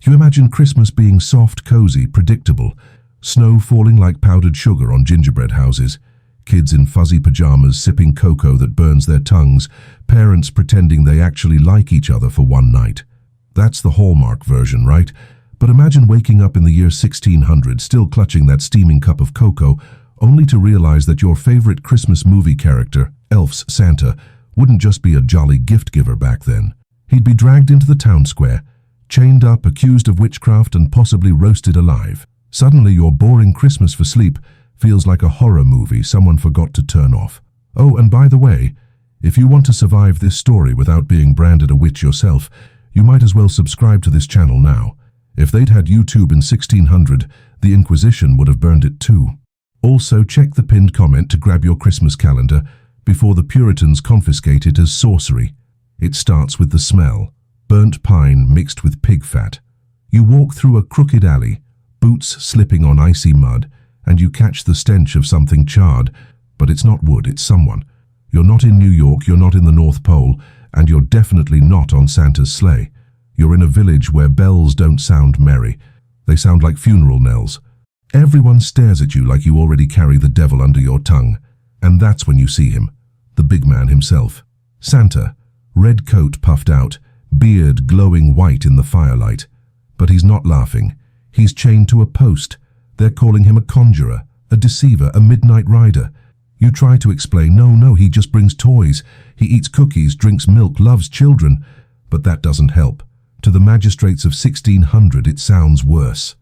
You imagine Christmas being soft, cozy, predictable, snow falling like powdered sugar on gingerbread houses, kids in fuzzy pajamas sipping cocoa that burns their tongues, parents pretending they actually like each other for one night. That's the Hallmark version, right? But imagine waking up in the year 1600, still clutching that steaming cup of cocoa, only to realize that your favorite Christmas movie character, elf's Santa, wouldn't just be a jolly gift giver back then. He'd be dragged into the town square, chained up, accused of witchcraft, and possibly roasted alive. Suddenly, your boring Christmas for sleep feels like a horror movie someone forgot to turn off. Oh, and by the way, if you want to survive this story without being branded a witch yourself, you might as well subscribe to this channel now. If they'd had YouTube in 1600, the Inquisition would have burned it too. Also, check the pinned comment to grab your Christmas calendar before the Puritans confiscate it as sorcery. It starts with the smell, burnt pine mixed with pig fat. You walk through a crooked alley, boots slipping on icy mud, and you catch the stench of something charred, but it's not wood, it's someone. You're not in New York, you're not in the North Pole, and you're definitely not on Santa's sleigh. You're in a village where bells don't sound merry. They sound like funeral knells. Everyone stares at you like you already carry the devil under your tongue. And that's when you see him, the big man himself. Santa, red coat puffed out, beard glowing white in the firelight. But he's not laughing. He's chained to a post. They're calling him a conjurer, a deceiver, a midnight rider. You try to explain, no, he just brings toys. He eats cookies, drinks milk, loves children. But that doesn't help. To the magistrates of 1600, it sounds worse.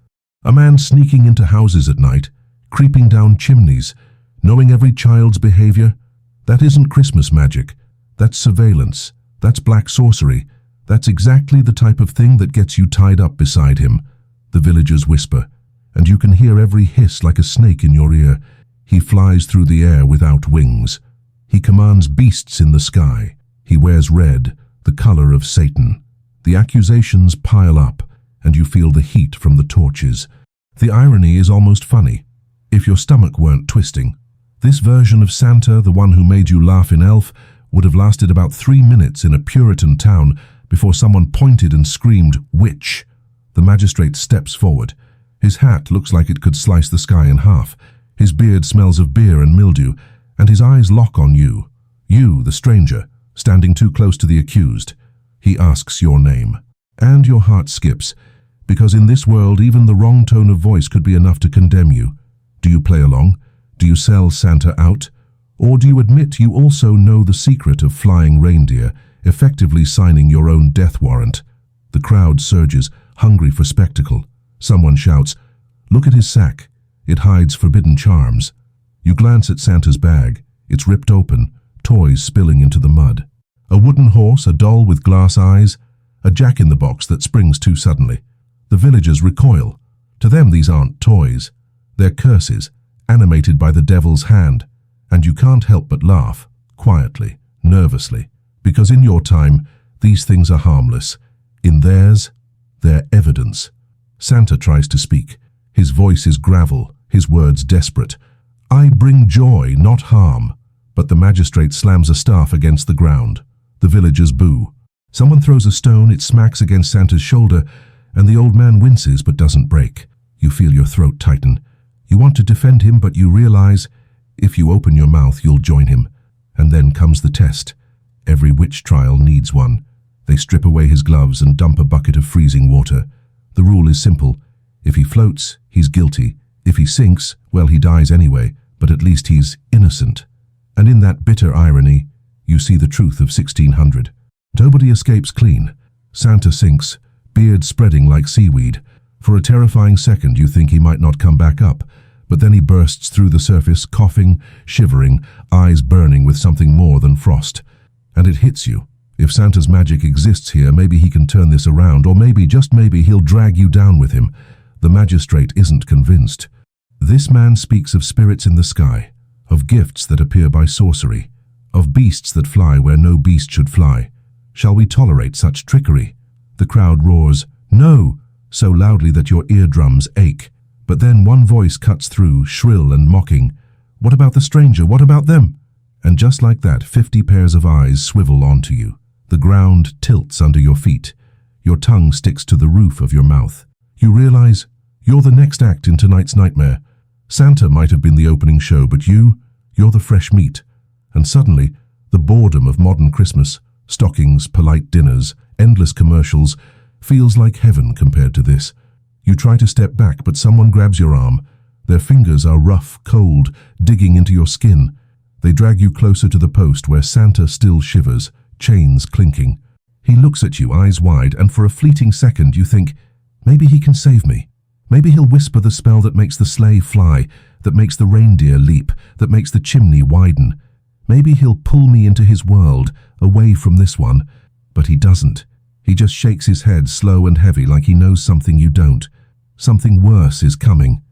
A man sneaking into houses at night, creeping down chimneys, knowing every child's behavior. That isn't Christmas magic. That's surveillance. That's black sorcery. That's exactly the type of thing that gets you tied up beside him. The villagers whisper, and you can hear every hiss like a snake in your ear. He flies through the air without wings. He commands beasts in the sky. He wears red, the color of Satan. The accusations pile up, and you feel the heat from the torches. The irony is almost funny, if your stomach weren't twisting. This version of Santa, the one who made you laugh in Elf, would have lasted about 3 minutes in a Puritan town before someone pointed and screamed, "Witch!" The magistrate steps forward. His hat looks like it could slice the sky in half. His beard smells of beer and mildew, and his eyes lock on you. You, the stranger, standing too close to the accused. He asks your name. And your heart skips, because in this world even the wrong tone of voice could be enough to condemn you. Do you play along? Do you sell Santa out? Or do you admit you also know the secret of flying reindeer, effectively signing your own death warrant? The crowd surges, hungry for spectacle. Someone shouts, "Look at his sack. It hides forbidden charms." You glance at Santa's bag. It's ripped open, toys spilling into the mud. A wooden horse, a doll with glass eyes, a jack-in-the-box that springs too suddenly. The villagers recoil. To them these aren't toys. They're curses, animated by the devil's hand. And you can't help but laugh, quietly, nervously, because in your time, these things are harmless. In theirs, they're evidence. Santa tries to speak. His voice is gravel, his words desperate. "I bring joy, not harm." But the magistrate slams a staff against the ground. The villagers boo. Someone throws a stone, it smacks against Santa's shoulder, and the old man winces but doesn't break. You feel your throat tighten. You want to defend him, but you realize, if you open your mouth, you'll join him. And then comes the test. Every witch trial needs one. They strip away his gloves and dump a bucket of freezing water. The rule is simple. If he floats, he's guilty. If he sinks, well, he dies anyway, but at least he's innocent. And in that bitter irony, you see the truth of 1600. Nobody escapes clean. Santa sinks, beard spreading like seaweed. For a terrifying second you think he might not come back up, but then he bursts through the surface, coughing, shivering, eyes burning with something more than frost. And it hits you. If Santa's magic exists here, maybe he can turn this around, or maybe, just maybe, he'll drag you down with him. The magistrate isn't convinced. This man speaks of spirits in the sky, of gifts that appear by sorcery, of beasts that fly where no beast should fly. Shall we tolerate such trickery? The crowd roars, "No!" so loudly that your eardrums ache. But then one voice cuts through, shrill and mocking. "What about the stranger? What about them?" And just like that, 50 pairs of eyes swivel onto you. The ground tilts under your feet. Your tongue sticks to the roof of your mouth. You realize you're the next act in tonight's nightmare. Santa might have been the opening show, but you're the fresh meat. And suddenly, the boredom of modern Christmas, stockings, polite dinners, endless commercials, feels like heaven compared to this. You try to step back, but someone grabs your arm. Their fingers are rough, cold, digging into your skin. They drag you closer to the post where Santa still shivers, chains clinking. He looks at you, eyes wide, and for a fleeting second you think, maybe he can save me. Maybe he'll whisper the spell that makes the sleigh fly, that makes the reindeer leap, that makes the chimney widen. Maybe he'll pull me into his world, away from this one. But he doesn't. He just shakes his head slow and heavy like he knows something you don't. Something worse is coming.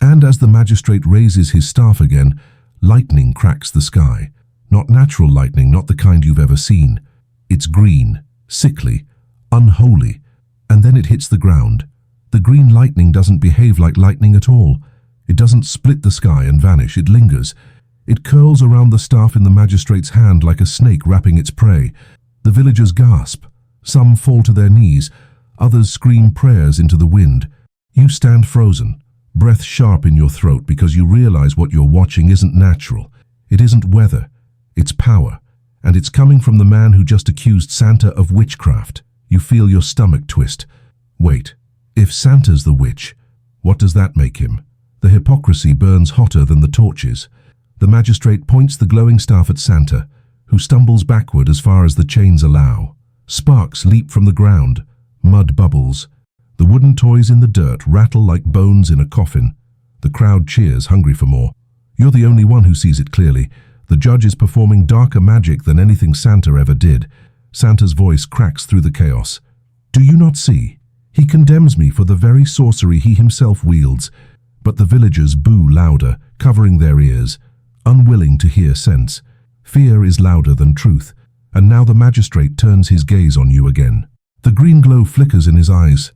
And as the magistrate raises his staff again, lightning cracks the sky. Not natural lightning, not the kind you've ever seen. It's green, sickly, unholy, and then it hits the ground. The green lightning doesn't behave like lightning at all. It doesn't split the sky and vanish, it lingers. It curls around the staff in the magistrate's hand like a snake wrapping its prey. The villagers gasp. Some fall to their knees, others scream prayers into the wind. You stand frozen, breath sharp in your throat because you realize what you're watching isn't natural. It isn't weather, it's power. And it's coming from the man who just accused Santa of witchcraft. You feel your stomach twist. Wait, if Santa's the witch, what does that make him? The hypocrisy burns hotter than the torches. The magistrate points the glowing staff at Santa, who stumbles backward as far as the chains allow. Sparks leap from the ground, mud bubbles. The wooden toys in the dirt rattle like bones in a coffin. The crowd cheers, hungry for more. You're the only one who sees it clearly. The judge is performing darker magic than anything Santa ever did. Santa's voice cracks through the chaos. Do you not see? He condemns me for the very sorcery he himself wields. But the villagers boo louder, covering their ears, unwilling to hear sense. Fear is louder than truth, and now the magistrate turns his gaze on you again. The green glow flickers in his eyes.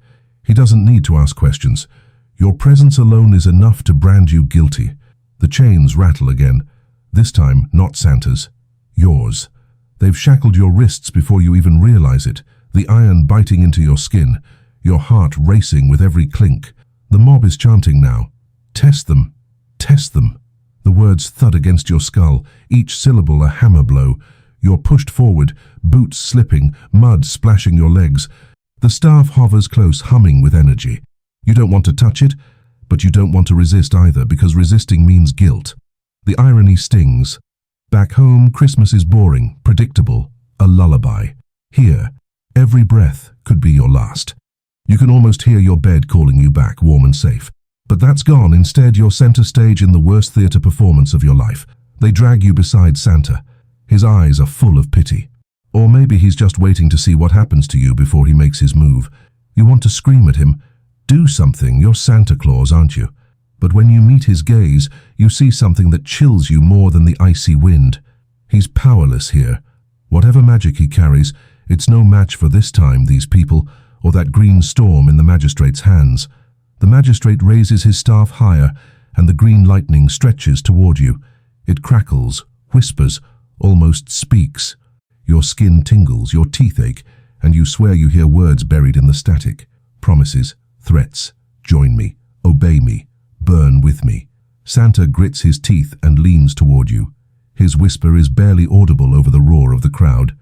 He doesn't need to ask questions. Your presence alone is enough to brand you guilty. The chains rattle again. This time, not Santa's. Yours. They've shackled your wrists before you even realize it, the iron biting into your skin, your heart racing with every clink. The mob is chanting now. Test them. Test them. The words thud against your skull, each syllable a hammer blow. You're pushed forward, boots slipping, mud splashing your legs. The staff hovers close, humming with energy. You don't want to touch it, but you don't want to resist either, because resisting means guilt. The irony stings. Back home, Christmas is boring, predictable, a lullaby. Here, every breath could be your last. You can almost hear your bed calling you back, warm and safe. But that's gone. Instead, you're center stage in the worst theater performance of your life. They drag you beside Santa. His eyes are full of pity. Or maybe he's just waiting to see what happens to you before he makes his move. You want to scream at him. Do something, you're Santa Claus, aren't you? But when you meet his gaze, you see something that chills you more than the icy wind. He's powerless here. Whatever magic he carries, it's no match for this time, these people, or that green storm in the magistrate's hands. The magistrate raises his staff higher, and the green lightning stretches toward you. It crackles, whispers, almost speaks. Your skin tingles, your teeth ache, and you swear you hear words buried in the static. Promises, threats, join me, obey me, burn with me. Santa grits his teeth and leans toward you. His whisper is barely audible over the roar of the crowd.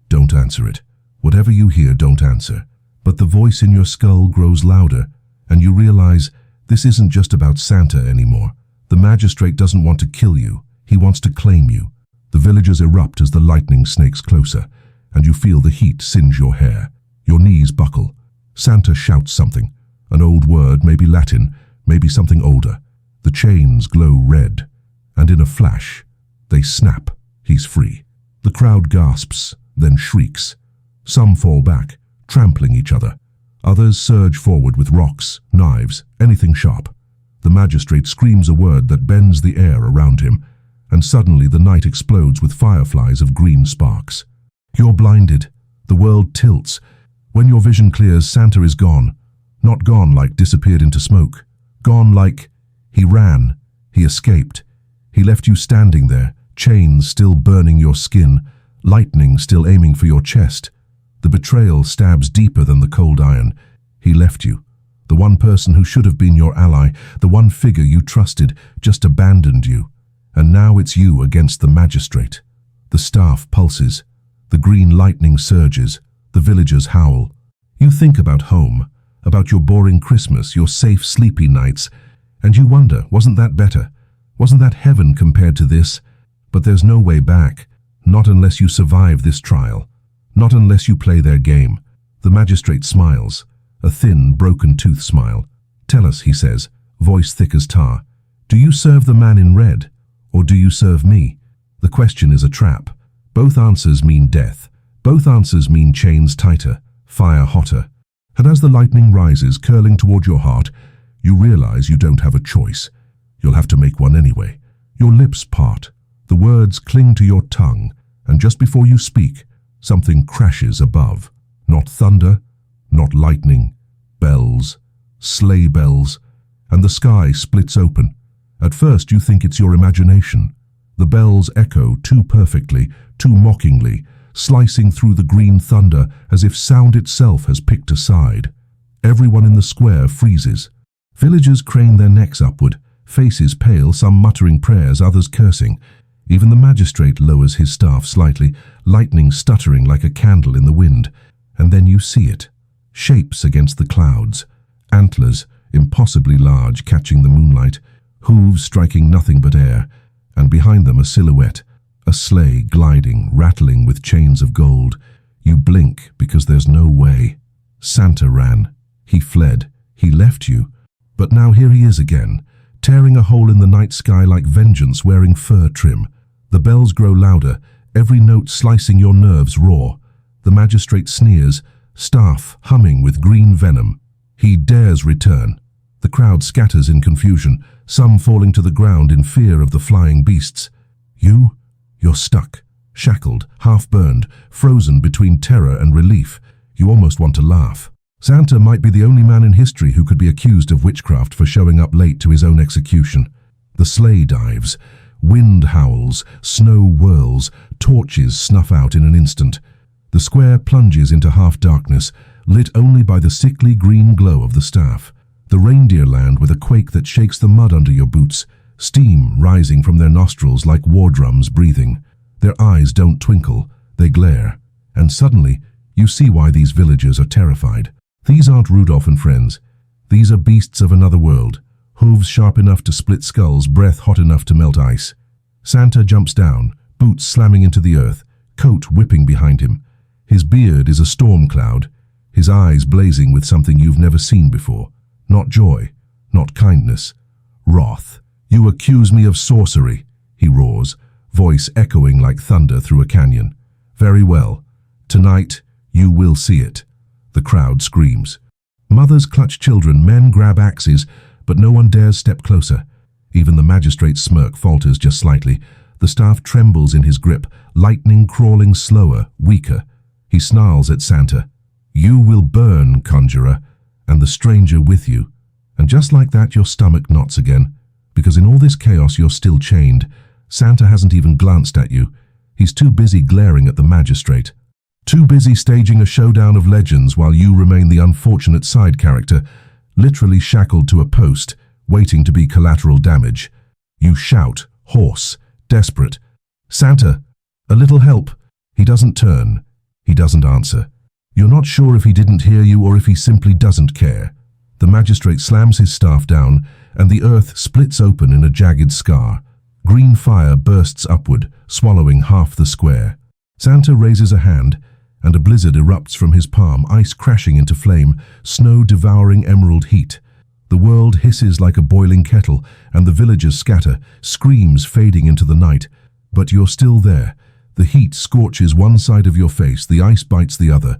Don't answer it. Whatever you hear, don't answer. But the voice in your skull grows louder, and you realize this isn't just about Santa anymore. The magistrate doesn't want to kill you. He wants to claim you. The villagers erupt as the lightning snakes closer, and you feel the heat singe your hair. Your knees buckle. Santa shouts something. An old word, maybe Latin, maybe something older. The chains glow red, and in a flash, they snap. He's free. The crowd gasps, then shrieks. Some fall back, trampling each other. Others surge forward with rocks, knives, anything sharp. The magistrate screams a word that bends the air around him, and suddenly the night explodes with fireflies of green sparks. You're blinded. The world tilts. When your vision clears, Santa is gone. Not gone like disappeared into smoke. Gone like he ran. He escaped. He left you standing there, chains still burning your skin, lightning still aiming for your chest. The betrayal stabs deeper than the cold iron. He left you. The one person who should have been your ally, the one figure you trusted, just abandoned you. And now it's you against the magistrate. The staff pulses. The green lightning surges. The villagers howl. You think about home, about your boring Christmas, your safe, sleepy nights, and you wonder, wasn't that better? Wasn't that heaven compared to this? But there's no way back. Not unless you survive this trial. Not unless you play their game. The magistrate smiles. A thin, broken-tooth smile. Tell us, he says, voice thick as tar. Do you serve the man in red, or do you serve me? The question is a trap. Both answers mean death. Both answers mean chains tighter, fire hotter. And as the lightning rises, curling toward your heart, you realize you don't have a choice. You'll have to make one anyway. Your lips part. The words cling to your tongue, and just before you speak, something crashes above. Not thunder, not lightning, bells, sleigh bells, and the sky splits open. At first you think it's your imagination. The bells echo too perfectly, too mockingly, slicing through the green thunder as if sound itself has picked a side. Everyone in the square freezes. Villagers crane their necks upward, faces pale, some muttering prayers, others cursing. Even the magistrate lowers his staff slightly, lightning stuttering like a candle in the wind. And then you see it. Shapes against the clouds. Antlers, impossibly large, catching the moonlight. Hooves striking nothing but air. And behind them a silhouette. A sleigh gliding, rattling with chains of gold. You blink because there's no way. Santa ran. He fled. He left you. But now here he is again, tearing a hole in the night sky like vengeance, wearing fur trim. The bells grow louder, every note slicing your nerves raw. The magistrate sneers, staff humming with green venom. He dares return. The crowd scatters in confusion, some falling to the ground in fear of the flying beasts. You're stuck, shackled, half-burned, frozen between terror and relief. You almost want to laugh. Santa might be the only man in history who could be accused of witchcraft for showing up late to his own execution. The sleigh dives. Wind howls, snow whirls, torches snuff out in an instant. The square plunges into half-darkness, lit only by the sickly green glow of the staff. The reindeer land with a quake that shakes the mud under your boots, steam rising from their nostrils like war drums breathing. Their eyes don't twinkle, they glare. And suddenly, you see why these villagers are terrified. These aren't Rudolph and friends. These are beasts of another world. Hooves sharp enough to split skulls, breath hot enough to melt ice. Santa jumps down, boots slamming into the earth, coat whipping behind him. His beard is a storm cloud, his eyes blazing with something you've never seen before. Not joy, not kindness, wrath. You accuse me of sorcery, he roars, voice echoing like thunder through a canyon. Very well. Tonight, you will see it. The crowd screams. Mothers clutch children, men grab axes, but no one dares step closer. Even the magistrate's smirk falters just slightly. The staff trembles in his grip, lightning crawling slower, weaker. He snarls at Santa. You will burn, conjurer, and the stranger with you. And just like that, your stomach knots again. Because in all this chaos, you're still chained. Santa hasn't even glanced at you. He's too busy glaring at the magistrate. Too busy staging a showdown of legends while you remain the unfortunate side character, literally shackled to a post, waiting to be collateral damage. You shout, hoarse, desperate. Santa, a little help. He doesn't turn. He doesn't answer. You're not sure if he didn't hear you or if he simply doesn't care. The magistrate slams his staff down, and the earth splits open in a jagged scar. Green fire bursts upward, swallowing half the square. Santa raises a hand, and a blizzard erupts from his palm, ice crashing into flame, snow devouring emerald heat. The world hisses like a boiling kettle, and the villagers scatter, screams fading into the night. But you're still there. The heat scorches one side of your face, the ice bites the other,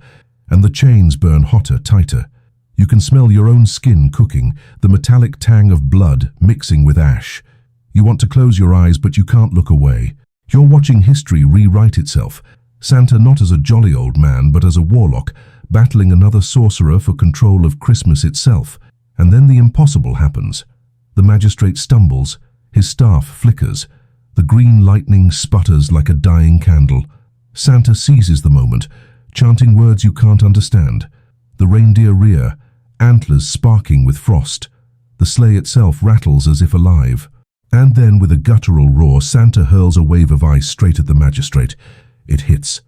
and the chains burn hotter, tighter. You can smell your own skin cooking, the metallic tang of blood mixing with ash. You want to close your eyes, but you can't look away. You're watching history rewrite itself. Santa not as a jolly old man, but as a warlock, battling another sorcerer for control of Christmas itself. And then the impossible happens. The magistrate stumbles, his staff flickers. The green lightning sputters like a dying candle. Santa seizes the moment, chanting words you can't understand. The reindeer rear, antlers sparking with frost. The sleigh itself rattles as if alive. And then, with a guttural roar, Santa hurls a wave of ice straight at the magistrate. It hits.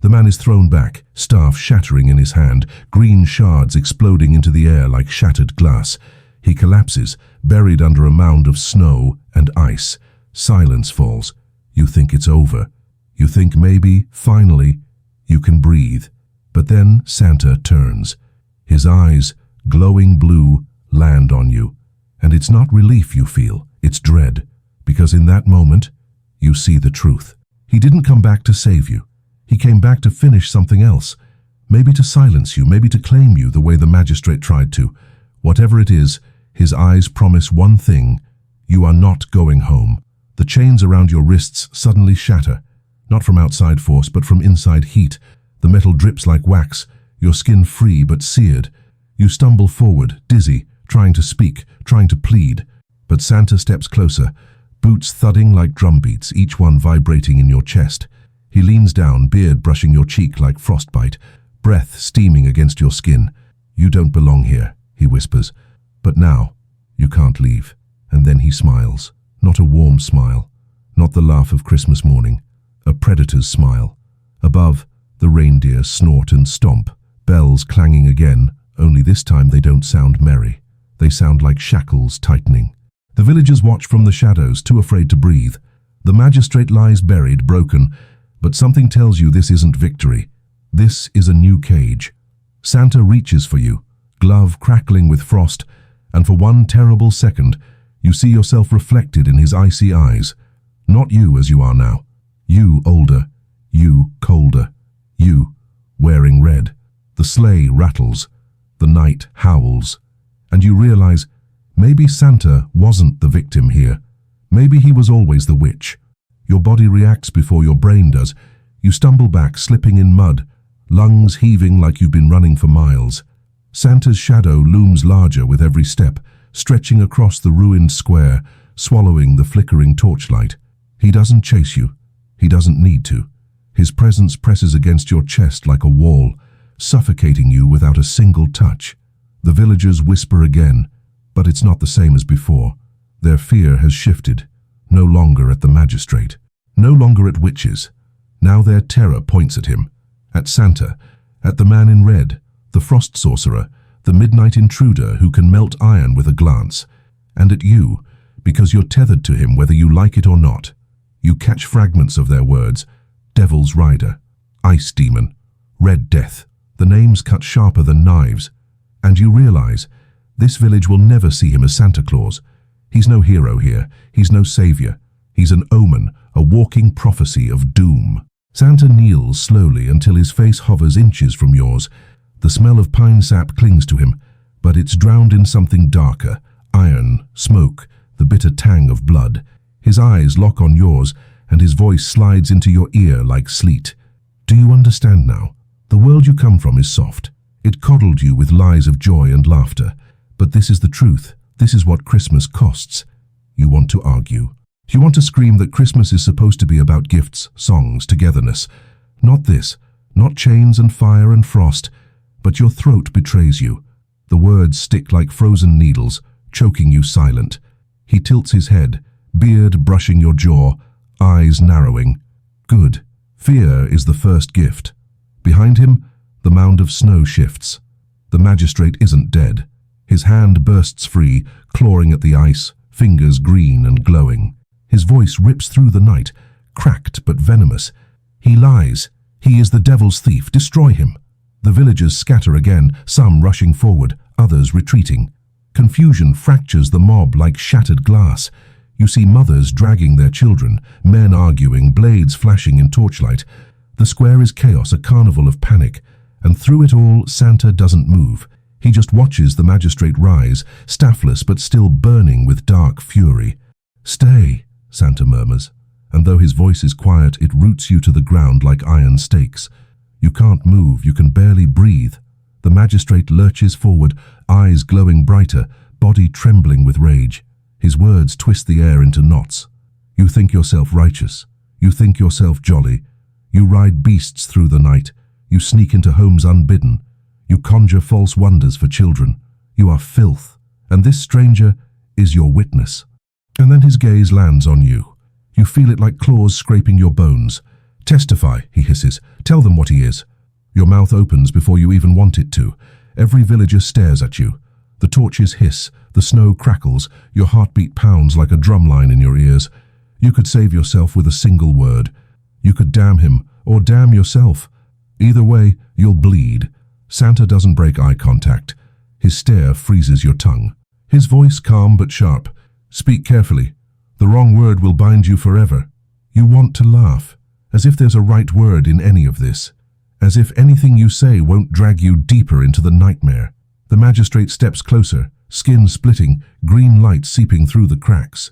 The man is thrown back, staff shattering in his hand, green shards exploding into the air like shattered glass. He collapses, buried under a mound of snow and ice. Silence falls. You think it's over. You think maybe, finally, you can breathe. But then Santa turns. His eyes, glowing blue, land on you. And it's not relief you feel, it's dread. Because in that moment, you see the truth. He didn't come back to save you. He came back to finish something else. Maybe to silence you, maybe to claim you the way the magistrate tried to. Whatever it is, his eyes promise one thing: you are not going home. The chains around your wrists suddenly shatter, not from outside force, but from inside heat. The metal drips like wax, your skin free but seared. You stumble forward, dizzy, trying to speak, trying to plead. But Santa steps closer, boots thudding like drumbeats, each one vibrating in your chest. He leans down, beard brushing your cheek like frostbite, breath steaming against your skin. "You don't belong here," he whispers. "But now, you can't leave." And then he smiles. Not a warm smile, not the laugh of Christmas morning, a predator's smile. Above, the reindeer snort and stomp, bells clanging again, only this time they don't sound merry. They sound like shackles tightening. The villagers watch from the shadows, too afraid to breathe. The magistrate lies buried, broken, but something tells you this isn't victory. This is a new cage. Santa reaches for you, glove crackling with frost, and for one terrible second, you see yourself reflected in his icy eyes. Not you as you are now. You older. You colder. You wearing red. The sleigh rattles. The night howls. And you realize, maybe Santa wasn't the victim here. Maybe he was always the witch. Your body reacts before your brain does. You stumble back, slipping in mud, lungs heaving like you've been running for miles. Santa's shadow looms larger with every step, stretching across the ruined square, swallowing the flickering torchlight. He doesn't chase you. He doesn't need to. His presence presses against your chest like a wall, suffocating you without a single touch. The villagers whisper again, but it's not the same as before. Their fear has shifted. No longer at the magistrate, no longer at witches. Now their terror points at him, at Santa, at the man in red, the frost sorcerer, the midnight intruder who can melt iron with a glance, and at you, because you're tethered to him whether you like it or not. You catch fragments of their words: Devil's Rider, Ice Demon, Red Death, the names cut sharper than knives, and you realize this village will never see him as Santa Claus. He's no hero here, he's no savior. He's an omen, a walking prophecy of doom. Santa kneels slowly until his face hovers inches from yours. The smell of pine sap clings to him, but it's drowned in something darker: iron, smoke, the bitter tang of blood. His eyes lock on yours, and his voice slides into your ear like sleet. Do you understand now? The world you come from is soft. It coddled you with lies of joy and laughter. But this is the truth. This is what Christmas costs. You want to argue. You want to scream that Christmas is supposed to be about gifts, songs, togetherness. Not this, not chains and fire and frost, but your throat betrays you. The words stick like frozen needles, choking you silent. He tilts his head, beard brushing your jaw, eyes narrowing. Good. Fear is the first gift. Behind him, the mound of snow shifts. The magistrate isn't dead. His hand bursts free, clawing at the ice, fingers green and glowing. His voice rips through the night, cracked but venomous. He lies. He is the devil's thief. Destroy him. The villagers scatter again, some rushing forward, others retreating. Confusion fractures the mob like shattered glass. You see mothers dragging their children, men arguing, blades flashing in torchlight. The square is chaos, a carnival of panic. And through it all, Santa doesn't move. He just watches the magistrate rise, staffless but still burning with dark fury. "Stay," Santa murmurs, and though his voice is quiet, it roots you to the ground like iron stakes. You can't move, you can barely breathe. The magistrate lurches forward, eyes glowing brighter, body trembling with rage. His words twist the air into knots. You think yourself righteous. You think yourself jolly. You ride beasts through the night. You sneak into homes unbidden. You conjure false wonders for children. You are filth, and this stranger is your witness. And then his gaze lands on you. You feel it like claws scraping your bones. Testify, he hisses. Tell them what he is. Your mouth opens before you even want it to. Every villager stares at you. The torches hiss, the snow crackles, your heartbeat pounds like a drumline in your ears. You could save yourself with a single word. You could damn him, or damn yourself. Either way, you'll bleed. Santa doesn't break eye contact. His stare freezes your tongue. His voice calm but sharp. Speak carefully. The wrong word will bind you forever. You want to laugh, as if there's a right word in any of this. As if anything you say won't drag you deeper into the nightmare. The magistrate steps closer, skin splitting, green light seeping through the cracks.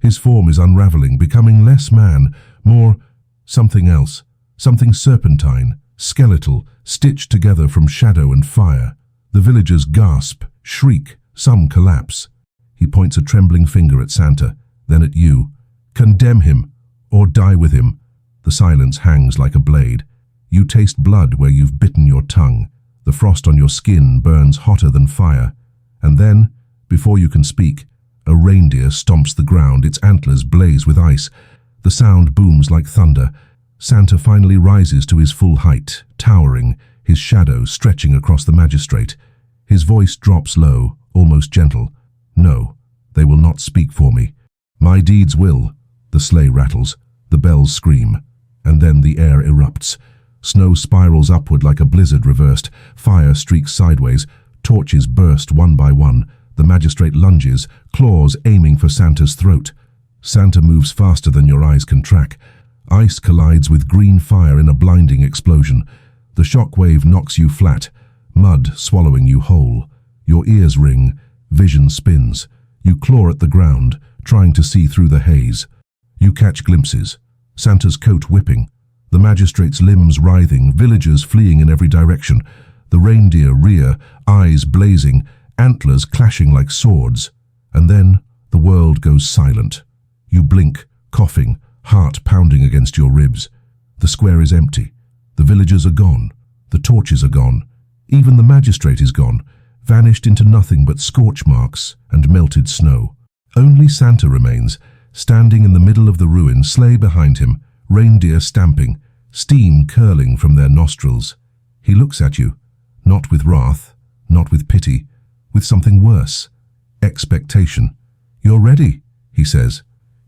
His form is unraveling, becoming less man, more something else, something serpentine, skeletal, stitched together from shadow and fire. The villagers gasp, shriek, some collapse. He points a trembling finger at Santa, then at you. Condemn him, or die with him. The silence hangs like a blade. You taste blood where you've bitten your tongue. The frost on your skin burns hotter than fire. And then, before you can speak, a reindeer stomps the ground, its antlers blaze with ice. The sound booms like thunder. Santa finally rises to his full height, towering, his shadow stretching across the magistrate. His voice drops low, almost gentle. No, they will not speak for me. My deeds will. The sleigh rattles, the bells scream, and then the air erupts. Snow spirals upward like a blizzard reversed. Fire streaks sideways. Torches burst one by one. The magistrate lunges, claws aiming for Santa's throat. Santa moves faster than your eyes can track. Ice collides with green fire in a blinding explosion. The shock wave knocks you flat, mud swallowing you whole. Your ears ring, vision spins. You claw at the ground, trying to see through the haze. You catch glimpses. Santa's coat whipping. The magistrate's limbs writhing, villagers fleeing in every direction. The reindeer rear, eyes blazing, antlers clashing like swords. And then the world goes silent. You blink, coughing, heart pounding against your ribs. The square is empty. The villagers are gone. The torches are gone. Even the magistrate is gone, vanished into nothing but scorch marks and melted snow. Only Santa remains, standing in the middle of the ruin, sleigh behind him, reindeer stamping, steam curling from their nostrils. He looks at you, not with wrath, not with pity, with something worse. Expectation. You're ready, he says.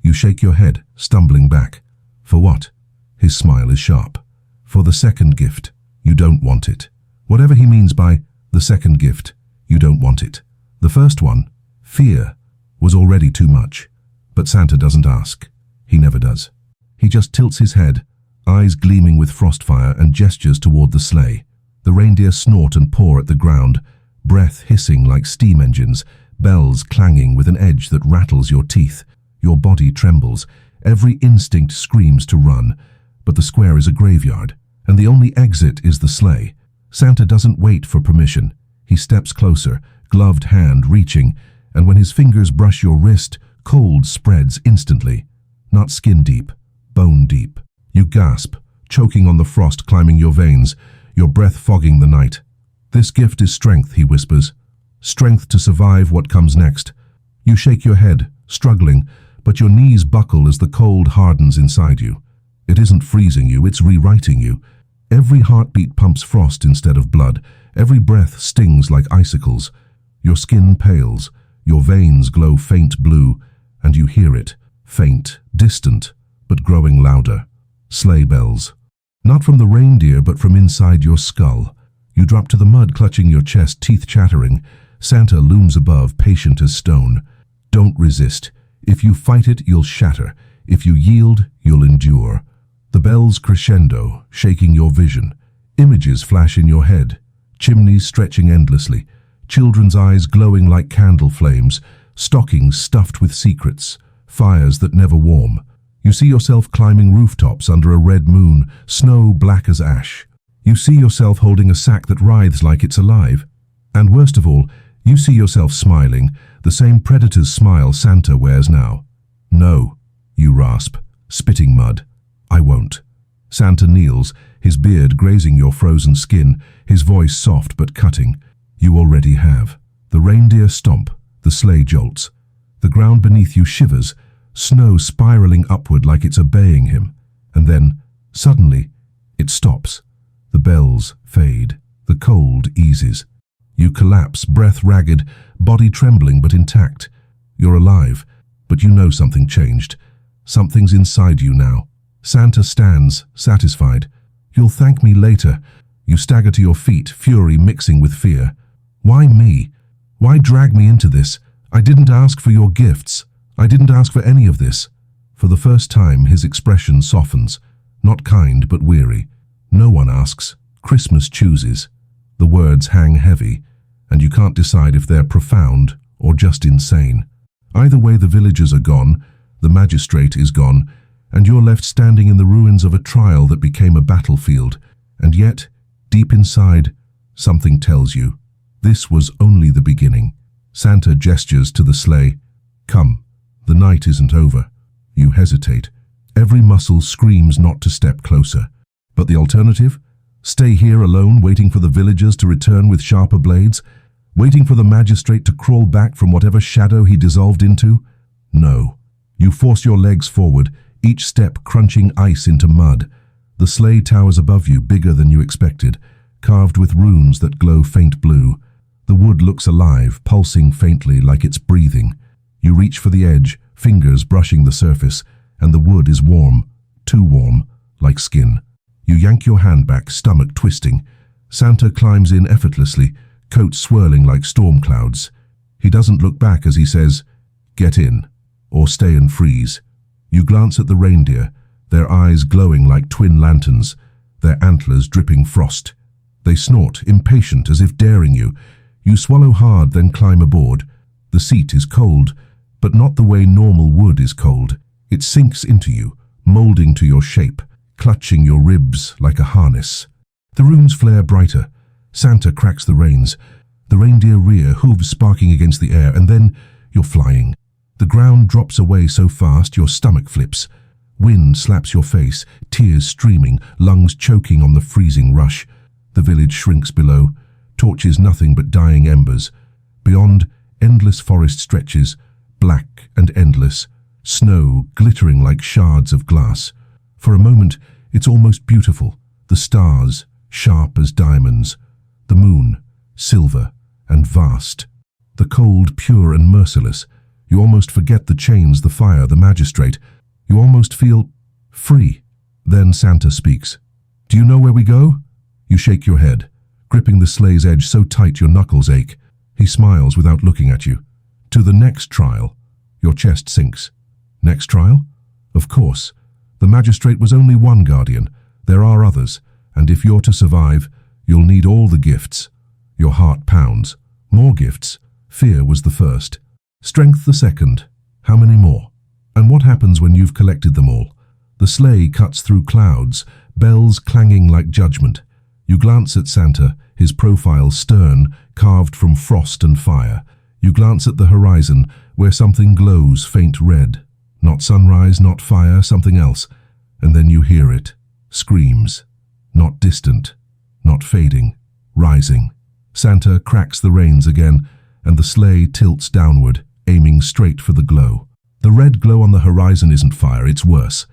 You shake your head, stumbling back. For what? His smile is sharp. For the second gift. You don't want it. Whatever he means by the second gift, you don't want it. The first one, fear, was already too much. But Santa doesn't ask. He never does. He just tilts his head, eyes gleaming with frostfire, and gestures toward the sleigh. The reindeer snort and paw at the ground, breath hissing like steam engines, bells clanging with an edge that rattles your teeth. Your body trembles. Every instinct screams to run. But the square is a graveyard, and the only exit is the sleigh. Santa doesn't wait for permission. He steps closer, gloved hand reaching, and when his fingers brush your wrist, cold spreads instantly. Not skin deep, bone deep. You gasp, choking on the frost climbing your veins, your breath fogging the night. This gift is strength, he whispers. Strength to survive what comes next. You shake your head, struggling, but your knees buckle as the cold hardens inside you. It isn't freezing you, it's rewriting you. Every heartbeat pumps frost instead of blood. Every breath stings like icicles. Your skin pales, your veins glow faint blue, and you hear it, faint, distant, but growing louder. Sleigh bells. Not from the reindeer, but from inside your skull. You drop to the mud, clutching your chest, teeth chattering. Santa looms above, patient as stone. Don't resist. If you fight it, you'll shatter. If you yield, you'll endure. The bells crescendo, shaking your vision. Images flash in your head. Chimneys stretching endlessly. Children's eyes glowing like candle flames. Stockings stuffed with secrets. Fires that never warm. You see yourself climbing rooftops under a red moon, snow black as ash. You see yourself holding a sack that writhes like it's alive. And worst of all, you see yourself smiling, the same predator's smile Santa wears now. No, you rasp, spitting mud. I won't. Santa kneels, his beard grazing your frozen skin, his voice soft but cutting. You already have. The reindeer stomp, the sleigh jolts. The ground beneath you shivers, snow spiraling upward like it's obeying him. And then, suddenly, it stops. The bells fade. The cold eases. You collapse, breath ragged, body trembling but intact. You're alive, but you know something changed. Something's inside you now. Santa stands, satisfied. You'll thank me later. You stagger to your feet, fury mixing with fear. Why me? Why drag me into this? I didn't ask for your gifts. I didn't ask for any of this. For the first time, his expression softens. Not kind, but weary. No one asks. Christmas chooses. The words hang heavy, and you can't decide if they're profound or just insane. Either way, the villagers are gone, the magistrate is gone, and you're left standing in the ruins of a trial that became a battlefield. And yet, deep inside, something tells you, this was only the beginning. Santa gestures to the sleigh. Come, the night isn't over. You hesitate. Every muscle screams not to step closer. But the alternative? Stay here alone, waiting for the villagers to return with sharper blades? Waiting for the magistrate to crawl back from whatever shadow he dissolved into? No. You force your legs forward, each step crunching ice into mud. The sleigh towers above you, bigger than you expected, carved with runes that glow faint blue. The wood looks alive, pulsing faintly like it's breathing. You reach for the edge, fingers brushing the surface, and the wood is warm, too warm, like skin. You yank your hand back, stomach twisting. Santa climbs in effortlessly, coat swirling like storm clouds. He doesn't look back as he says, "Get in," or "Stay and freeze." You glance at the reindeer, their eyes glowing like twin lanterns, their antlers dripping frost. They snort, impatient, as if daring you. You swallow hard, then climb aboard. The seat is cold, but not the way normal wood is cold. It sinks into you, molding to your shape, clutching your ribs like a harness. The runes flare brighter. Santa cracks the reins. The reindeer rear, hooves sparking against the air, and then you're flying. The ground drops away so fast your stomach flips. Wind slaps your face, tears streaming, lungs choking on the freezing rush. The village shrinks below, torches nothing but dying embers. Beyond, endless forest stretches, black and endless, snow glittering like shards of glass. For a moment, it's almost beautiful. The stars, sharp as diamonds. The moon, silver and vast. The cold, pure and merciless. You almost forget the chains, the fire, the magistrate. You almost feel free. Then Santa speaks. "Do you know where we go?" You shake your head, gripping the sleigh's edge so tight your knuckles ache. He smiles without looking at you. "To the next trial." Your chest sinks. Next trial? Of course. The magistrate was only one guardian. There are others, and if you're to survive, you'll need all the gifts. Your heart pounds. More gifts. Fear was the first. Strength the second. How many more? And what happens when you've collected them all? The sleigh cuts through clouds, bells clanging like judgment. You glance at Santa, his profile stern, carved from frost and fire. You glance at the horizon, where something glows faint red. Not sunrise, not fire, something else. And then you hear it. Screams. Not distant. Not fading. Rising. Santa cracks the reins again, and the sleigh tilts downward, aiming straight for the glow. The red glow on the horizon isn't fire, it's worse.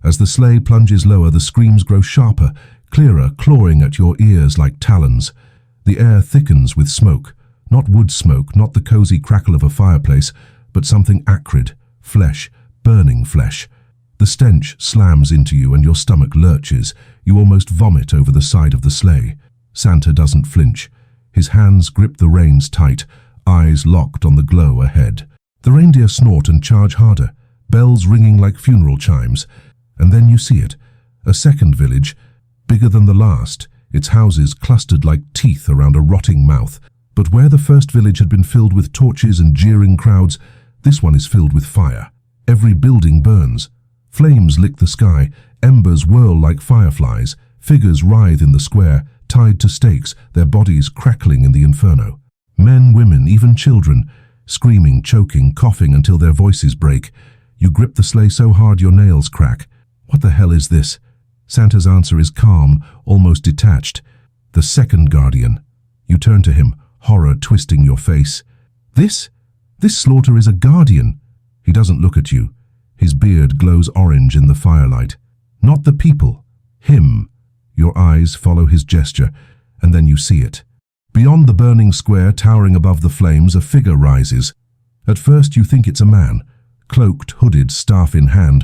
As the sleigh plunges lower, the screams grow sharper, clearer, clawing at your ears like talons. The air thickens with smoke. Not wood smoke, not the cozy crackle of a fireplace, but something acrid, flesh, burning flesh. The stench slams into you and your stomach lurches. You almost vomit over the side of the sleigh. Santa doesn't flinch. His hands grip the reins tight, eyes locked on the glow ahead. The reindeer snort and charge harder, bells ringing like funeral chimes. And then you see it. A second village, bigger than the last, its houses clustered like teeth around a rotting mouth. But where the first village had been filled with torches and jeering crowds, this one is filled with fire. Every building burns. Flames lick the sky, embers whirl like fireflies, figures writhe in the square, tied to stakes, their bodies crackling in the inferno. Men, women, even children, screaming, choking, coughing until their voices break. You grip the sleigh so hard your nails crack. What the hell is this? Santa's answer is calm, almost detached. The second guardian. You turn to him, horror twisting your face. This slaughter is a guardian. He doesn't look at you. His beard glows orange in the firelight. Not the people. Him. Your eyes follow his gesture, and then you see it. Beyond the burning square, towering above the flames, a figure rises. At first you think it's a man, cloaked, hooded, staff in hand,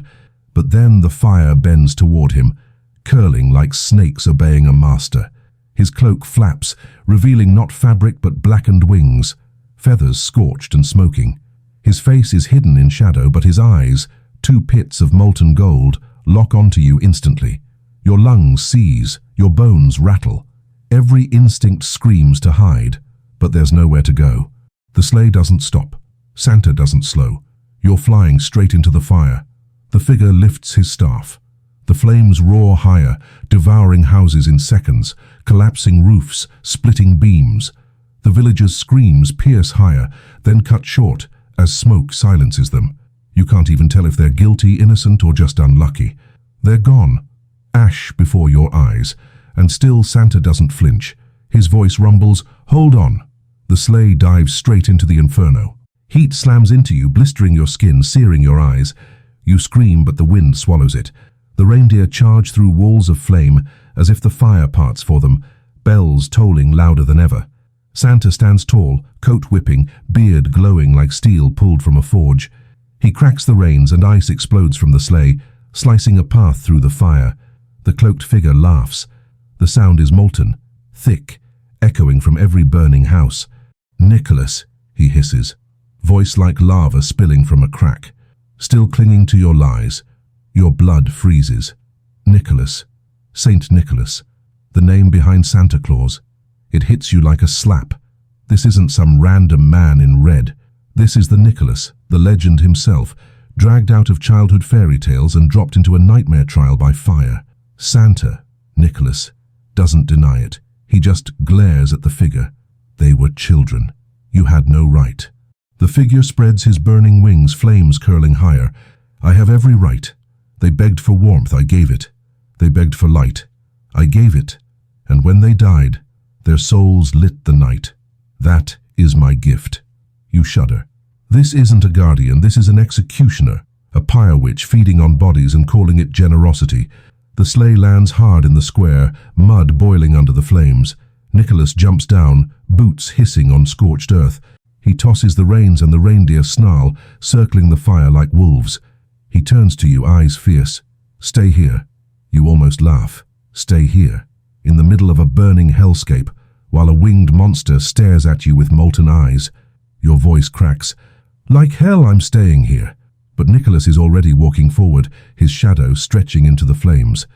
but then the fire bends toward him, curling like snakes obeying a master. His cloak flaps, revealing not fabric but blackened wings, feathers scorched and smoking. His face is hidden in shadow, but his eyes, two pits of molten gold, lock onto you instantly. Your lungs seize, your bones rattle. Every instinct screams to hide, but there's nowhere to go. The sleigh doesn't stop. Santa doesn't slow. You're flying straight into the fire. The figure lifts his staff. The flames roar higher, devouring houses in seconds, collapsing roofs, splitting beams. The villagers' screams pierce higher, then cut short as smoke silences them. You can't even tell if they're guilty, innocent, or just unlucky. They're gone. Ash before your eyes, and still Santa doesn't flinch. His voice rumbles, "Hold on." The sleigh dives straight into the inferno. Heat slams into you, blistering your skin, searing your eyes. You scream, but the wind swallows it. The reindeer charge through walls of flame, as if the fire parts for them, bells tolling louder than ever. Santa stands tall, coat whipping, beard glowing like steel pulled from a forge. He cracks the reins and ice explodes from the sleigh, slicing a path through the fire. The cloaked figure laughs. The sound is molten, thick, echoing from every burning house. "Nicholas," he hisses, voice like lava spilling from a crack. Still clinging to your lies. Your blood freezes. Nicholas. Saint Nicholas. The name behind Santa Claus. It hits you like a slap. This isn't some random man in red. This is the Nicholas, the legend himself, dragged out of childhood fairy tales and dropped into a nightmare trial by fire. Santa, Nicholas, doesn't deny it. He just glares at the figure. They were children. You had no right. The figure spreads his burning wings, flames curling higher. I have every right. They begged for warmth, I gave it. They begged for light, I gave it. And when they died, their souls lit the night. That is my gift. You shudder. This isn't a guardian, this is an executioner, a pyre witch feeding on bodies and calling it generosity. The sleigh lands hard in the square, mud boiling under the flames. Nicholas jumps down, boots hissing on scorched earth. He tosses the reins and the reindeer snarl, circling the fire like wolves. He turns to you, eyes fierce. "Stay here." You almost laugh. Stay here, in the middle of a burning hellscape, while a winged monster stares at you with molten eyes. Your voice cracks. "Like hell I'm staying here." But Nicholas is already walking forward, his shadow stretching into the flames.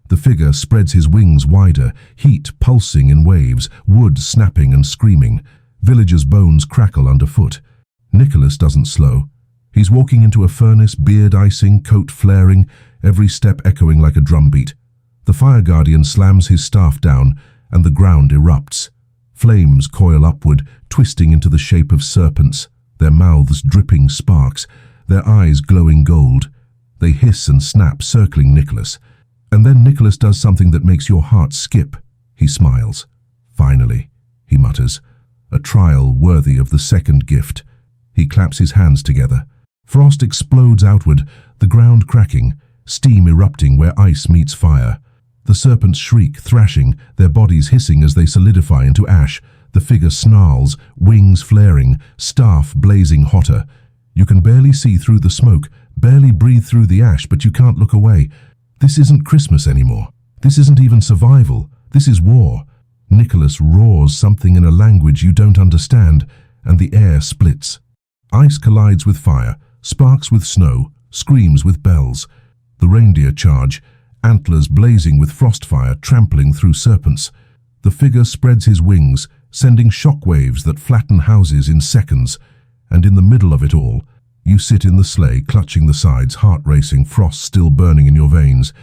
The figure spreads his wings wider, heat pulsing in waves, wood snapping and screaming. Villagers' bones crackle underfoot. Nicholas doesn't slow. He's walking into a furnace, beard icing, coat flaring, every step echoing like a drumbeat. The fire guardian slams his staff down, and the ground erupts. Flames coil upward, twisting into the shape of serpents, their mouths dripping sparks, their eyes glowing gold. They hiss and snap, circling Nicholas. And then Nicholas does something that makes your heart skip. He smiles. "Finally," he mutters. "A trial worthy of the second gift." He claps his hands together. Frost explodes outward, the ground cracking, steam erupting where ice meets fire. The serpents shriek, thrashing, their bodies hissing as they solidify into ash. The figure snarls, wings flaring, staff blazing hotter. You can barely see through the smoke, barely breathe through the ash, but you can't look away. This isn't Christmas anymore. This isn't even survival. This is war. Nicholas roars something in a language you don't understand, and the air splits. Ice collides with fire, sparks with snow, screams with bells. The reindeer charge, antlers blazing with frostfire, trampling through serpents. The figure spreads his wings, sending shockwaves that flatten houses in seconds. And in the middle of it all, you sit in the sleigh, clutching the sides, heart racing, frost still burning in your veins.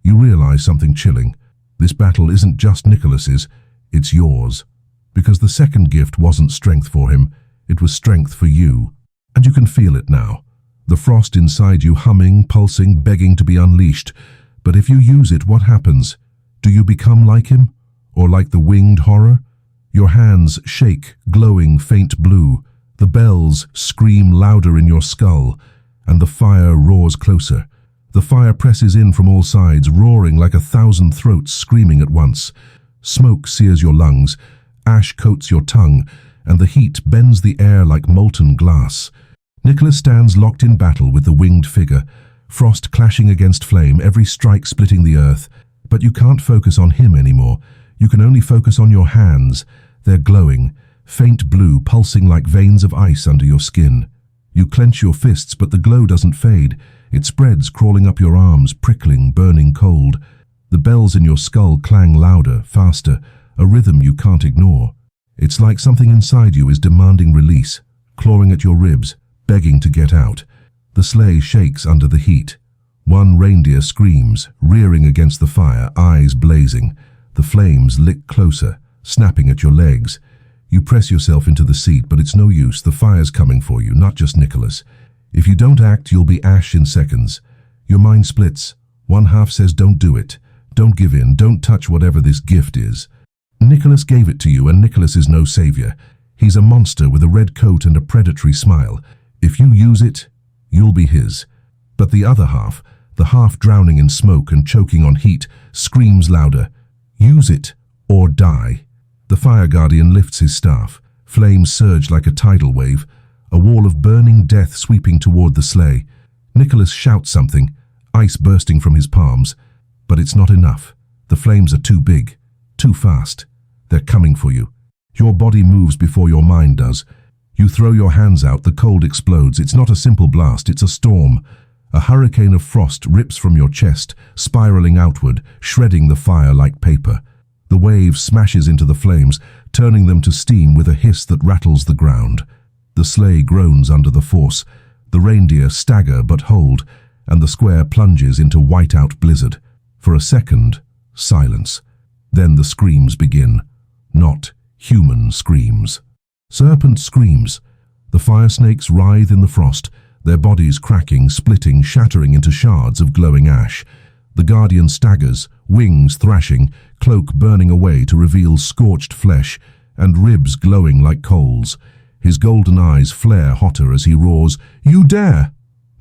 You realize something chilling. This battle isn't just Nicholas's, it's yours. Because the second gift wasn't strength for him, it was strength for you. And you can feel it now. The frost inside you humming, pulsing, begging to be unleashed. But if you use it, what happens? Do you become like him? Or like the winged horror? Your hands shake, glowing faint blue. The bells scream louder in your skull, and the fire roars closer. The fire presses in from all sides, roaring like 1,000 throats screaming at once. Smoke sears your lungs, ash coats your tongue, and the heat bends the air like molten glass. Nicholas stands locked in battle with the winged figure, frost clashing against flame, every strike splitting the earth. But you can't focus on him anymore. You can only focus on your hands. They're glowing, faint blue, pulsing like veins of ice under your skin. You clench your fists, but the glow doesn't fade. It spreads, crawling up your arms, prickling, burning cold. The bells in your skull clang louder, faster, a rhythm you can't ignore. It's like something inside you is demanding release, clawing at your ribs, begging to get out. The sleigh shakes under the heat. One reindeer screams, rearing against the fire, eyes blazing. The flames lick closer, snapping at your legs. You press yourself into the seat, but it's no use. The fire's coming for you, not just Nicholas. If you don't act, you'll be ash in seconds. Your mind splits. One half says don't do it. Don't give in. Don't touch whatever this gift is. Nicholas gave it to you, and Nicholas is no savior. He's a monster with a red coat and a predatory smile. If you use it, you'll be his. But the other half, the half drowning in smoke and choking on heat, screams louder. Use it or die. The fire guardian lifts his staff. Flames surge like a tidal wave, a wall of burning death sweeping toward the sleigh. Nicholas shouts something, ice bursting from his palms. But it's not enough. The flames are too big, too fast. They're coming for you. Your body moves before your mind does. You throw your hands out, the cold explodes. It's not a simple blast, it's a storm. A hurricane of frost rips from your chest, spiraling outward, shredding the fire like paper. The wave smashes into the flames, turning them to steam with a hiss that rattles the ground. The sleigh groans under the force. The reindeer stagger but hold, and the square plunges into white-out blizzard. For a second, silence. Then the screams begin. Not human screams. Serpent screams. The fire snakes writhe in the frost, their bodies cracking, splitting, shattering into shards of glowing ash. The guardian staggers, wings thrashing, cloak burning away to reveal scorched flesh and ribs glowing like coals. His golden eyes flare hotter as he roars, "You dare!"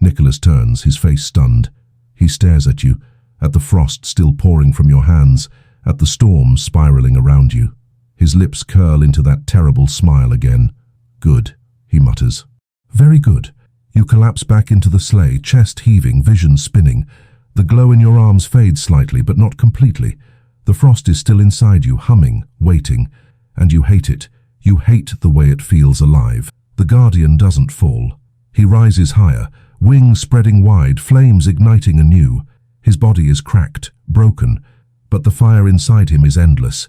Nicholas turns, his face stunned. He stares at you, at the frost still pouring from your hands, at the storm spiraling around you. His lips curl into that terrible smile again. "Good," he mutters. "Very good." You collapse back into the sleigh, chest heaving, vision spinning. The glow in your arms fades slightly, but not completely. The frost is still inside you, humming, waiting. And you hate it. You hate the way it feels alive. The guardian doesn't fall. He rises higher, wings spreading wide, flames igniting anew. His body is cracked, broken, but the fire inside him is endless.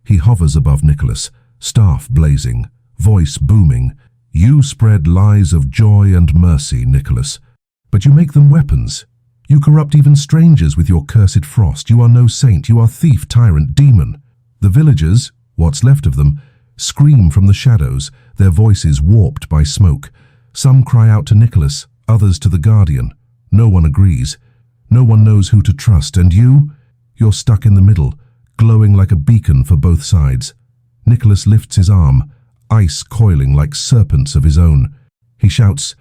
He hovers above Nicholas, staff blazing, voice booming. "You spread lies of joy and mercy, Nicholas, but you make them weapons. You corrupt even strangers with your cursed frost. You are no saint. You are thief, tyrant, demon." The villagers, what's left of them, scream from the shadows, their voices warped by smoke. Some cry out to Nicholas, others to the guardian. No one agrees. No one knows who to trust, and you're stuck in the middle, glowing like a beacon for both sides. Nicholas lifts his arm, ice coiling like serpents of his own. He shouts,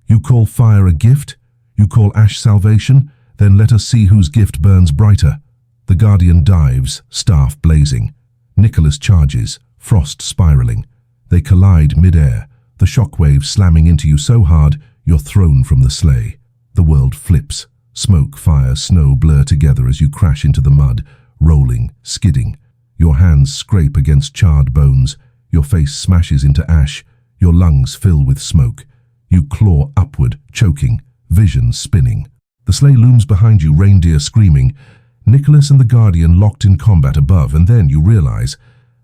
"You call fire a gift? You call ash salvation? Then let us see whose gift burns brighter." The guardian dives, staff blazing. Nicholas charges, frost spiraling. They collide mid-air, the shockwave slamming into you so hard you're thrown from the sleigh. The world flips. Smoke, fire, snow blur together as you crash into the mud, rolling, skidding. Your hands scrape against charred bones. Your face smashes into ash. Your lungs fill with smoke. You claw upward, choking, vision spinning. The sleigh looms behind you, reindeer screaming. Nicholas and the guardian locked in combat above, and then you realize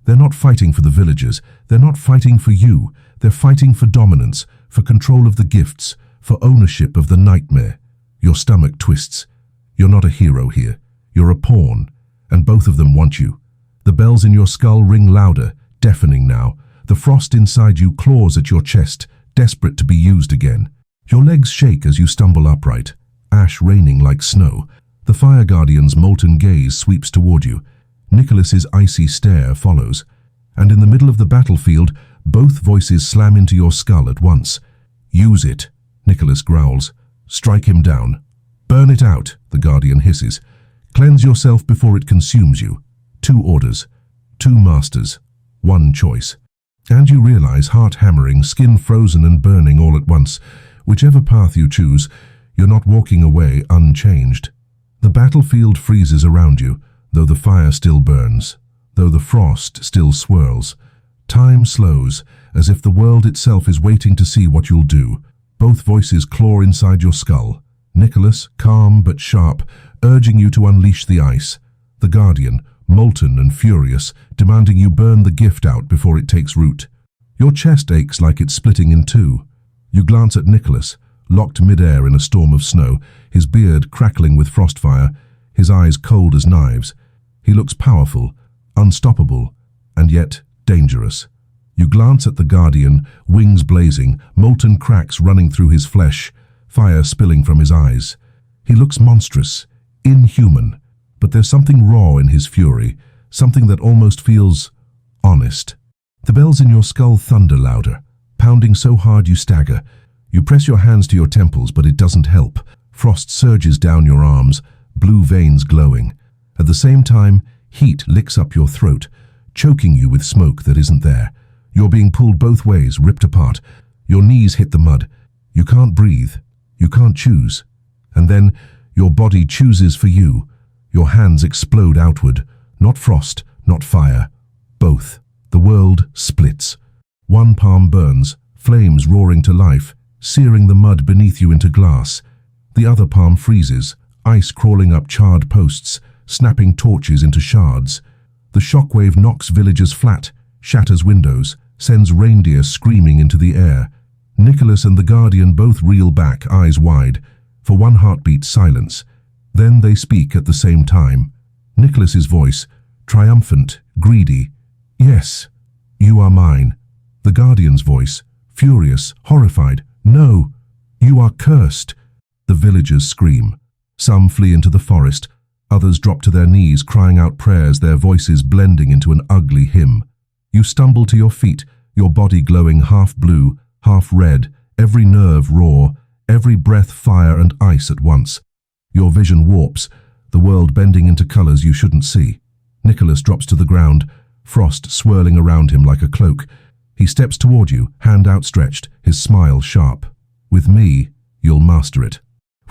they're not fighting for the villagers. They're not fighting for you. They're fighting for dominance, for control of the gifts, for ownership of the nightmare. Your stomach twists. You're not a hero here. You're a pawn, and both of them want you. The bells in your skull ring louder, deafening now. The frost inside you claws at your chest, desperate to be used again. Your legs shake as you stumble upright, ash raining like snow. The Fire Guardian's molten gaze sweeps toward you. Nicholas's icy stare follows. And in the middle of the battlefield, both voices slam into your skull at once. "Use it," Nicholas growls. "Strike him down." "Burn it out," the Guardian hisses. "Cleanse yourself before it consumes you." 2 orders, 2 masters, 1 choice. And you realize, heart hammering, skin frozen and burning all at once, whichever path you choose, you're not walking away unchanged. The battlefield freezes around you, though the fire still burns, though the frost still swirls. Time slows, as if the world itself is waiting to see what you'll do. Both voices claw inside your skull. Nicholas, calm but sharp, urging you to unleash the ice. The Guardian, molten and furious, demanding you burn the gift out before it takes root. Your chest aches like it's splitting in 2. You glance at Nicholas, locked mid-air in a storm of snow, his beard crackling with frostfire, his eyes cold as knives. He looks powerful, unstoppable, and yet dangerous. You glance at the Guardian, wings blazing, molten cracks running through his flesh, fire spilling from his eyes. He looks monstrous, inhuman, but there's something raw in his fury, something that almost feels honest. The bells in your skull thunder louder, pounding so hard you stagger. You press your hands to your temples, but it doesn't help. Frost surges down your arms, blue veins glowing. At the same time, heat licks up your throat, choking you with smoke that isn't there. You're being pulled both ways, ripped apart. Your knees hit the mud. You can't breathe. You can't choose. And then, your body chooses for you. Your hands explode outward. Not frost, not fire. Both. The world splits. One palm burns, flames roaring to life, searing the mud beneath you into glass. The other palm freezes, ice crawling up charred posts, snapping torches into shards. The shockwave knocks villagers flat, shatters windows, sends reindeer screaming into the air. Nicholas and the Guardian both reel back, eyes wide. For one heartbeat, silence. Then they speak at the same time. Nicholas's voice, triumphant, greedy. "Yes, you are mine." The Guardian's voice, furious, horrified. "No, you are cursed." The villagers scream. Some flee into the forest. Others drop to their knees, crying out prayers, their voices blending into an ugly hymn. You stumble to your feet, your body glowing half blue, half red, every nerve raw, every breath fire and ice at once. Your vision warps, the world bending into colors you shouldn't see. Nicholas drops to the ground, frost swirling around him like a cloak. He steps toward you, hand outstretched, his smile sharp. "With me, you'll master it.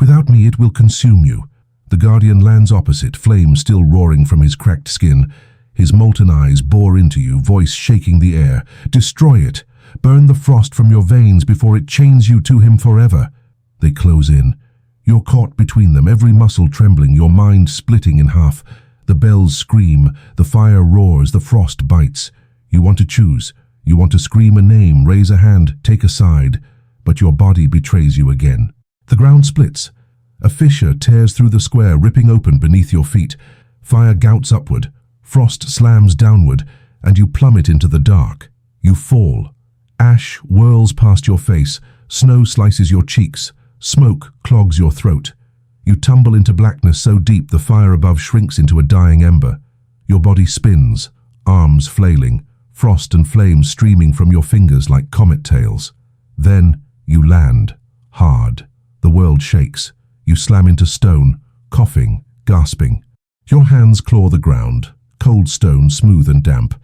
Without me, it will consume you." The Guardian lands opposite, flames still roaring from his cracked skin. His molten eyes bore into you, voice shaking the air. "Destroy it. Burn the frost from your veins before it chains you to him forever." They close in. You're caught between them, every muscle trembling, your mind splitting in half. The bells scream, the fire roars, the frost bites. You want to choose. You want to scream a name, raise a hand, take a side. But your body betrays you again. The ground splits. A fissure tears through the square, ripping open beneath your feet. Fire gouts upward. Frost slams downward, and you plummet into the dark. You fall. Ash whirls past your face. Snow slices your cheeks. Smoke clogs your throat. You tumble into blackness so deep the fire above shrinks into a dying ember. Your body spins, arms flailing, frost and flames streaming from your fingers like comet tails. Then you land, hard. The world shakes. You slam into stone, coughing, gasping. Your hands claw the ground, cold stone, smooth and damp.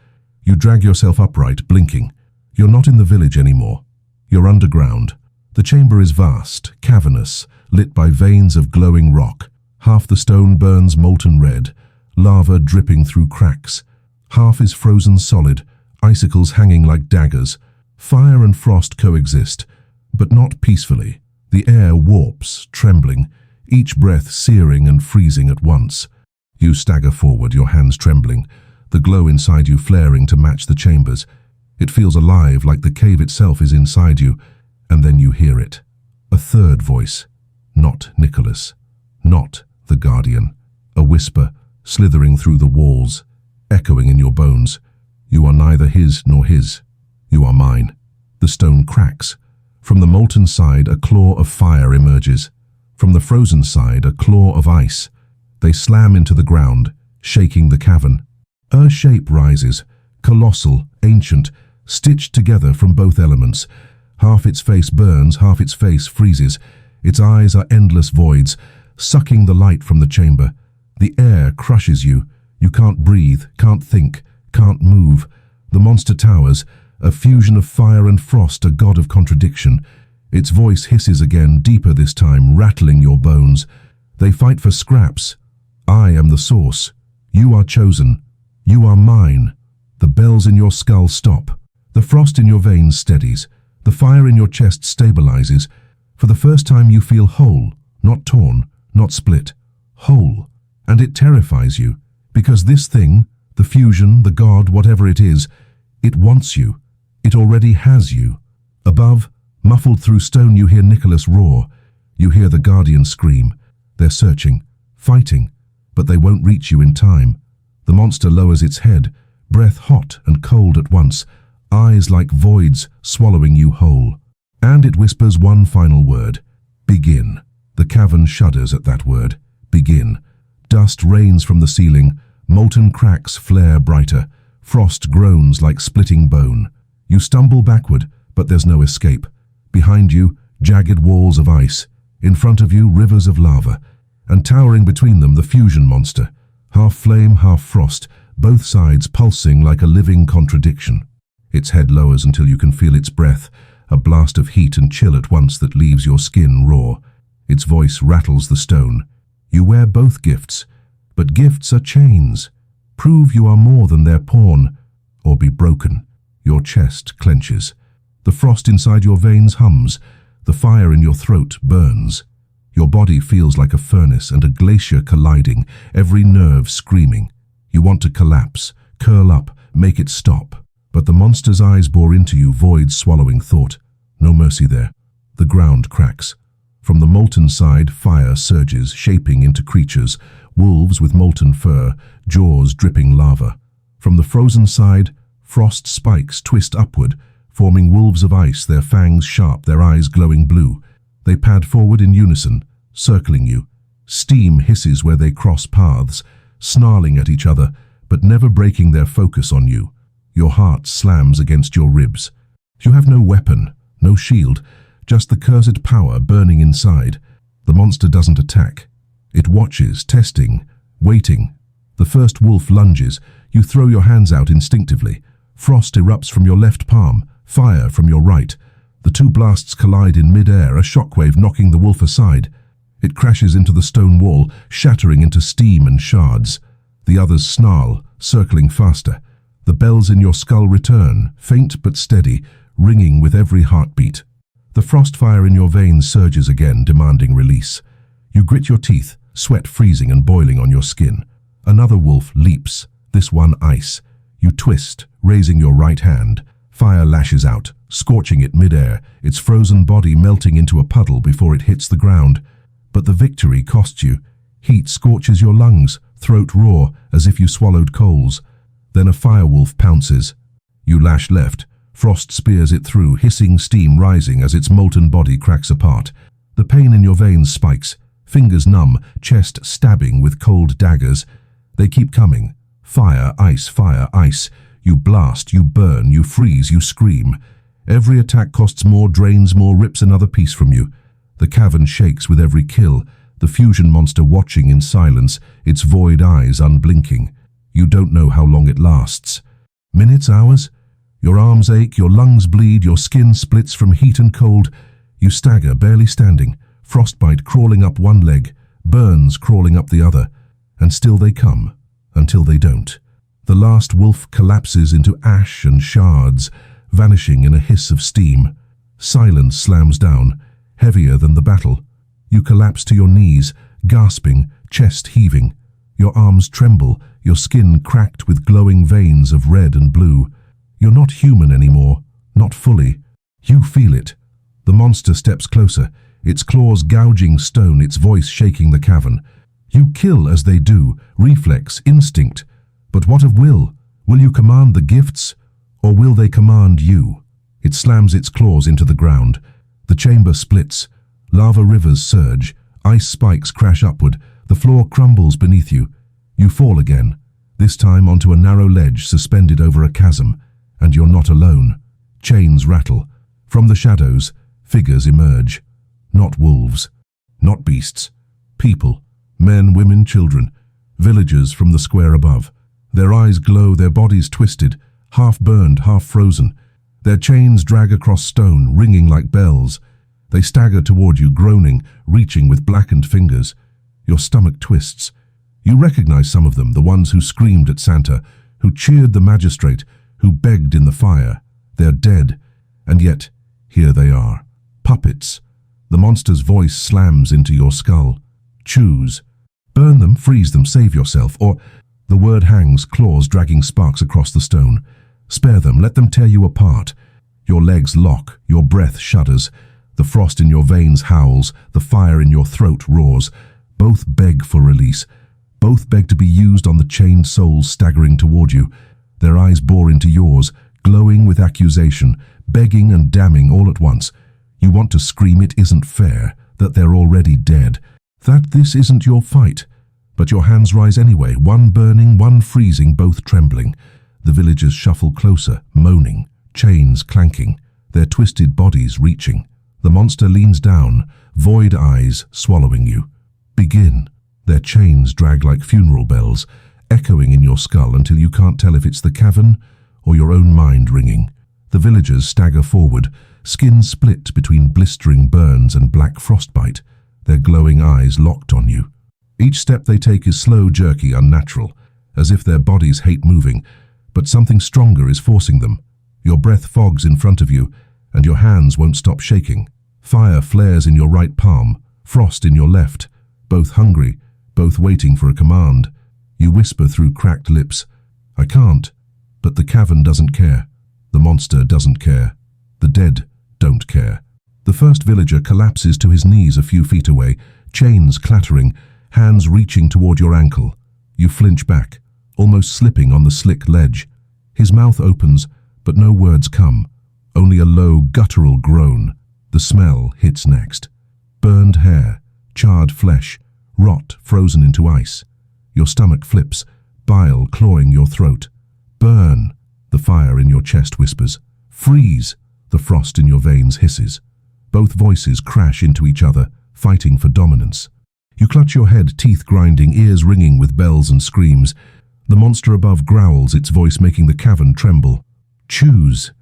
You drag yourself upright, blinking. You're not in the village anymore. You're underground. The chamber is vast, cavernous, lit by veins of glowing rock. Half the stone burns molten red, lava dripping through cracks. Half is frozen solid, icicles hanging like daggers. Fire and frost coexist, but not peacefully. The air warps, trembling, each breath searing and freezing at once. You stagger forward, your hands trembling, the glow inside you flaring to match the chambers. It feels alive, like the cave itself is inside you, and then you hear it. A third voice. Not Nicholas. Not the Guardian. A whisper, slithering through the walls, echoing in your bones. You are neither his nor his. You are mine. The stone cracks. From the molten side, a claw of fire emerges. From the frozen side, a claw of ice. They slam into the ground, shaking the cavern. A shape rises, colossal, ancient, stitched together from both elements. Half its face burns, half its face freezes. Its eyes are endless voids, sucking the light from the chamber. The air crushes you. You can't breathe, can't think, can't move. The monster towers, a fusion of fire and frost, a god of contradiction. Its voice hisses again, deeper this time, rattling your bones. They fight for scraps. I am the source. You are chosen. You are mine. The bells in your skull stop. The frost in your veins steadies. The fire in your chest stabilizes. For the first time you feel whole, not torn, not split. Whole. And it terrifies you, because this thing, the fusion, the god, whatever it is, it wants you. It already has you. Above, muffled through stone, you hear Nicholas roar. You hear the guardian scream. They're searching, fighting, but they won't reach you in time. The monster lowers its head, breath hot and cold at once, eyes like voids swallowing you whole. And it whispers one final word. Begin. The cavern shudders at that word. Begin. Dust rains from the ceiling. Molten cracks flare brighter. Frost groans like splitting bone. You stumble backward, but there's no escape. Behind you, jagged walls of ice. In front of you, rivers of lava. And towering between them, the fusion monster. Half flame, half frost, both sides pulsing like a living contradiction. Its head lowers until you can feel its breath, a blast of heat and chill at once that leaves your skin raw. Its voice rattles the stone. You wear both gifts, but gifts are chains. Prove you are more than their pawn, or be broken. Your chest clenches. The frost inside your veins hums. The fire in your throat burns. Your body feels like a furnace and a glacier colliding, every nerve screaming. You want to collapse, curl up, make it stop. But the monster's eyes bore into you, void swallowing thought. No mercy there. The ground cracks. From the molten side, fire surges, shaping into creatures, wolves with molten fur, jaws dripping lava. From the frozen side, frost spikes twist upward, forming wolves of ice, their fangs sharp, their eyes glowing blue. They pad forward in unison, circling you. Steam hisses where they cross paths, snarling at each other, but never breaking their focus on you. Your heart slams against your ribs. You have no weapon, no shield, just the cursed power burning inside. The monster doesn't attack. It watches, testing, waiting. The first wolf lunges. You throw your hands out instinctively. Frost erupts from your left palm, fire from your right. The two blasts collide in mid-air, a shockwave knocking the wolf aside. It crashes into the stone wall, shattering into steam and shards. The others snarl, circling faster. The bells in your skull return, faint but steady, ringing with every heartbeat. The frost fire in your veins surges again, demanding release. You grit your teeth, sweat freezing and boiling on your skin. Another wolf leaps, this one ice. You twist, raising your right hand. Fire lashes out, scorching it mid-air, its frozen body melting into a puddle before it hits the ground. But the victory costs you. Heat scorches your lungs, throat raw, as if you swallowed coals. Then a firewolf pounces. You lash left. Frost spears it through, hissing steam rising as its molten body cracks apart. The pain in your veins spikes, fingers numb, chest stabbing with cold daggers. They keep coming. Fire, ice, fire, ice. You blast, you burn, you freeze, you scream. Every attack costs more, drains more, rips another piece from you. The cavern shakes with every kill, the fusion monster watching in silence, its void eyes unblinking. You don't know how long it lasts. Minutes, hours? Your arms ache, your lungs bleed, your skin splits from heat and cold. You stagger, barely standing, frostbite crawling up one leg, burns crawling up the other. And still they come, until they don't. The last wolf collapses into ash and shards, vanishing in a hiss of steam. Silence slams down, heavier than the battle. You collapse to your knees, gasping, chest heaving. Your arms tremble, your skin cracked with glowing veins of red and blue. You're not human anymore, not fully. You feel it. The monster steps closer, its claws gouging stone, its voice shaking the cavern. You kill as they do, reflex, instinct. But what of will? Will you command the gifts, or will they command you? It slams its claws into the ground. The chamber splits. Lava rivers surge. Ice spikes crash upward. The floor crumbles beneath you. You fall again, this time onto a narrow ledge suspended over a chasm, and you're not alone. Chains rattle. From the shadows, figures emerge. Not wolves, not beasts. People, men, women, children, villagers from the square above. Their eyes glow, their bodies twisted, half burned, half frozen. Their chains drag across stone, ringing like bells. They stagger toward you, groaning, reaching with blackened fingers. Your stomach twists. You recognize some of them, the ones who screamed at Santa, who cheered the magistrate, who begged in the fire. They're dead, and yet here they are. Puppets. The monster's voice slams into your skull. Choose. Burn them, freeze them, save yourself, or... The word hangs, claws dragging sparks across the stone. Spare them, let them tear you apart. Your legs lock, your breath shudders. The frost in your veins howls, the fire in your throat roars. Both beg for release. Both beg to be used on the chained souls staggering toward you. Their eyes bore into yours, glowing with accusation, begging and damning all at once. You want to scream it isn't fair, that they're already dead, that this isn't your fight. But your hands rise anyway, one burning, one freezing, both trembling. The villagers shuffle closer, moaning, chains clanking, their twisted bodies reaching. The monster leans down, void eyes swallowing you. Begin. Their chains drag like funeral bells, echoing in your skull until you can't tell if it's the cavern or your own mind ringing. The villagers stagger forward, skin split between blistering burns and black frostbite, their glowing eyes locked on you. Each step they take is slow, jerky, unnatural, as if their bodies hate moving, but something stronger is forcing them. Your breath fogs in front of you, and your hands won't stop shaking. Fire flares in your right palm, frost in your left, both hungry, both waiting for a command. You whisper through cracked lips, "I can't," but the cavern doesn't care. The monster doesn't care. The dead don't care. The first villager collapses to his knees a few feet away, chains clattering, hands reaching toward your ankle. You flinch back, almost slipping on the slick ledge. His mouth opens, but no words come, only a low, guttural groan. The smell hits next. Burned hair, charred flesh, rot frozen into ice. Your stomach flips, bile clawing your throat. Burn, the fire in your chest whispers. Freeze, the frost in your veins hisses. Both voices crash into each other, fighting for dominance. You clutch your head, teeth grinding, ears ringing with bells and screams. The monster above growls, its voice making the cavern tremble. Choose.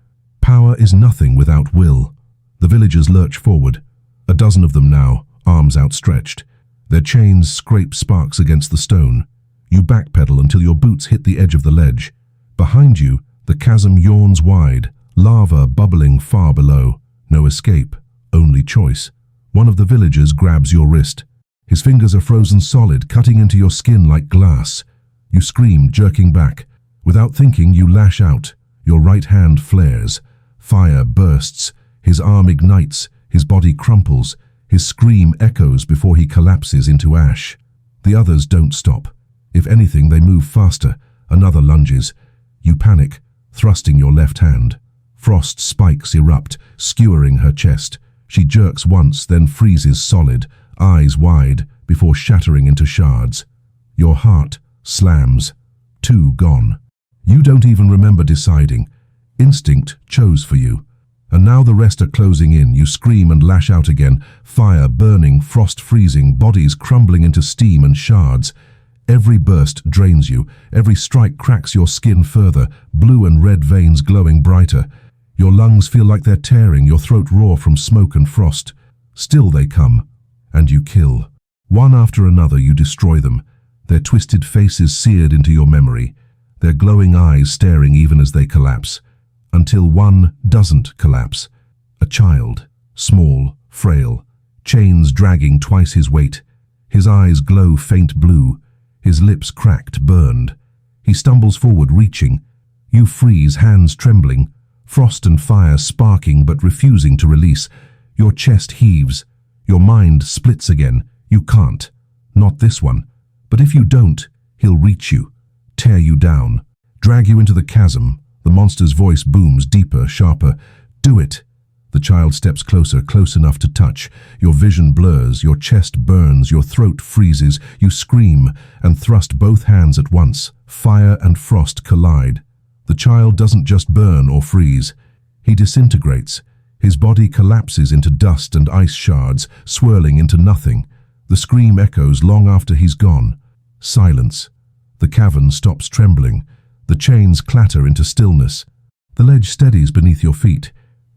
Power is nothing without will. The villagers lurch forward, a dozen of them now, arms outstretched. Their chains scrape sparks against the stone. You backpedal until your boots hit the edge of the ledge. Behind you, the chasm yawns wide, lava bubbling far below. No escape, only choice. One of the villagers grabs your wrist. His fingers are frozen solid, cutting into your skin like glass. You scream, jerking back. Without thinking, you lash out. Your right hand flares. Fire bursts. His arm ignites. His body crumples. His scream echoes before he collapses into ash. The others don't stop. If anything, they move faster. Another lunges. You panic, thrusting your left hand. Frost spikes erupt, skewering her chest. She jerks once, then freezes solid, eyes wide, before shattering into shards. Your heart slams. 2 gone. You don't even remember deciding. Instinct chose for you. And now the rest are closing in. You scream and lash out again. Fire burning, frost freezing, bodies crumbling into steam and shards. Every burst drains you. Every strike cracks your skin further, blue and red veins glowing brighter. Your lungs feel like they're tearing, your throat raw from smoke and frost. Still they come, and you kill. One after another you destroy them, their twisted faces seared into your memory, their glowing eyes staring even as they collapse, until one doesn't collapse. A child, small, frail, chains dragging twice his weight. His eyes glow faint blue, his lips cracked, burned. He stumbles forward, reaching. You freeze, hands trembling, frost and fire sparking but refusing to release. Your chest heaves. Your mind splits again. You can't. Not this one. But if you don't, he'll reach you, tear you down, drag you into the chasm. The monster's voice booms deeper, sharper. Do it. The child steps closer, close enough to touch. Your vision blurs, your chest burns, your throat freezes. You scream and thrust both hands at once. Fire and frost collide. The child doesn't just burn or freeze. He disintegrates. His body collapses into dust and ice shards, swirling into nothing. The scream echoes long after he's gone. Silence. The cavern stops trembling. The chains clatter into stillness. The ledge steadies beneath your feet.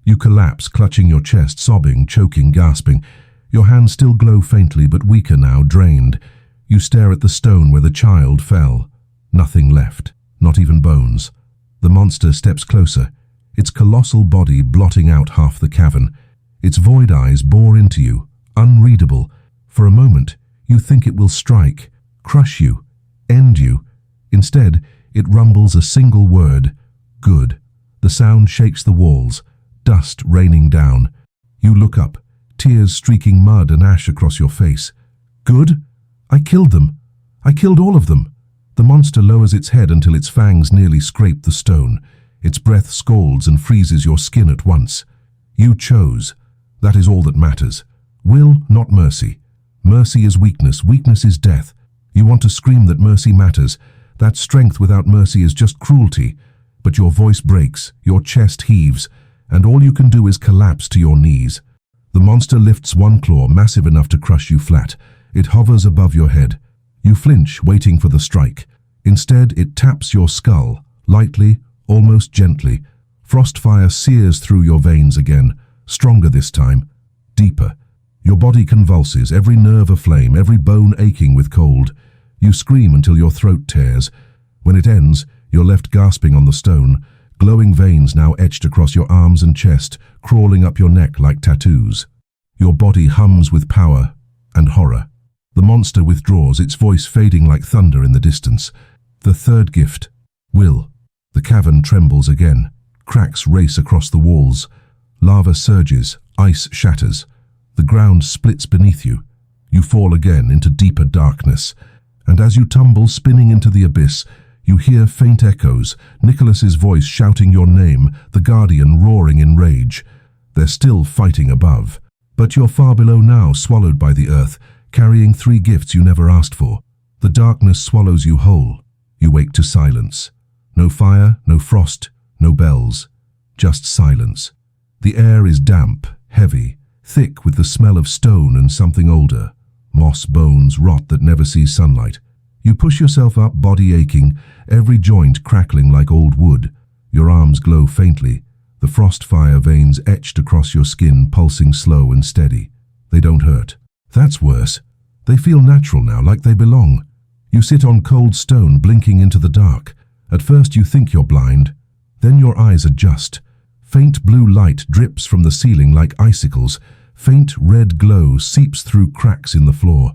You collapse, clutching your chest, sobbing, choking, gasping. Your hands still glow faintly, but weaker now, drained. You stare at the stone where the child fell. Nothing left, not even bones. The monster steps closer, its colossal body blotting out half the cavern. Its void eyes bore into you, unreadable. For a moment, you think it will strike, crush you, end you. Instead, it rumbles a single word: good. The sound shakes the walls, dust raining down. You look up, tears streaking mud and ash across your face. Good? I killed them. I killed all of them. The monster lowers its head until its fangs nearly scrape the stone. Its breath scalds and freezes your skin at once. You chose. That is all that matters. Will, not mercy. Mercy is weakness. Weakness is death. You want to scream that mercy matters, that strength without mercy is just cruelty. But your voice breaks, your chest heaves, and all you can do is collapse to your knees. The monster lifts one claw, massive enough to crush you flat. It hovers above your head. You flinch, waiting for the strike. Instead, it taps your skull, lightly, almost gently. Frostfire sears through your veins again, stronger this time, deeper. Your body convulses, every nerve aflame, every bone aching with cold. You scream until your throat tears. When it ends, you're left gasping on the stone, glowing veins now etched across your arms and chest, crawling up your neck like tattoos. Your body hums with power and horror. The monster withdraws, its voice fading like thunder in the distance. The third gift, will. The cavern trembles again. Cracks race across the walls. Lava surges, ice shatters. The ground splits beneath you. You fall again into deeper darkness. And as you tumble, spinning into the abyss, you hear faint echoes, Nicholas's voice shouting your name, the guardian roaring in rage. They're still fighting above. But you're far below now, swallowed by the earth, carrying 3 gifts you never asked for. The darkness swallows you whole. You wake to silence. No fire, no frost, no bells. Just silence. The air is damp, heavy, thick with the smell of stone and something older. Moss, bones, rot that never sees sunlight. You push yourself up, body aching, every joint crackling like old wood. Your arms glow faintly, the frost fire veins etched across your skin, pulsing slow and steady. They don't hurt. That's worse. They feel natural now, like they belong. You sit on cold stone, blinking into the dark. At first you think you're blind. Then your eyes adjust. Faint blue light drips from the ceiling like icicles. Faint red glow seeps through cracks in the floor.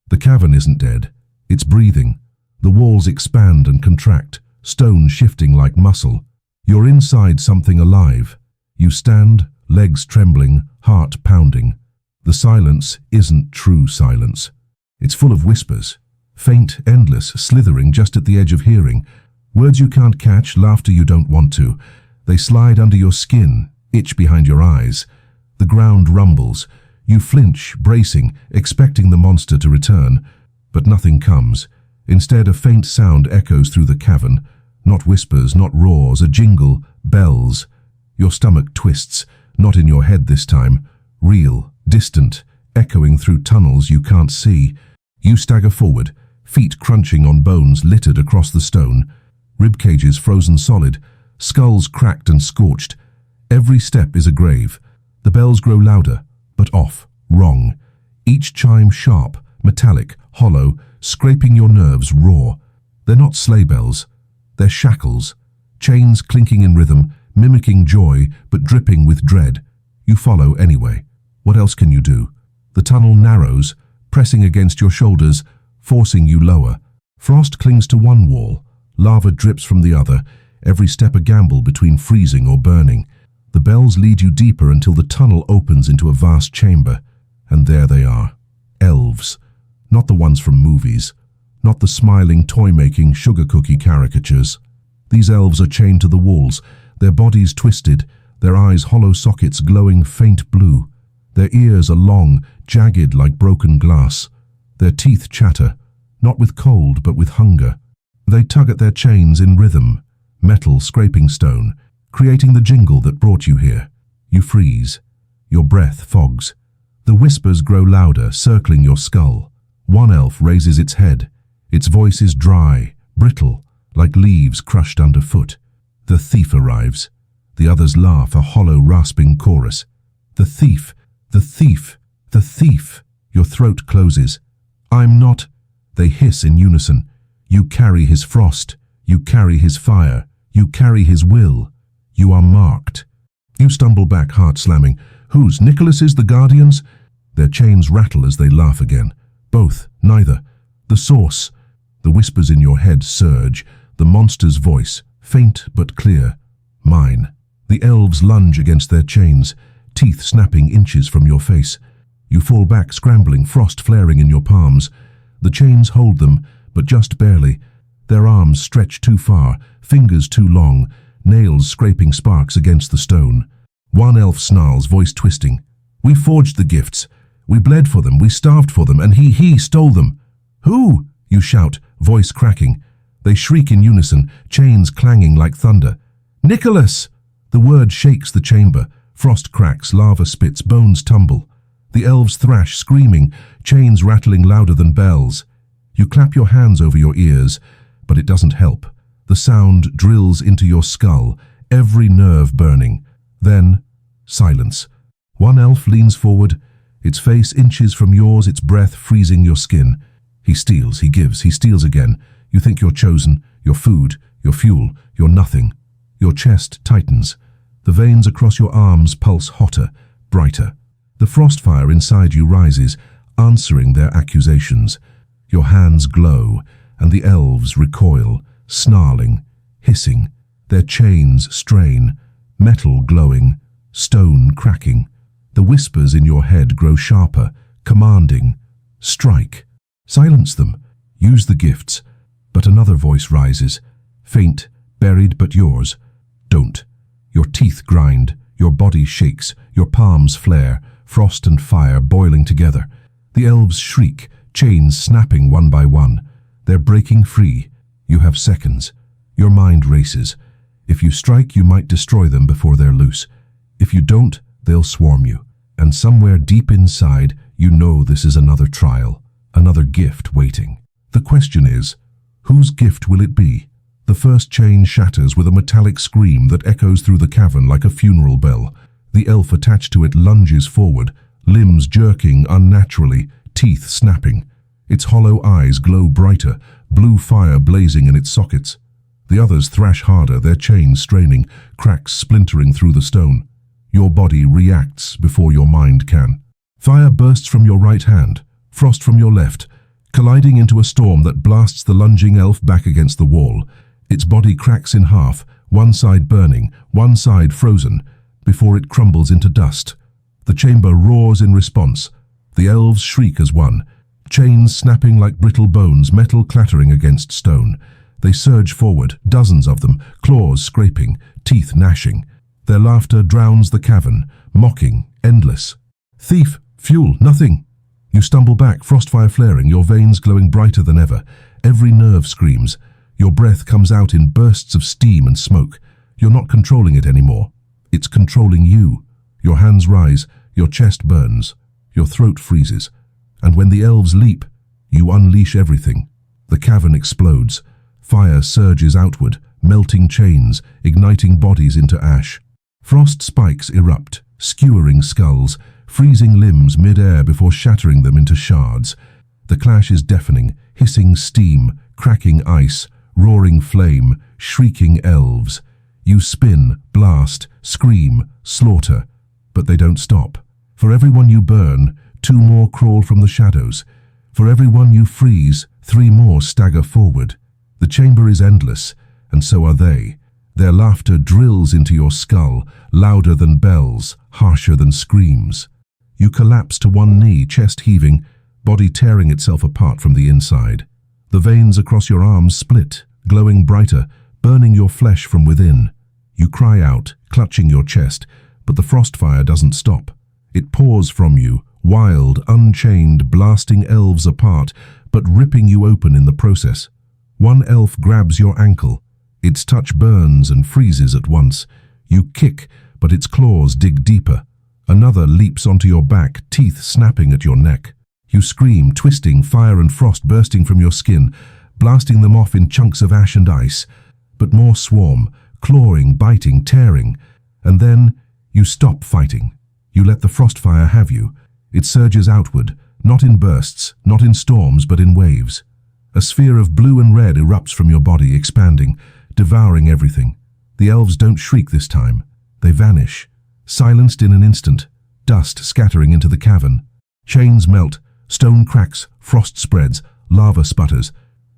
The cavern isn't dead. It's breathing. The walls expand and contract, stone shifting like muscle. You're inside something alive. You stand, legs trembling, heart pounding. The silence isn't true silence. It's full of whispers, faint, endless, slithering just at the edge of hearing. Words you can't catch, laughter you don't want to. They slide under your skin, itch behind your eyes. The ground rumbles. You flinch, bracing, expecting the monster to return. But nothing comes. Instead, a faint sound echoes through the cavern. Not whispers, not roars, a jingle, bells. Your stomach twists, not in your head this time. Real, distant, echoing through tunnels you can't see. You stagger forward, feet crunching on bones littered across the stone. Rib cages frozen solid, skulls cracked and scorched. Every step is a grave. The bells grow louder, but off, wrong. Each chime sharp, metallic, hollow, scraping your nerves raw. They're not sleigh bells. They're shackles. Chains clinking in rhythm, mimicking joy, but dripping with dread. You follow anyway. What else can you do? The tunnel narrows, pressing against your shoulders, forcing you lower. Frost clings to one wall. Lava drips from the other, every step a gamble between freezing or burning. The bells lead you deeper until the tunnel opens into a vast chamber. And there they are. Elves. Not the ones from movies. Not the smiling, toy-making, sugar cookie caricatures. These elves are chained to the walls, their bodies twisted, their eyes hollow sockets glowing faint blue. Their ears are long, jagged like broken glass. Their teeth chatter, not with cold but with hunger. They tug at their chains in rhythm, metal scraping stone, creating the jingle that brought you here. You freeze. Your breath fogs. The whispers grow louder, circling your skull. One elf raises its head. Its voice is dry, brittle, like leaves crushed underfoot. The thief arrives. The others laugh, a hollow, rasping chorus. The thief, the thief, the thief. Your throat closes. I'm not. They hiss in unison. You carry his frost. You carry his fire. You carry his will. You are marked. You stumble back, heart slamming. Whose? Nicholas's, the Guardians? Their chains rattle as they laugh again. Both, neither. The source. The whispers in your head surge. The monster's voice, faint but clear. Mine. The elves lunge against their chains, teeth snapping inches from your face. You fall back, scrambling, frost flaring in your palms. The chains hold them, but just barely. Their arms stretch too far, fingers too long, nails scraping sparks against the stone. One elf snarls, voice twisting. We forged the gifts. We bled for them, we starved for them, and he stole them. Who? You shout, voice cracking. They shriek in unison, chains clanging like thunder. Nicholas! The word shakes the chamber. Frost cracks, lava spits, bones tumble. The elves thrash, screaming, chains rattling louder than bells. You clap your hands over your ears, but it doesn't help. The sound drills into your skull, every nerve burning. Then, silence. One elf leans forward, its face inches from yours, its breath freezing your skin. He steals, he gives, he steals again. You think you're chosen, your food, your fuel, you're nothing. Your chest tightens. The veins across your arms pulse hotter, brighter. The frost fire inside you rises, answering their accusations. Your hands glow, and the elves recoil, snarling, hissing. Their chains strain, metal glowing, stone cracking. The whispers in your head grow sharper, commanding. Strike. Silence them. Use the gifts. But another voice rises, faint, buried but yours. Don't. Your teeth grind, your body shakes, your palms flare, frost and fire boiling together. The elves shriek, chains snapping one by one. They're breaking free. You have seconds. Your mind races. If you strike, you might destroy them before they're loose. If you don't, they'll swarm you. And somewhere deep inside, you know this is another trial, another gift waiting. The question is, whose gift will it be? The first chain shatters with a metallic scream that echoes through the cavern like a funeral bell. The elf attached to it lunges forward, limbs jerking unnaturally, teeth snapping. Its hollow eyes glow brighter, blue fire blazing in its sockets. The others thrash harder, their chains straining, cracks splintering through the stone. Your body reacts before your mind can. Fire bursts from your right hand, frost from your left, colliding into a storm that blasts the lunging elf back against the wall. Its body cracks in half, one side burning, one side frozen, before it crumbles into dust. The chamber roars in response. The elves shriek as one, chains snapping like brittle bones, metal clattering against stone. They surge forward, dozens of them, claws scraping, teeth gnashing. Their laughter drowns the cavern, mocking, endless. Thief, fuel, nothing. You stumble back, frostfire flaring, your veins glowing brighter than ever. Every nerve screams. Your breath comes out in bursts of steam and smoke. You're not controlling it anymore. It's controlling you. Your hands rise, your chest burns, your throat freezes. And when the elves leap, you unleash everything. The cavern explodes. Fire surges outward, melting chains, igniting bodies into ash. Frost spikes erupt, skewering skulls, freezing limbs mid-air before shattering them into shards. The clash is deafening, hissing steam, cracking ice, roaring flame, shrieking elves. You spin, blast, scream, slaughter, but they don't stop. For everyone you burn, 2 more crawl from the shadows. For everyone you freeze, 3 more stagger forward. The chamber is endless, and so are they. Their laughter drills into your skull, louder than bells, harsher than screams. You collapse to one knee, chest heaving, body tearing itself apart from the inside. The veins across your arms split, glowing brighter, burning your flesh from within. You cry out, clutching your chest, but the frost fire doesn't stop. It pours from you, wild, unchained, blasting elves apart, but ripping you open in the process. One elf grabs your ankle. Its touch burns and freezes at once. You kick, but its claws dig deeper. Another leaps onto your back, teeth snapping at your neck. You scream, twisting, fire and frost bursting from your skin, blasting them off in chunks of ash and ice. But more swarm, clawing, biting, tearing. And then you stop fighting. You let the frost fire have you. It surges outward, not in bursts, not in storms, but in waves. A sphere of blue and red erupts from your body, expanding, devouring everything. The elves don't shriek this time. They vanish, silenced in an instant, dust scattering into the cavern. Chains melt, stone cracks, frost spreads, lava sputters.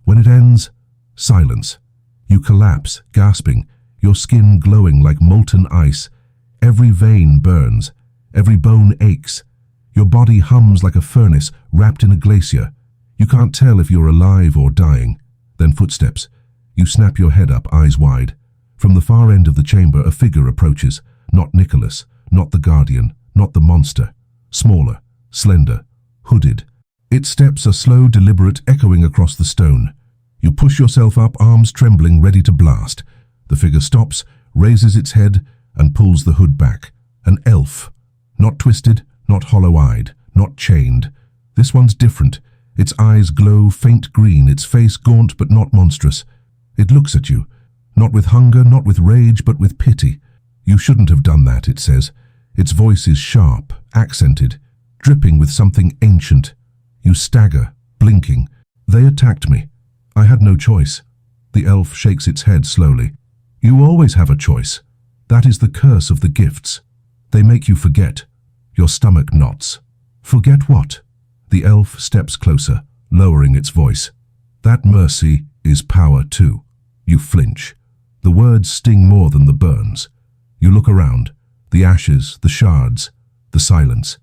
When it ends, silence. You collapse, gasping, your skin glowing like molten ice. Every vein burns, every bone aches. Your body hums like a furnace wrapped in a glacier. You can't tell if you're alive or dying. Then footsteps. You snap your head up, eyes wide. From the far end of the chamber, a figure approaches. Not Nicholas, not the guardian, not the monster. Smaller, slender, hooded. Its steps are slow, deliberate, echoing across the stone. You push yourself up, arms trembling, ready to blast. The figure stops, raises its head, and pulls the hood back. An elf. Not twisted, not hollow-eyed, not chained. This one's different. Its eyes glow faint green, its face gaunt but not monstrous. It looks at you, not with hunger, not with rage, but with pity. You shouldn't have done that, it says. Its voice is sharp, accented, dripping with something ancient. You stagger, blinking. They attacked me. I had no choice. The elf shakes its head slowly. You always have a choice. That is the curse of the gifts. They make you forget. Your stomach knots. Forget what? The elf steps closer, lowering its voice. That mercy is power too. You flinch. The words sting more than the burns. You look around. The ashes, the shards, the silence.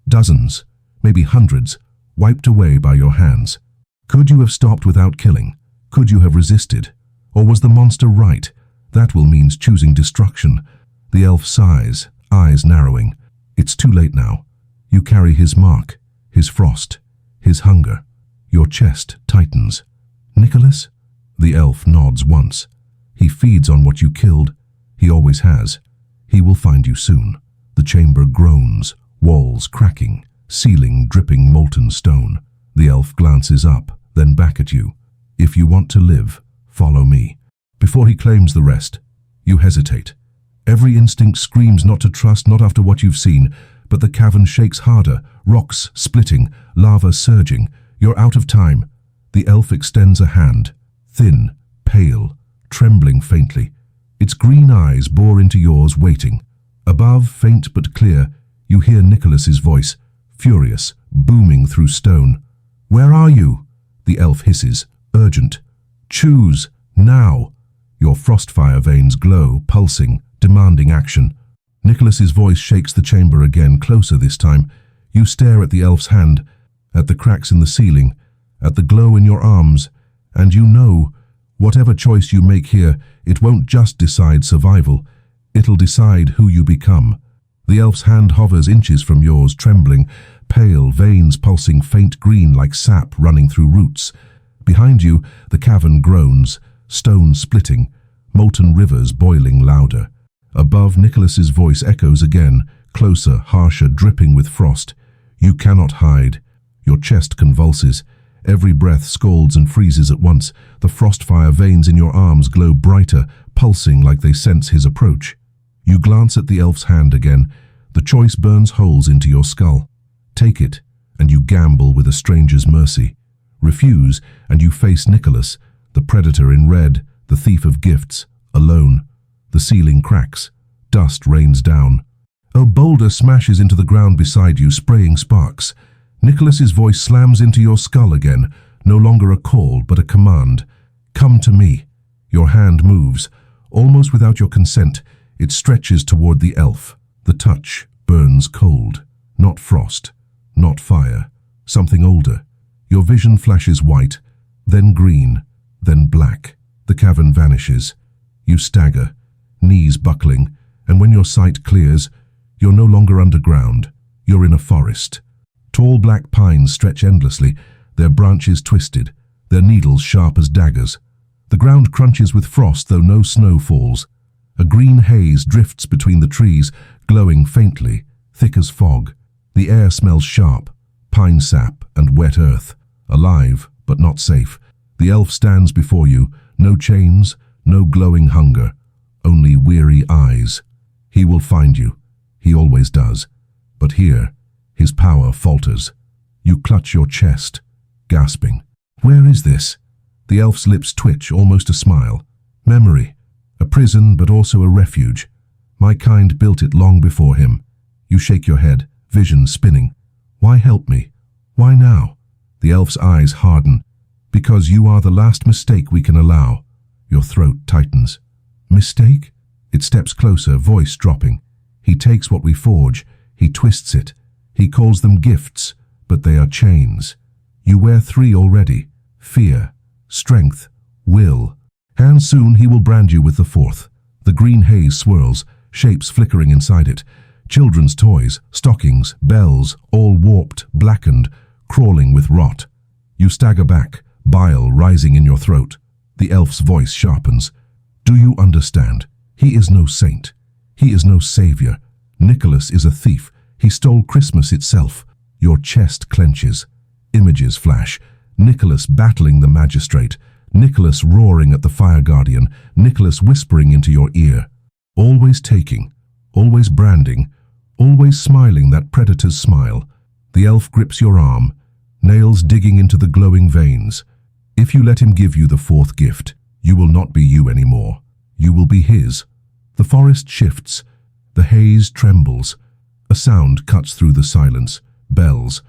Dozens, maybe hundreds, wiped away by your hands. Could you have stopped without killing? Could you have resisted? Or was the monster right? That will mean choosing destruction. The elf sighs, eyes narrowing. It's too late now. You carry his mark, his frost, his hunger. Your chest tightens. Nicholas? The elf nods once. He feeds on what you killed. He always has. He will find you soon. The chamber groans, walls cracking, ceiling dripping molten stone. The elf glances up, then back at you. If you want to live, follow me. Before he claims the rest, you hesitate. Every instinct screams not to trust, not after what you've seen, but the cavern shakes harder, rocks splitting, lava surging. You're out of time. The elf extends a hand, thin, pale, trembling faintly. Its green eyes bore into yours, waiting. Above, faint but clear, you hear Nicholas's voice, furious, booming through stone. Where are you? The elf hisses, urgent. Choose, now. Your frostfire veins glow, pulsing, demanding action. Nicholas's voice shakes the chamber again, closer this time. You stare at the elf's hand, at the cracks in the ceiling, at the glow in your arms, and you know, whatever choice you make here, it won't just decide survival. It'll decide who you become. The elf's hand hovers inches from yours, trembling, pale, veins pulsing faint green like sap running through roots. Behind you, the cavern groans, stone splitting, molten rivers boiling louder. Above, Nicholas's voice echoes again, closer, harsher, dripping with frost. You cannot hide. Your chest convulses. Every breath scalds and freezes at once. The frostfire veins in your arms glow brighter, pulsing like they sense his approach. You glance at the elf's hand again. The choice burns holes into your skull. Take it, and you gamble with a stranger's mercy. Refuse, and you face Nicholas, the predator in red, the thief of gifts, alone. The ceiling cracks. Dust rains down. A boulder smashes into the ground beside you, spraying sparks. Nicholas's voice slams into your skull again, no longer a call, but a command. Come to me. Your hand moves. Almost without your consent, it stretches toward the elf. The touch burns cold. Not frost. Not fire. Something older. Your vision flashes white, then green, then black. The cavern vanishes. You stagger. knees buckling, and when your sight clears, you're no longer underground, you're in a forest. Tall black pines stretch endlessly, their branches twisted, their needles sharp as daggers. The ground crunches with frost, though no snow falls. A green haze drifts between the trees, glowing faintly, thick as fog. The air smells sharp, pine sap and wet earth, alive but not safe. The elf stands before you, no chains, no glowing hunger, only weary eyes. He will find you, he always does. But here, his power falters. You clutch your chest, gasping. Where is this? The elf's lips twitch, almost a smile. Memory, a prison but also a refuge. My kind built it long before him. You shake your head, vision spinning. Why help me? Why now? The elf's eyes harden. Because you are the last mistake we can allow. Your throat tightens. Mistake? It steps closer, voice dropping. He takes what we forge, he twists it. He calls them gifts, but they are chains. You wear 3 already. Fear, strength, will. And soon he will brand you with the 4th. The green haze swirls, shapes flickering inside it. Children's toys, stockings, bells, all warped, blackened, crawling with rot. You stagger back, bile rising in your throat. The elf's voice sharpens. Do you understand? He is no saint. He is no savior. Nicholas is a thief. He stole Christmas itself. Your chest clenches. Images flash. Nicholas battling the magistrate. Nicholas roaring at the fire guardian. Nicholas whispering into your ear. Always taking. Always branding. Always smiling that predator's smile. The elf grips your arm, nails digging into the glowing veins. If you let him give you the 4th gift, you will not be you anymore. You will be his. The forest shifts. The haze trembles. A sound cuts through the silence. Bells.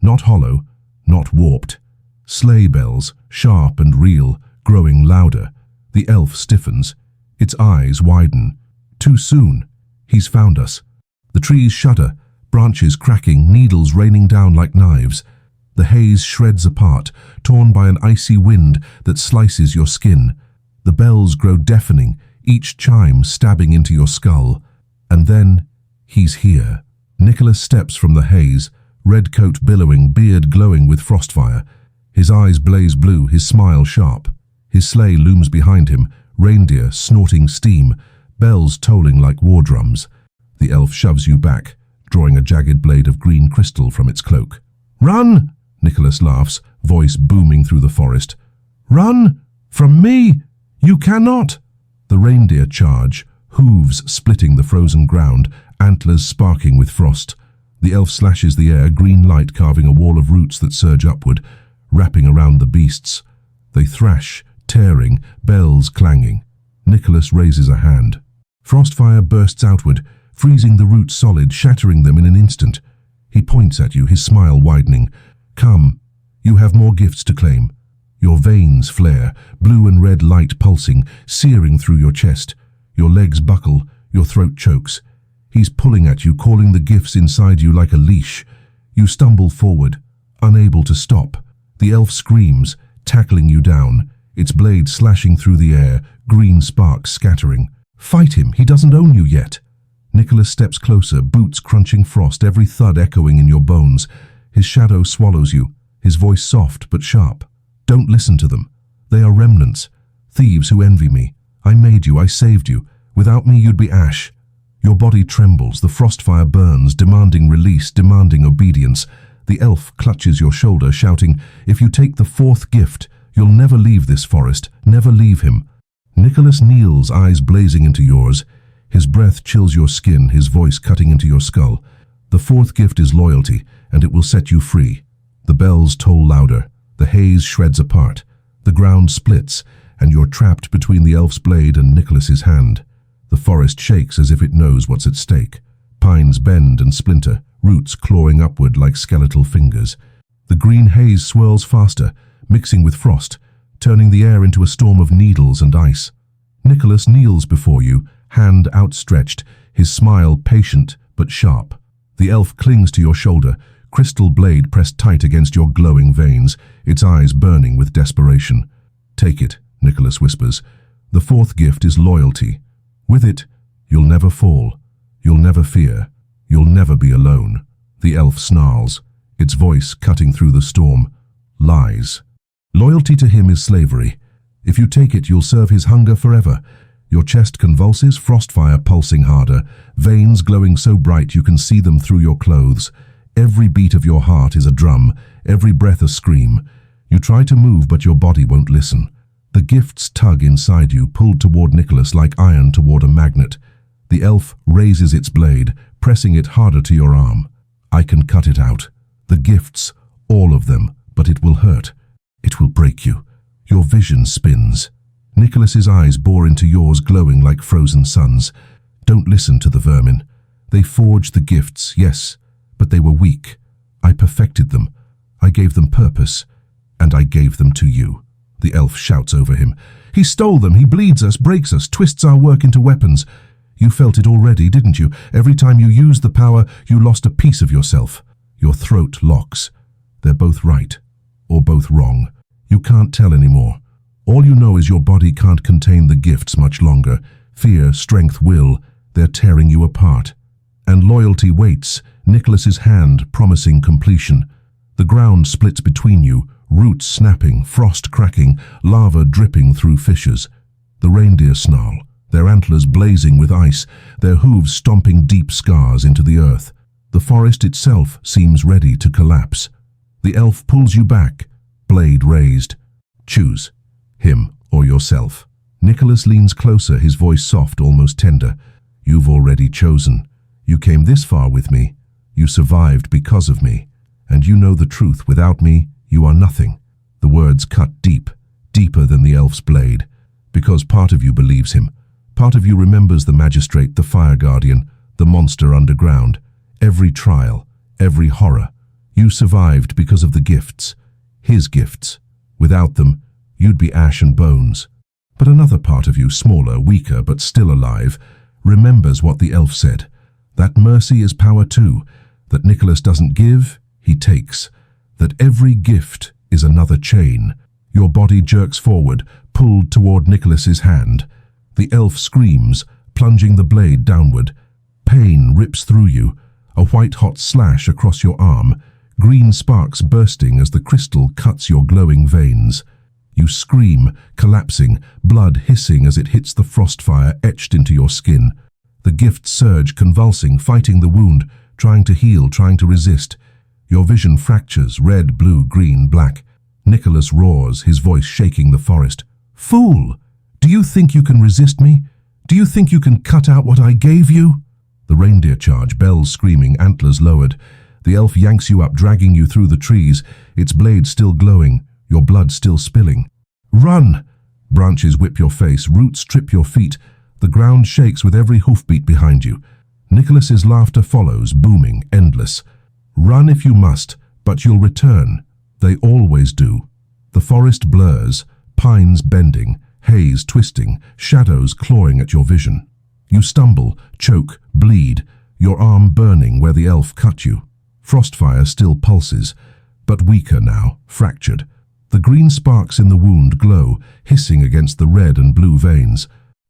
Not hollow, not warped. Sleigh bells, sharp and real, growing louder. The elf stiffens. Its eyes widen. Too soon. He's found us. The trees shudder, branches cracking, needles raining down like knives. The haze shreds apart, torn by an icy wind that slices your skin. The bells grow deafening, each chime stabbing into your skull. And then, he's here. Nicholas steps from the haze, red coat billowing, beard glowing with frostfire. His eyes blaze blue, his smile sharp. His sleigh looms behind him, reindeer snorting steam, bells tolling like war drums. The elf shoves you back, drawing a jagged blade of green crystal from its cloak. Run! Nicholas laughs, voice booming through the forest. Run! From me! You cannot! The reindeer charge, hooves splitting the frozen ground, antlers sparking with frost. The elf slashes the air, green light carving a wall of roots that surge upward, wrapping around the beasts. They thrash, tearing, bells clanging. Nicholas raises a hand. Frostfire bursts outward, freezing the roots solid, shattering them in an instant. He points at you, his smile widening. Come, you have more gifts to claim. Your veins flare, blue and red light pulsing, searing through your chest. Your legs buckle, your throat chokes. He's pulling at you, calling the gifts inside you like a leash. You stumble forward, unable to stop. The elf screams, tackling you down, its blade slashing through the air, green sparks scattering. Fight him, he doesn't own you yet. Nicholas steps closer, boots crunching frost, every thud echoing in your bones. His shadow swallows you, his voice soft but sharp. Don't listen to them. They are remnants, thieves who envy me. I made you, I saved you. Without me you'd be ash. Your body trembles, the frostfire burns, demanding release, demanding obedience. The elf clutches your shoulder, shouting, if you take the 4th gift, you'll never leave this forest, never leave him. Nicholas kneels, eyes blazing into yours. His breath chills your skin, his voice cutting into your skull. The 4th gift is loyalty, and it will set you free. The bells toll louder. The haze shreds apart. The ground splits, and you're trapped between the elf's blade and Nicholas's hand. The forest shakes as if it knows what's at stake. Pines bend and splinter, roots clawing upward like skeletal fingers. The green haze swirls faster, mixing with frost, turning the air into a storm of needles and ice. Nicholas kneels before you, hand outstretched, his smile patient but sharp. The elf clings to your shoulder, crystal blade pressed tight against your glowing veins, its eyes burning with desperation. Take it, Nicholas whispers. The 4th gift is loyalty. With it, you'll never fall, you'll never fear, you'll never be alone. The elf snarls, its voice cutting through the storm. Lies. Loyalty to him is slavery. If you take it, you'll serve his hunger forever. Your chest convulses, frostfire pulsing harder, veins glowing so bright you can see them through your clothes. Every beat of your heart is a drum, every breath a scream. You try to move, but your body won't listen. The gifts tug inside you, pulled toward Nicholas like iron toward a magnet. The elf raises its blade, pressing it harder to your arm. I can cut it out. The gifts, all of them, but it will hurt. It will break you. Your vision spins. Nicholas's eyes bore into yours, glowing like frozen suns. Don't listen to the vermin. They forged the gifts, yes, but they were weak. I perfected them. I gave them purpose, and I gave them to you. The elf shouts over him. He stole them. He bleeds us, breaks us, twists our work into weapons. You felt it already, didn't you? Every time you used the power, you lost a piece of yourself. Your throat locks. They're both right, or both wrong. You can't tell anymore. All you know is your body can't contain the gifts much longer. Fear, strength, will, they're tearing you apart. And loyalty waits, Nicholas's hand promising completion. The ground splits between you, roots snapping, frost cracking, lava dripping through fissures. The reindeer snarl, their antlers blazing with ice, their hooves stomping deep scars into the earth. The forest itself seems ready to collapse. The elf pulls you back, blade raised. Choose, him or yourself. Nicholas leans closer, his voice soft, almost tender. You've already chosen. You came this far with me. You survived because of me. And you know the truth. Without me, you are nothing. The words cut deep, deeper than the elf's blade. Because part of you believes him. Part of you remembers the magistrate, the fire guardian, the monster underground. Every trial, every horror. You survived because of the gifts. His gifts. Without them, you'd be ash and bones. But another part of you, smaller, weaker, but still alive, remembers what the elf said. That mercy is power too. That Nicholas doesn't give, he takes. That every gift is another chain. Your body jerks forward, pulled toward Nicholas's hand. The elf screams, plunging the blade downward. Pain rips through you, a white-hot slash across your arm, green sparks bursting as the crystal cuts your glowing veins. You scream, collapsing, blood hissing as it hits the frostfire etched into your skin. The gifts surge, convulsing, fighting the wound, trying to heal, trying to resist. Your vision fractures, red, blue, green, black. Nicholas roars, his voice shaking the forest. Fool! Do you think you can resist me? Do you think you can cut out what I gave you? The reindeer charge, bells screaming, antlers lowered. The elf yanks you up, dragging you through the trees, its blade still glowing, your blood still spilling. Run! Branches whip your face, roots trip your feet. The ground shakes with every hoofbeat behind you. Nicholas's laughter follows, booming, endless. Run if you must, but you'll return. They always do. The forest blurs, pines bending, haze twisting, shadows clawing at your vision. You stumble, choke, bleed, your arm burning where the elf cut you. Frostfire still pulses, but weaker now, fractured. The green sparks in the wound glow, hissing against the red and blue veins.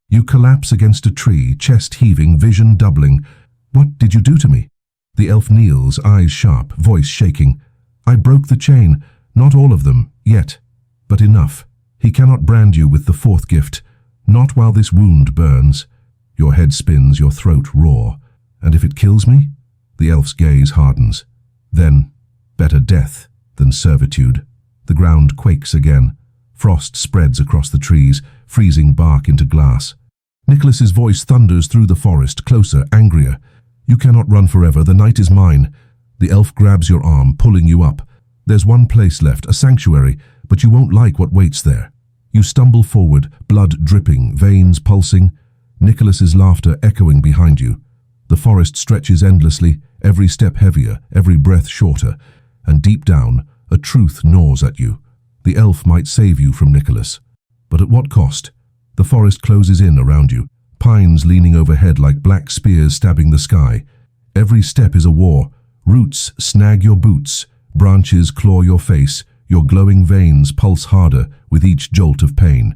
You collapse against a tree, chest heaving, vision doubling. What did you do to me? The elf kneels, eyes sharp, voice shaking. I broke the chain, not all of them, yet, but enough. He cannot brand you with the fourth gift, not while this wound burns. Your head spins, your throat raw. And if it kills me? The elf's gaze hardens. Then, better death than servitude. The ground quakes again. Frost spreads across the trees, freezing bark into glass. Nicholas's voice thunders through the forest, closer, angrier. You cannot run forever, the night is mine. The elf grabs your arm, pulling you up. There's one place left, a sanctuary, but you won't like what waits there. You stumble forward, blood dripping, veins pulsing. Nicholas's laughter echoing behind you. The forest stretches endlessly, every step heavier, every breath shorter. And deep down, a truth gnaws at you. The elf might save you from Nicholas. But at what cost? The forest closes in around you, pines leaning overhead like black spears stabbing the sky. Every step is a war. Roots snag your boots, branches claw your face, your glowing veins pulse harder with each jolt of pain.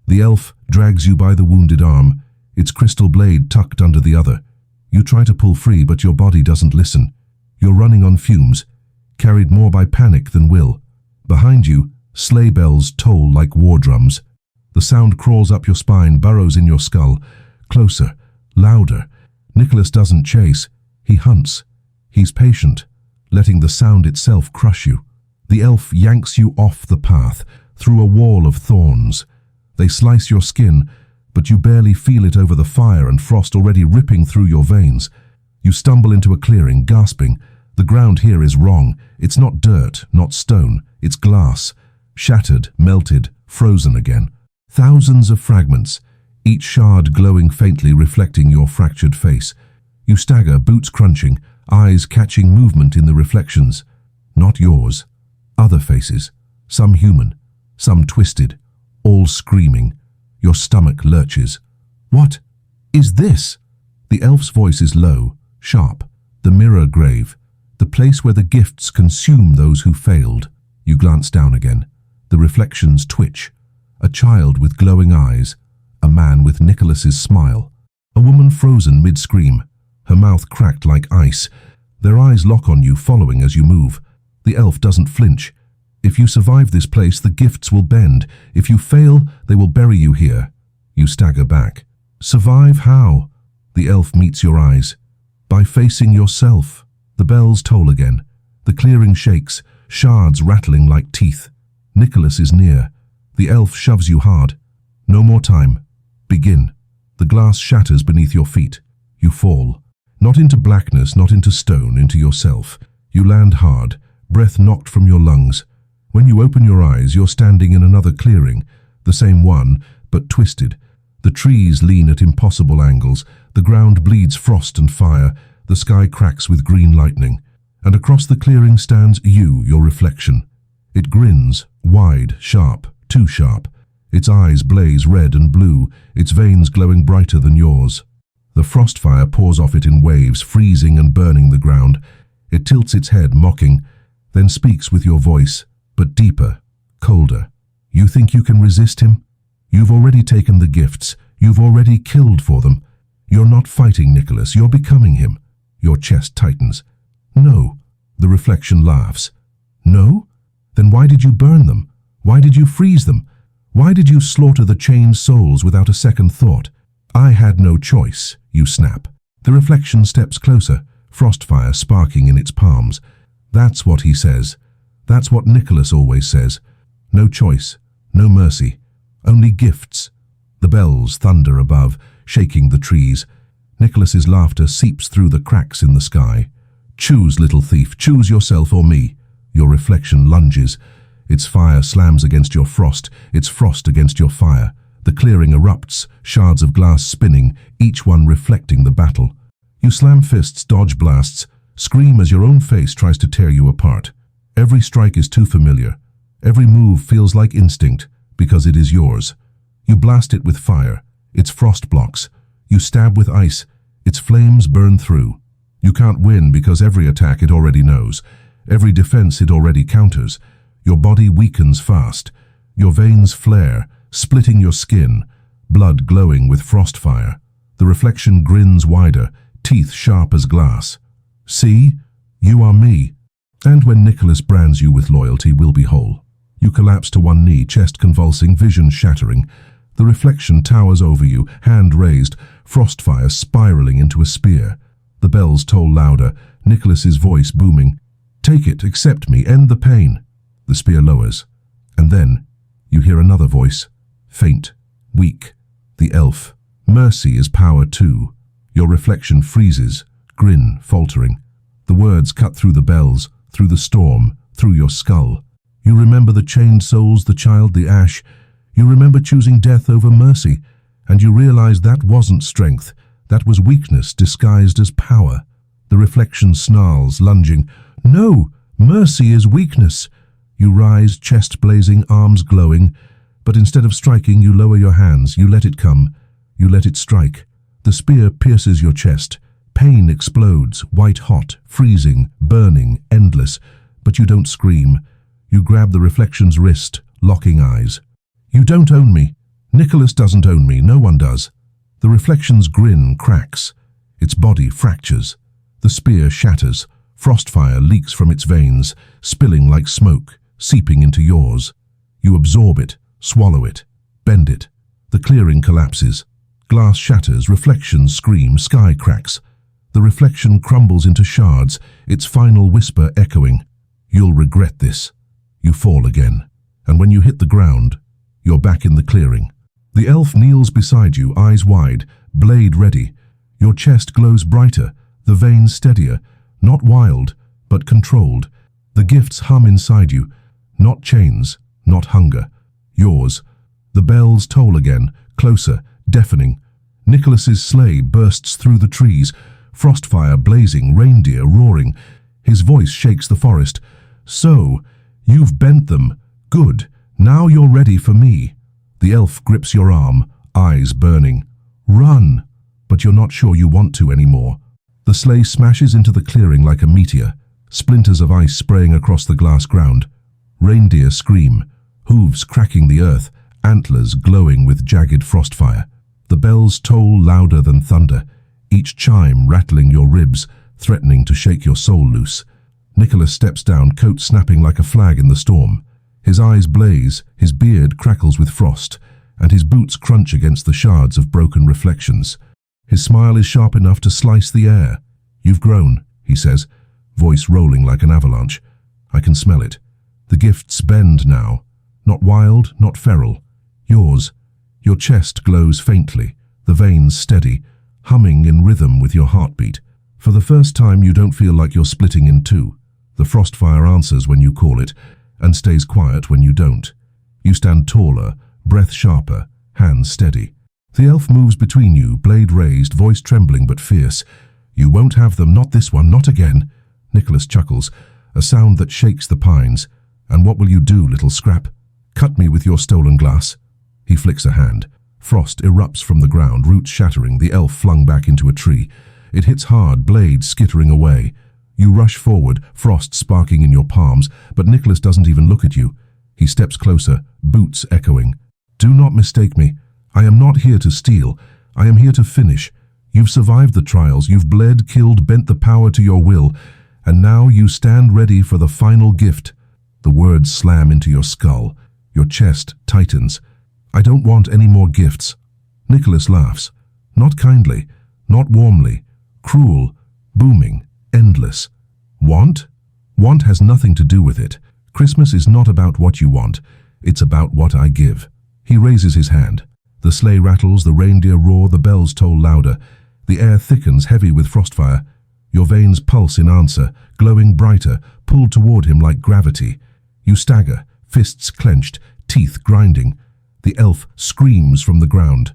The elf drags you by the wounded arm, its crystal blade tucked under the other. You try to pull free, but your body doesn't listen. You're running on fumes, carried more by panic than will. Behind you, sleigh bells toll like war drums. The sound crawls up your spine, burrows in your skull. Closer, louder. Nicholas doesn't chase. He hunts. He's patient, letting the sound itself crush you. The elf yanks you off the path, through a wall of thorns. They slice your skin, but you barely feel it over the fire and frost already ripping through your veins. You stumble into a clearing, gasping. The ground here is wrong. It's not dirt, not stone. It's glass. Shattered, melted, frozen again. Thousands of fragments, each shard glowing faintly, reflecting your fractured face. You stagger, boots crunching, eyes catching movement in the reflections. Not yours. Other faces. Some human, some twisted, all screaming. Your stomach lurches. What is this? The elf's voice is low, sharp. The mirror grave. The place where the gifts consume those who failed. You glance down again. The reflections twitch. A child with glowing eyes. A man with Nicholas's smile. A woman frozen mid-scream. Her mouth cracked like ice. Their eyes lock on you, following as you move. The elf doesn't flinch. If you survive this place, the gifts will bend. If you fail, they will bury you here. You stagger back. Survive how? The elf meets your eyes. By facing yourself. The bells toll again. The clearing shakes, shards rattling like teeth. Nicholas is near. The elf shoves you hard. No more time. Begin. The glass shatters beneath your feet. You fall. Not into blackness, not into stone, into yourself. You land hard, breath knocked from your lungs. When you open your eyes, you're standing in another clearing, the same one, but twisted. The trees lean at impossible angles, the ground bleeds frost and fire, the sky cracks with green lightning. And across the clearing stands you, your reflection. It grins, wide, sharp, too sharp. Its eyes blaze red and blue, its veins glowing brighter than yours. The frost fire pours off it in waves, freezing and burning the ground. It tilts its head, mocking, then speaks with your voice, but deeper, colder. You think you can resist him? You've already taken the gifts. You've already killed for them. You're not fighting Nicholas, you're becoming him. Your chest tightens. No. The reflection laughs. No? Then why did you burn them? Why did you freeze them? Why did you slaughter the chained souls without a second thought? I had no choice, you snap. The reflection steps closer, frostfire sparking in its palms. That's what he says. That's what Nicholas always says. No choice, no mercy, only gifts. The bells thunder above, shaking the trees. Nicholas's laughter seeps through the cracks in the sky. Choose, little thief, choose yourself or me. Your reflection lunges. Its fire slams against your frost, its frost against your fire. The clearing erupts, shards of glass spinning, each one reflecting the battle. You slam fists, dodge blasts, scream as your own face tries to tear you apart. Every strike is too familiar. Every move feels like instinct, because it is yours. You blast it with fire, its frost blocks. You stab with ice, its flames burn through. You can't win because every attack it already knows. Every defense it already counters. Your body weakens fast. Your veins flare, splitting your skin, blood glowing with frost fire. The reflection grins wider, teeth sharp as glass. See? You are me. And when Nicholas brands you with loyalty, we'll be whole. You collapse to one knee, chest convulsing, vision shattering. The reflection towers over you, hand raised, frostfire spiraling into a spear. The bells toll louder, Nicholas's voice booming. Take it, accept me, end the pain. The spear lowers. And then, you hear another voice. Faint, weak. The elf. Mercy is power too. Your reflection freezes, grin, faltering. The words cut through the bells, through the storm, through your skull. You remember the chained souls, the child, the ash. You remember choosing death over mercy, and you realize that wasn't strength. That was weakness disguised as power. The reflection snarls, lunging. No, mercy is weakness. You rise, chest blazing, arms glowing. But instead of striking, you lower your hands. You let it come. You let it strike. The spear pierces your chest. Pain explodes, white-hot, freezing, burning, endless. But you don't scream. You grab the reflection's wrist, locking eyes. You don't own me. Nicholas doesn't own me. No one does. The reflection's grin cracks. Its body fractures. The spear shatters. Frostfire leaks from its veins, spilling like smoke, seeping into yours. You absorb it, swallow it, bend it. The clearing collapses. Glass shatters, reflections scream, sky cracks. The reflection crumbles into shards, its final whisper echoing. You'll regret this. You fall again, and when you hit the ground, you're back in the clearing. The elf kneels beside you, eyes wide, blade ready. Your chest glows brighter, the veins steadier, not wild, but controlled. The gifts hum inside you, not chains, not hunger. Yours. The bells toll again, closer, deafening. Nicholas's sleigh bursts through the trees, frostfire blazing, reindeer roaring. His voice shakes the forest. So, you've bent them. Good. Now you're ready for me. The elf grips your arm, eyes burning. Run! But you're not sure you want to anymore. The sleigh smashes into the clearing like a meteor, splinters of ice spraying across the glass ground. Reindeer scream, hooves cracking the earth, antlers glowing with jagged frostfire. The bells toll louder than thunder, each chime rattling your ribs, threatening to shake your soul loose. Nicholas steps down, coat snapping like a flag in the storm. His eyes blaze, his beard crackles with frost, and his boots crunch against the shards of broken reflections. His smile is sharp enough to slice the air. You've grown, he says, voice rolling like an avalanche. I can smell it. The gifts bend now. Not wild, not feral. Yours. Your chest glows faintly, the veins steady, humming in rhythm with your heartbeat. For the first time you don't feel like you're splitting in two. The frostfire answers when you call it, and stays quiet when you don't. You stand taller, breath sharper, hands steady. The elf moves between you, blade raised, voice trembling but fierce. You won't have them, not this one, not again. Nicholas chuckles, a sound that shakes the pines. And what will you do, little scrap? Cut me with your stolen glass. He flicks a hand. Frost erupts from the ground, roots shattering, the elf flung back into a tree. It hits hard, blades skittering away. You rush forward, frost sparking in your palms, but Nicholas doesn't even look at you. He steps closer, boots echoing. Do not mistake me. I am not here to steal. I am here to finish. You've survived the trials, you've bled, killed, bent the power to your will, and now you stand ready for the final gift. The words slam into your skull. Your chest tightens. I don't want any more gifts. Nicholas laughs. Not kindly, not warmly. Cruel, booming, endless. Want? Want has nothing to do with it. Christmas is not about what you want. It's about what I give. He raises his hand. The sleigh rattles, the reindeer roar, the bells toll louder. The air thickens, heavy with frostfire. Your veins pulse in answer, glowing brighter, pulled toward him like gravity. You stagger, fists clenched, teeth grinding. The elf screams from the ground.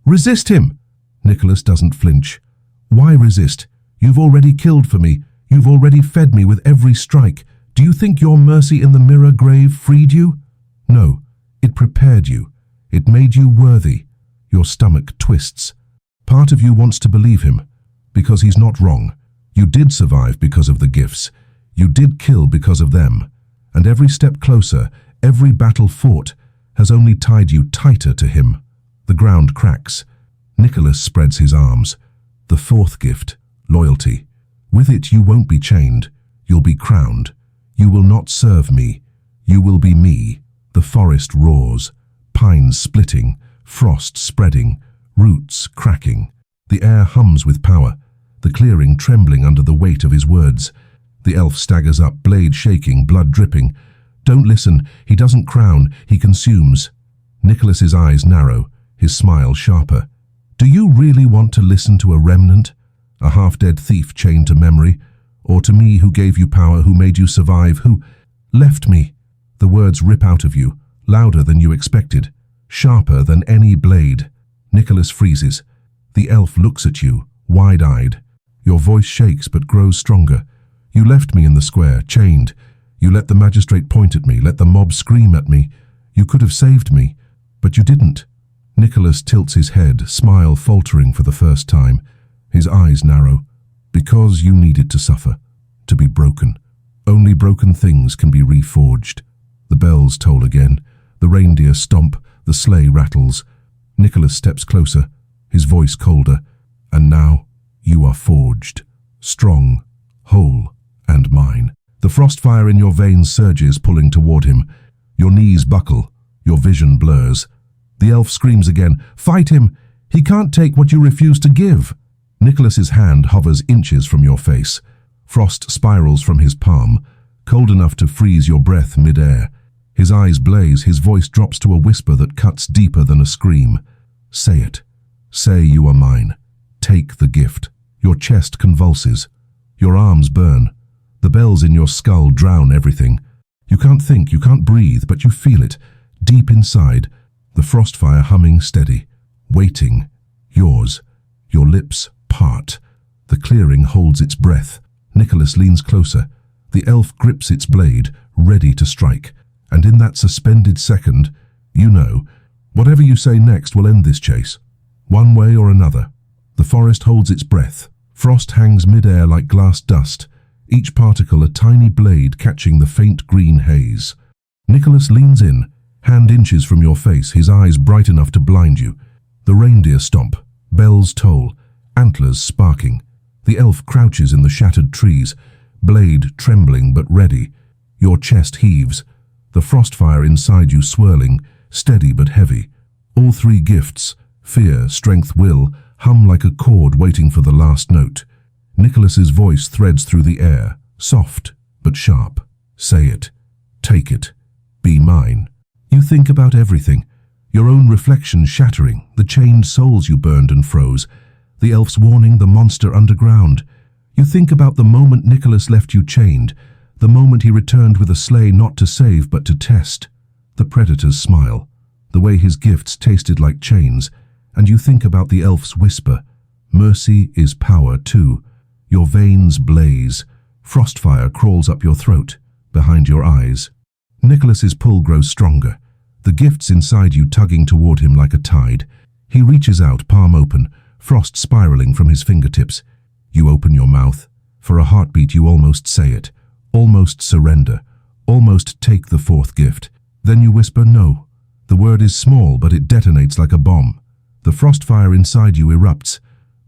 Resist him! Nicholas doesn't flinch. Why resist? You've already killed for me. You've already fed me with every strike. Do you think your mercy in the mirror grave freed you? No, it prepared you. It made you worthy. Your stomach twists. Part of you wants to believe him, because he's not wrong. You did survive because of the gifts. You did kill because of them. And every step closer, every battle fought, has only tied you tighter to him. The ground cracks. Nicholas spreads his arms. The fourth gift, loyalty. With it you won't be chained. You'll be crowned. You will not serve me. You will be me. The forest roars. Pines splitting, frost spreading, roots cracking. The air hums with power, the clearing trembling under the weight of his words. The elf staggers up, blade shaking, blood dripping. Don't listen, he doesn't crown, he consumes. Nicholas's eyes narrow, his smile sharper. Do you really want to listen to a remnant? A half-dead thief chained to memory? Or to me who gave you power, who made you survive, who left me? The words rip out of you. Louder than you expected, sharper than any blade. Nicholas freezes. The elf looks at you, wide-eyed. Your voice shakes but grows stronger. You left me in the square, chained. You let the magistrate point at me, let the mob scream at me. You could have saved me, but you didn't. Nicholas tilts his head, smile faltering for the first time. His eyes narrow. Because you needed to suffer, to be broken. Only broken things can be reforged. The bells toll again. The reindeer stomp, the sleigh rattles. Nicholas steps closer, his voice colder. And now you are forged, strong, whole, and mine. The frost fire in your veins surges, pulling toward him. Your knees buckle, your vision blurs. The elf screams again, "Fight him! He can't take what you refuse to give!" Nicholas's hand hovers inches from your face. Frost spirals from his palm, cold enough to freeze your breath mid-air. His eyes blaze, his voice drops to a whisper that cuts deeper than a scream. Say it. Say you are mine. Take the gift. Your chest convulses. Your arms burn. The bells in your skull drown everything. You can't think, you can't breathe, but you feel it, deep inside, the frost fire humming steady, waiting, yours. Your lips part. The clearing holds its breath. Nicholas leans closer. The elf grips its blade, ready to strike. And in that suspended second, you know, whatever you say next will end this chase. One way or another. The forest holds its breath. Frost hangs mid-air like glass dust, each particle a tiny blade catching the faint green haze. Nicholas leans in, hand inches from your face, his eyes bright enough to blind you. The reindeer stomp, bells toll, antlers sparking. The elf crouches in the shattered trees, blade trembling but ready. Your chest heaves, the frost fire inside you swirling, steady but heavy. All three gifts, fear, strength, will, hum like a chord waiting for the last note. Nicholas's voice threads through the air, soft but sharp. Say it. Take it. Be mine. You think about everything. Your own reflection shattering, the chained souls you burned and froze, the elf's warning, the monster underground. You think about the moment Nicholas left you chained, the moment he returned with a sleigh not to save but to test. The predator's smile, the way his gifts tasted like chains, and you think about the elf's whisper. Mercy is power too. Your veins blaze. Frostfire crawls up your throat, behind your eyes. Nicholas's pull grows stronger, the gifts inside you tugging toward him like a tide. He reaches out, palm open, frost spiraling from his fingertips. You open your mouth. For a heartbeat you almost say it, almost surrender, almost take the fourth gift. Then you whisper no. The word is small, but it detonates like a bomb. The frost fire inside you erupts,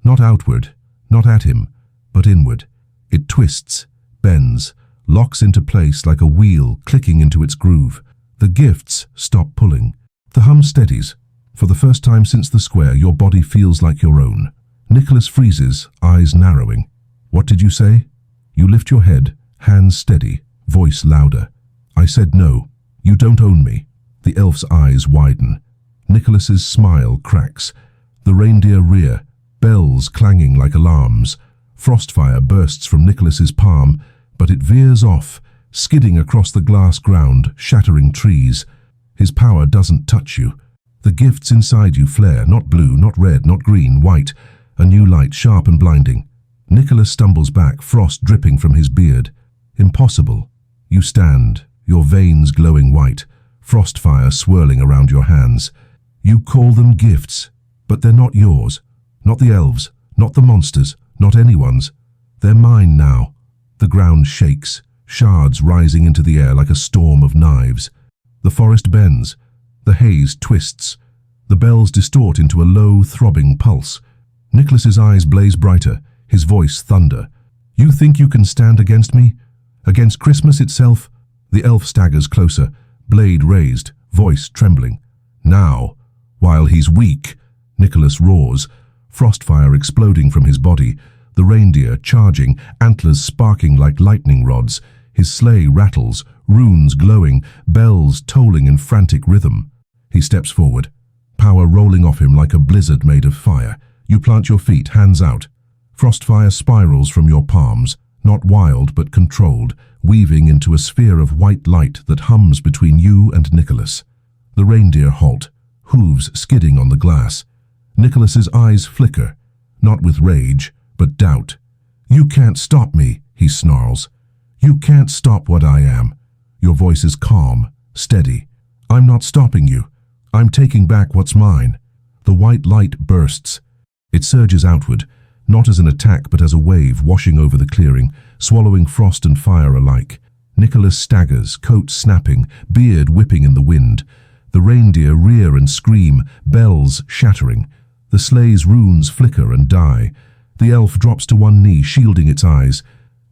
not outward, not at him, but inward. It twists, bends, locks into place like a wheel clicking into its groove. The gifts stop pulling. The hum steadies. For the first time since the square, your body feels like your own. Nicholas freezes, eyes narrowing. What did you say? You lift your head, hands steady, voice louder. I said no. You don't own me. The elf's eyes widen. Nicholas's smile cracks. The reindeer rear, bells clanging like alarms. Frostfire bursts from Nicholas's palm, but it veers off, skidding across the glass ground, shattering trees. His power doesn't touch you. The gifts inside you flare, not blue, not red, not green, white, a new light, sharp and blinding. Nicholas stumbles back, frost dripping from his beard. Impossible. You stand, your veins glowing white, frostfire swirling around your hands. You call them gifts, but they're not yours, not the elves, not the monsters, not anyone's. They're mine now. The ground shakes, shards rising into the air like a storm of knives. The forest bends, the haze twists, the bells distort into a low, throbbing pulse. Nicholas's eyes blaze brighter, his voice thunder. You think you can stand against me? Against Christmas itself? The elf staggers closer, blade raised, voice trembling. Now, while he's weak, Nicholas roars, frostfire exploding from his body, the reindeer charging, antlers sparking like lightning rods. His sleigh rattles, runes glowing, bells tolling in frantic rhythm. He steps forward, power rolling off him like a blizzard made of fire. You plant your feet, hands out. Frostfire spirals from your palms, not wild but controlled, weaving into a sphere of white light that hums between you and Nicholas. The reindeer halt, hooves skidding on the glass. Nicholas's eyes flicker, not with rage, but doubt. You can't stop me, he snarls. You can't stop what I am. Your voice is calm, steady. I'm not stopping you. I'm taking back what's mine. The white light bursts. It surges outward, not as an attack but as a wave washing over the clearing, swallowing frost and fire alike. Nicholas staggers, coat snapping, beard whipping in the wind. The reindeer rear and scream, bells shattering. The sleigh's runes flicker and die. The elf drops to one knee, shielding its eyes.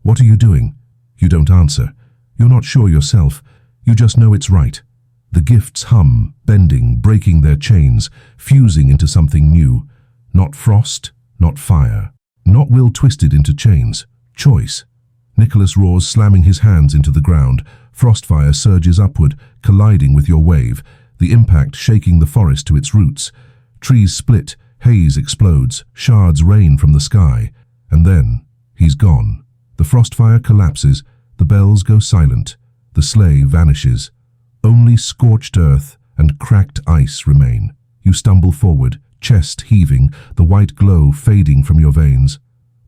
What are you doing? You don't answer. You're not sure yourself. You just know it's right. The gifts hum, bending, breaking their chains, fusing into something new. Not frost, not fire. Not will twisted into chains. Choice. Nicholas roars, slamming his hands into the ground. Frostfire surges upward, colliding with your wave, the impact shaking the forest to its roots. Trees split, haze explodes, shards rain from the sky. And then, he's gone. The frostfire collapses, the bells go silent, the sleigh vanishes. Only scorched earth and cracked ice remain. You stumble forward, chest heaving, the white glow fading from your veins.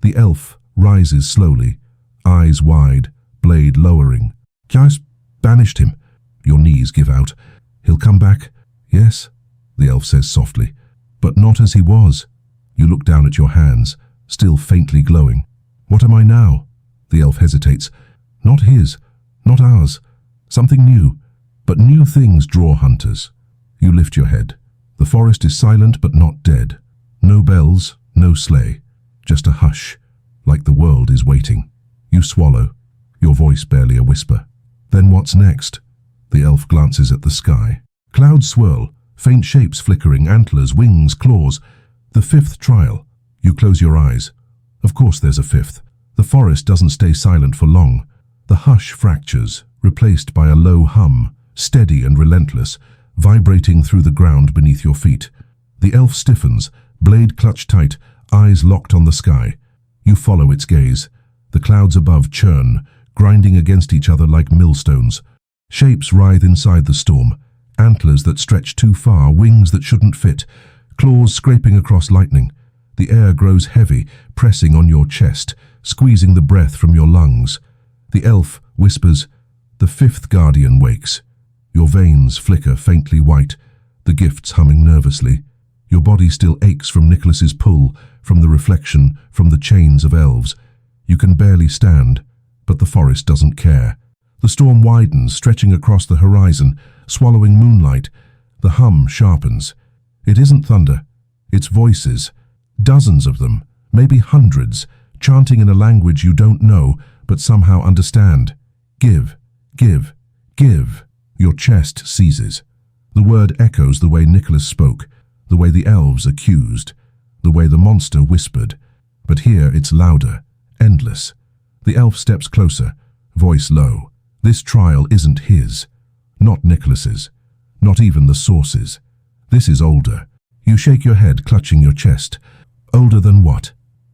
The elf rises slowly, eyes wide, blade lowering. Just banished him. Your knees give out. He'll come back? Yes, the elf says softly, but not as he was. You look down at your hands, still faintly glowing. What am I now? The elf hesitates. Not his, not ours. Something new. But new things draw hunters. You lift your head. The forest is silent but not dead. No bells, no sleigh. Just a hush, like the world is waiting. You swallow, your voice barely a whisper. Then what's next? The elf glances at the sky. Clouds swirl, faint shapes flickering, antlers, wings, claws. The fifth trial. You close your eyes. Of course there's a fifth. The forest doesn't stay silent for long. The hush fractures, replaced by a low hum, steady and relentless, vibrating through the ground beneath your feet. The elf stiffens, blade clutched tight, eyes locked on the sky. You follow its gaze. The clouds above churn, grinding against each other like millstones. Shapes writhe inside the storm, antlers that stretch too far, wings that shouldn't fit, claws scraping across lightning. The air grows heavy, pressing on your chest, squeezing the breath from your lungs. The elf whispers, "The fifth guardian wakes." Your veins flicker faintly white, the gifts humming nervously. Your body still aches from Nicholas's pull, from the reflection, from the chains of elves. You can barely stand, but the forest doesn't care. The storm widens, stretching across the horizon, swallowing moonlight. The hum sharpens. It isn't thunder, it's voices. Dozens of them, maybe hundreds, chanting in a language you don't know, but somehow understand. Give, give, give. Your chest seizes. The word echoes the way Nicholas spoke, the way the elves accused, the way the monster whispered. But here it's louder, endless. The elf steps closer, voice low. This trial isn't his, not Nicholas's, not even the source's. This is older. You shake your head, clutching your chest. Older than what?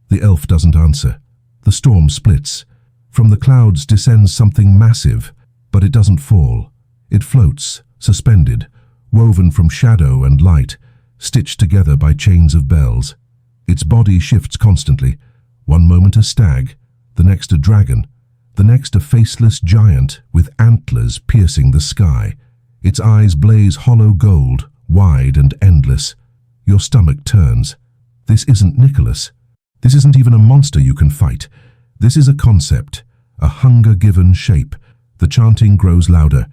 The elf doesn't answer. The storm splits. From the clouds descends something massive, but it doesn't fall. It floats, suspended, woven from shadow and light, stitched together by chains of bells. Its body shifts constantly. One moment a stag, the next a dragon, the next a faceless giant with antlers piercing the sky. Its eyes blaze hollow gold, wide and endless. Your stomach turns. This isn't Nicholas. This isn't even a monster you can fight. This is a concept, a hunger-given shape. The chanting grows louder.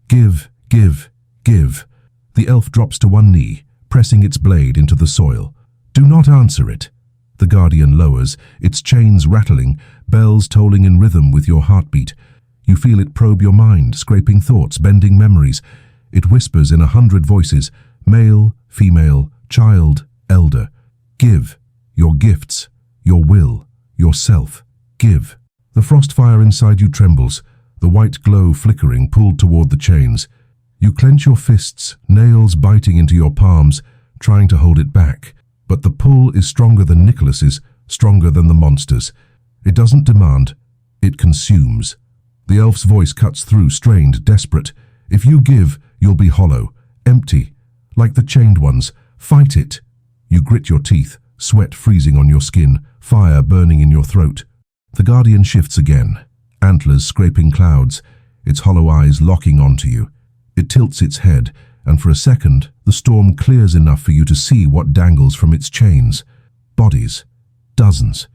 Give, give, give. The elf drops to one knee, pressing its blade into the soil. Do not answer it. The guardian lowers, its chains rattling, bells tolling in rhythm with your heartbeat. You feel it probe your mind, scraping thoughts, bending memories. It whispers in 100 voices, male, female, child, elder. Give, your gifts, your will, yourself. Give. The frost fire inside you trembles, the white glow flickering, pulled toward the chains. You clench your fists, nails biting into your palms, trying to hold it back. But the pull is stronger than Nicholas's, stronger than the monster's. It doesn't demand, it consumes. The elf's voice cuts through, strained, desperate. If you give, you'll be hollow, empty, like the chained ones. Fight it. You grit your teeth, sweat freezing on your skin, fire burning in your throat. The guardian shifts again, antlers scraping clouds, its hollow eyes locking onto you. It tilts its head, and for a second, the storm clears enough for you to see what dangles from its chains. Bodies. Dozens.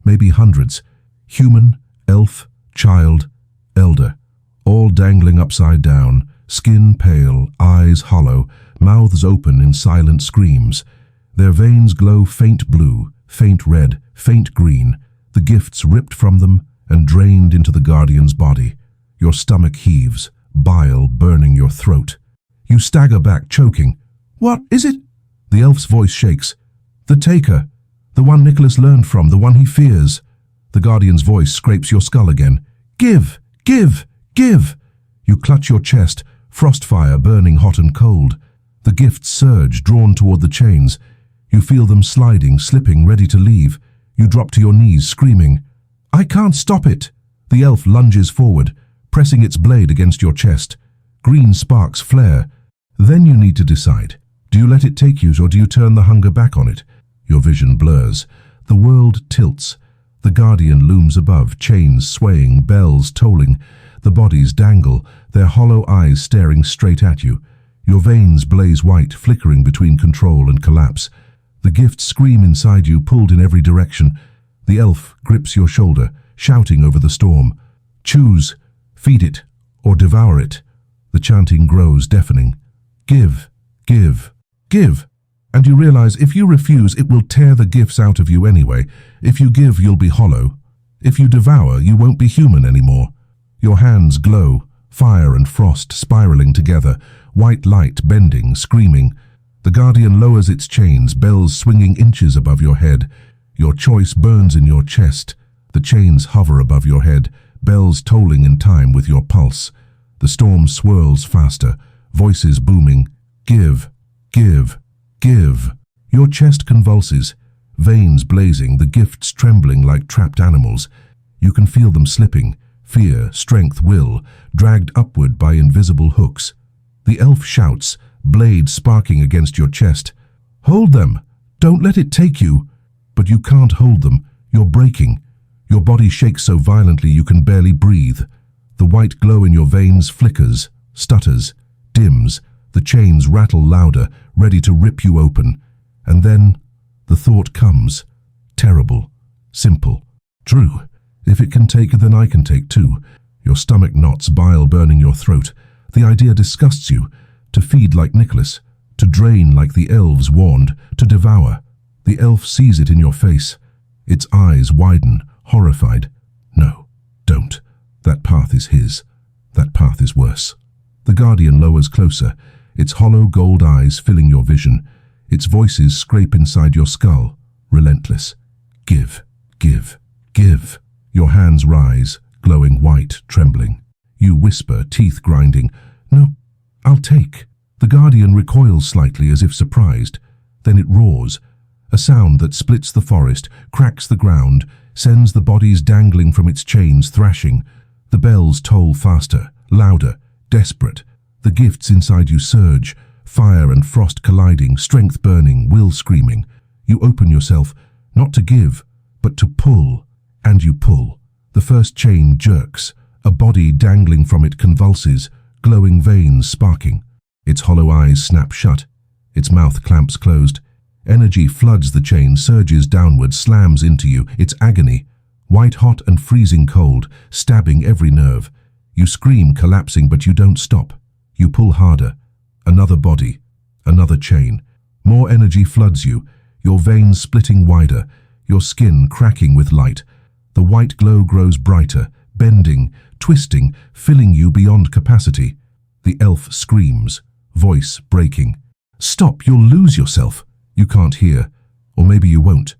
Maybe hundreds. Human, elf, child, elder. All dangling upside down, skin pale, eyes hollow, mouths open in silent screams. Their veins glow faint blue, faint red, faint green, the gifts ripped from them and drained into the guardian's body. Your stomach heaves, bile burning your throat. You stagger back, choking. "What is it?" The elf's voice shakes. "The taker. The one Nicholas learned from, the one he fears." The guardian's voice scrapes your skull again. "Give! Give! Give!" You clutch your chest, frostfire burning hot and cold. The gifts surge, drawn toward the chains. You feel them sliding, slipping, ready to leave. You drop to your knees, screaming. "I can't stop it!" The elf lunges forward, pressing its blade against your chest. Green sparks flare. Then you need to decide. Do you let it take you, or do you turn the hunger back on it? Your vision blurs. The world tilts. The guardian looms above, chains swaying, bells tolling. The bodies dangle, their hollow eyes staring straight at you. Your veins blaze white, flickering between control and collapse. The gifts scream inside you, pulled in every direction. The elf grips your shoulder, shouting over the storm. "Choose, feed it, or devour it." The chanting grows, deafening. "Give, give, give." And you realize if you refuse, it will tear the gifts out of you anyway. If you give, you'll be hollow. If you devour, you won't be human anymore. Your hands glow, fire and frost spiraling together, white light bending, screaming. The guardian lowers its chains, bells swinging inches above your head. Your choice burns in your chest. The chains hover above your head, bells tolling in time with your pulse. The storm swirls faster, voices booming. Give, give, give. Your chest convulses, veins blazing, the gifts trembling like trapped animals. You can feel them slipping, fear, strength, will, dragged upward by invisible hooks. The elf shouts, blade sparking against your chest. "Hold them! Don't let it take you!" But you can't hold them. You're breaking. Your body shakes so violently you can barely breathe. The white glow in your veins flickers, stutters, dims. The chains rattle louder, ready to rip you open. And then the thought comes. Terrible. Simple. True. If it can take, then I can take too. Your stomach knots, bile burning your throat. The idea disgusts you. To feed like Nicholas. To drain like the elves warned. To devour. The elf sees it in your face. Its eyes widen, horrified. No, don't. That path is his. That path is worse. The guardian lowers closer, its hollow gold eyes filling your vision. Its voices scrape inside your skull, relentless. Give, give, give. Your hands rise, glowing white, trembling. You whisper, teeth grinding. "No, I'll take." The guardian recoils slightly as if surprised. Then it roars. A sound that splits the forest, cracks the ground, sends the bodies dangling from its chains thrashing. The bells toll faster, louder, desperate. The gifts inside you surge, fire and frost colliding, strength burning, will screaming. You open yourself, not to give, but to pull. And you pull. The first chain jerks. A body dangling from it convulses, glowing veins sparking. Its hollow eyes snap shut. Its mouth clamps closed. Energy floods the chain, surges downward, slams into you. It's agony. White hot and freezing cold, stabbing every nerve. You scream, collapsing, but you don't stop. You pull harder. Another body. Another chain. More energy floods you, your veins splitting wider, your skin cracking with light. The white glow grows brighter, bending, twisting, filling you beyond capacity. The elf screams, voice breaking. "Stop, you'll lose yourself." You can't hear, or maybe you won't.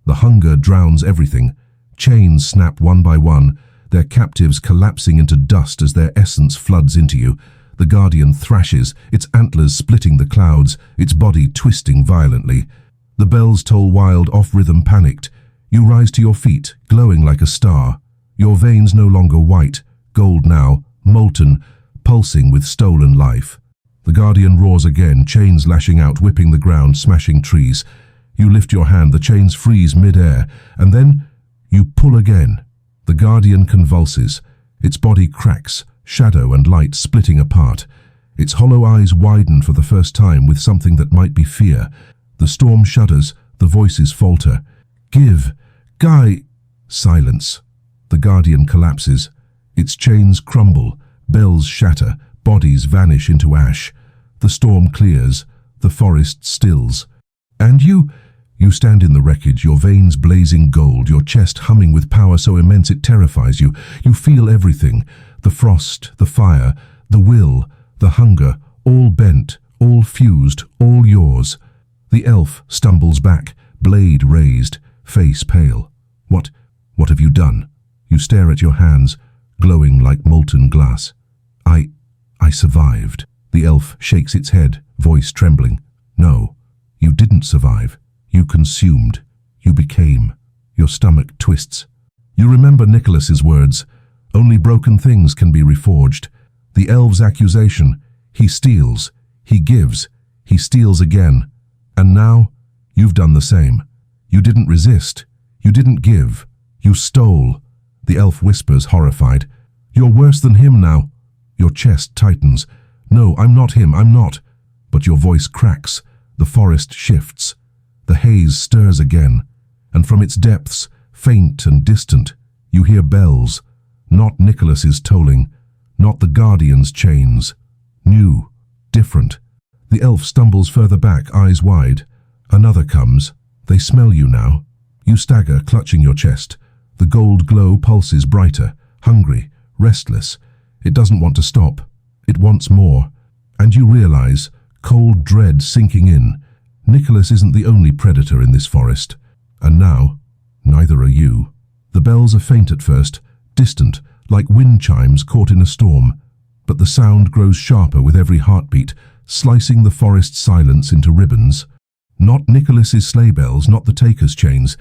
The hunger drowns everything. Chains snap one by one, their captives collapsing into dust as their essence floods into you. The guardian thrashes, its antlers splitting the clouds, its body twisting violently. The bells toll wild, off-rhythm, panicked. You rise to your feet, glowing like a star. Your veins no longer white, gold now, molten, pulsing with stolen life. The guardian roars again, chains lashing out, whipping the ground, smashing trees. You lift your hand, the chains freeze mid-air, and then you pull again. The guardian convulses. Its body cracks, shadow and light splitting apart. Its hollow eyes widen for the first time with something that might be fear. The storm shudders, the voices falter. "Give! Guy!" Silence. The guardian collapses. Its chains crumble, bells shatter, bodies vanish into ash. The storm clears, the forest stills. And you stand in the wreckage, your veins blazing gold, your chest humming with power so immense it terrifies you. You feel everything, the frost, the fire, the will, the hunger, all bent, all fused, all yours. The elf stumbles back, blade raised, face pale. What have you done? You stare at your hands, glowing like molten glass. I survived. The elf shakes its head, voice trembling. No, you didn't survive. You consumed. You became. Your stomach twists. You remember Nicholas's words. Only broken things can be reforged. The elf's accusation. He steals. He gives. He steals again. And now, you've done the same. You didn't resist. You didn't give. You stole. The elf whispers, horrified. You're worse than him now. Your chest tightens. No, I'm not him, I'm not. But your voice cracks. The forest shifts. The haze stirs again. And from its depths, faint and distant, you hear bells. Not Nicholas's tolling. Not the guardian's chains. New. Different. The elf stumbles further back, eyes wide. Another comes. They smell you now. You stagger, clutching your chest. The gold glow pulses brighter, hungry, restless. It doesn't want to stop. It wants more. And you realize, cold dread sinking in, Nicholas isn't the only predator in this forest. And now, neither are you. The bells are faint at first, distant, like wind chimes caught in a storm. But the sound grows sharper with every heartbeat, slicing the forest's silence into ribbons. Not Nicholas's sleigh bells, not the taker's chains.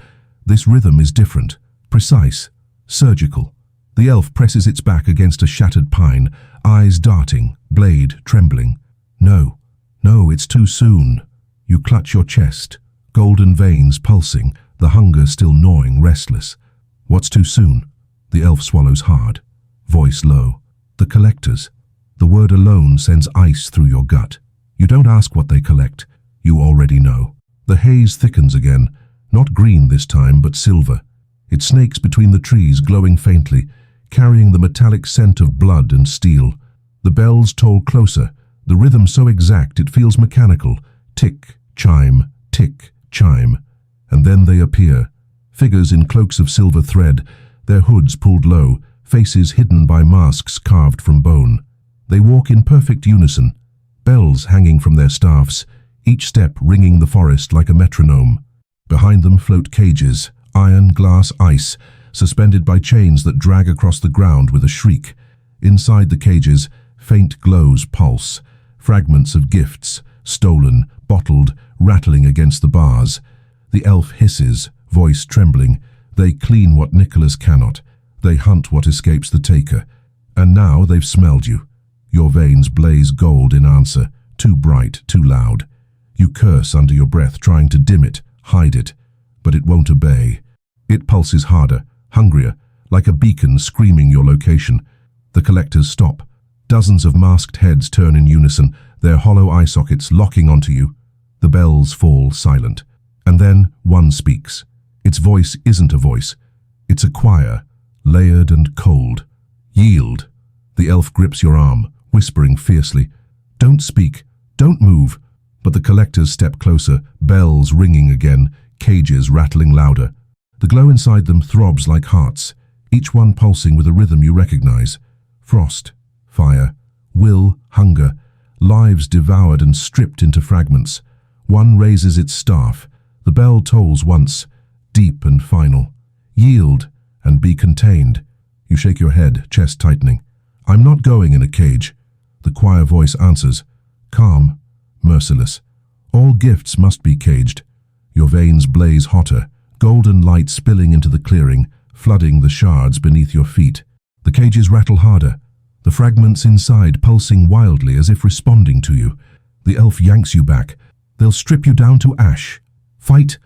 This rhythm is different, precise, surgical. The elf presses its back against a shattered pine, eyes darting, blade trembling. No, it's too soon. You clutch your chest, golden veins pulsing, the hunger still gnawing, restless. What's too soon? The elf swallows hard, voice low. The collectors. The word alone sends ice through your gut. You don't ask what they collect. You already know. The haze thickens again, not green this time, but silver. It snakes between the trees, glowing faintly, carrying the metallic scent of blood and steel. The bells toll closer, the rhythm so exact it feels mechanical. Tick, chime, and then they appear. Figures in cloaks of silver thread, their hoods pulled low, faces hidden by masks carved from bone. They walk in perfect unison, bells hanging from their staffs, each step ringing the forest like a metronome. Behind them float cages, iron, glass, ice, suspended by chains that drag across the ground with a shriek. Inside the cages, faint glows pulse, fragments of gifts, stolen, bottled, rattling against the bars. The elf hisses, voice trembling. They clean what Nicholas cannot. They hunt what escapes the taker. And now they've smelled you. Your veins blaze gold in answer, too bright, too loud. You curse under your breath, trying to dim it, hide it, but it won't obey. It pulses harder, hungrier, like a beacon screaming your location. The collectors stop. Dozens of masked heads turn in unison, their hollow eye sockets locking onto you. The bells fall silent. And then one speaks. Its voice isn't a voice. It's a choir, layered and cold. Yield. The elf grips your arm, whispering fiercely. Don't speak. Don't move. But the collectors step closer, bells ringing again, cages rattling louder. The glow inside them throbs like hearts, each one pulsing with a rhythm you recognize. Frost, fire, will, hunger, lives devoured and stripped into fragments. One raises its staff. The bell tolls once, deep and final. Yield and be contained. You shake your head, chest tightening. I'm not going in a cage. The choir voice answers, calm, merciless. All gifts must be caged. Your veins blaze hotter, golden light spilling into the clearing, flooding the shards beneath your feet. The cages rattle harder, the fragments inside pulsing wildly as if responding to you. The elf yanks you back. They'll strip you down to ash. Fight,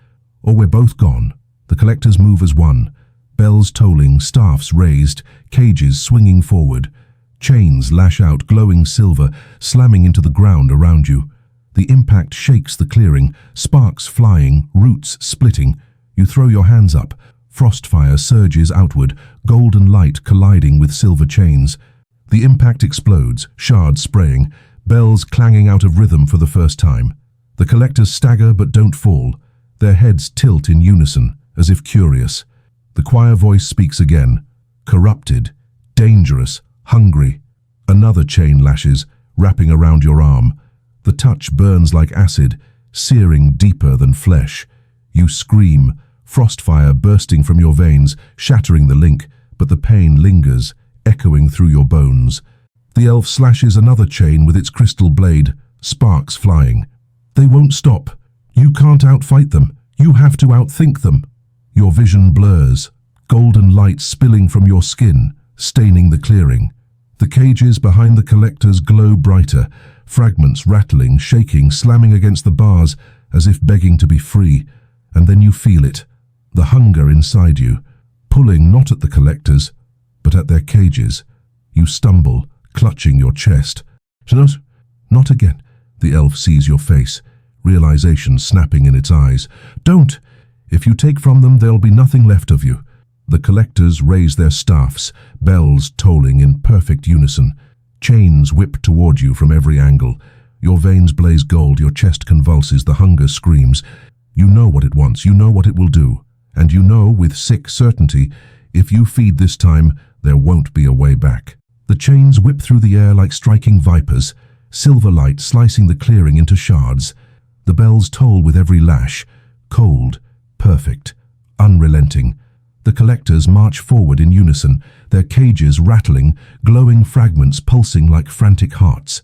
or we're both gone. The collectors move as one. Bells tolling, staffs raised, cages swinging forward. Chains lash out, glowing silver, slamming into the ground around you. The impact shakes the clearing, sparks flying, roots splitting. You throw your hands up. Frostfire surges outward, golden light colliding with silver chains. The impact explodes, shards spraying, bells clanging out of rhythm for the first time. The collectors stagger but don't fall. Their heads tilt in unison, as if curious. The choir voice speaks again. Corrupted, dangerous, hungry. Another chain lashes, wrapping around your arm. The touch burns like acid, searing deeper than flesh. You scream, frostfire bursting from your veins, shattering the link, but the pain lingers, echoing through your bones. The elf slashes another chain with its crystal blade, sparks flying. They won't stop. You can't outfight them. You have to outthink them. Your vision blurs, golden light spilling from your skin, staining the clearing. The cages behind the collectors glow brighter, fragments rattling, shaking, slamming against the bars as if begging to be free. And then you feel it, the hunger inside you, pulling not at the collectors, but at their cages. You stumble, clutching your chest. Not again. The elf sees your face, realization snapping in its eyes. Don't! If you take from them, there'll be nothing left of you. The collectors raise their staffs, bells tolling in perfect unison. Chains whip toward you from every angle. Your veins blaze gold, your chest convulses, the hunger screams. You know what it wants, you know what it will do. And you know with sick certainty, if you feed this time, there won't be a way back. The chains whip through the air like striking vipers, silver light slicing the clearing into shards. The bells toll with every lash, cold, perfect, unrelenting. The collectors march forward in unison, their cages rattling, glowing fragments pulsing like frantic hearts.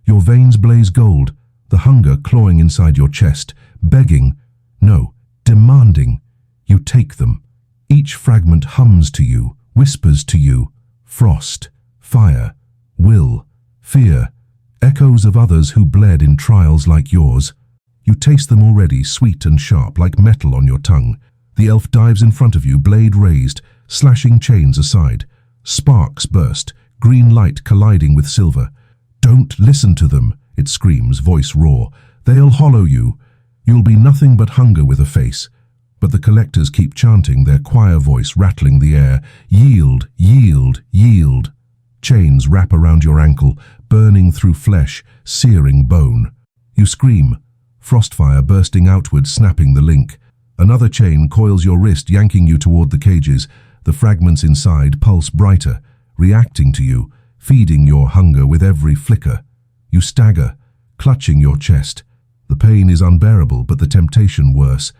Your veins blaze gold, the hunger clawing inside your chest, begging, no, demanding. You take them. Each fragment hums to you, whispers to you. Frost, fire, will, fear, echoes of others who bled in trials like yours. You taste them already, sweet and sharp, like metal on your tongue. The elf dives in front of you, blade raised, slashing chains aside. Sparks burst, green light colliding with silver. Don't listen to them, it screams, voice raw. They'll hollow you. You'll be nothing but hunger with a face. But the collectors keep chanting, their choir voice rattling the air. Yield, yield, yield. Chains wrap around your ankle, burning through flesh, searing bone. You scream, frostfire bursting outward, snapping the link. Another chain coils your wrist, yanking you toward the cages. The fragments inside pulse brighter, reacting to you, feeding your hunger with every flicker. You stagger, clutching your chest. The pain is unbearable, but the temptation worse.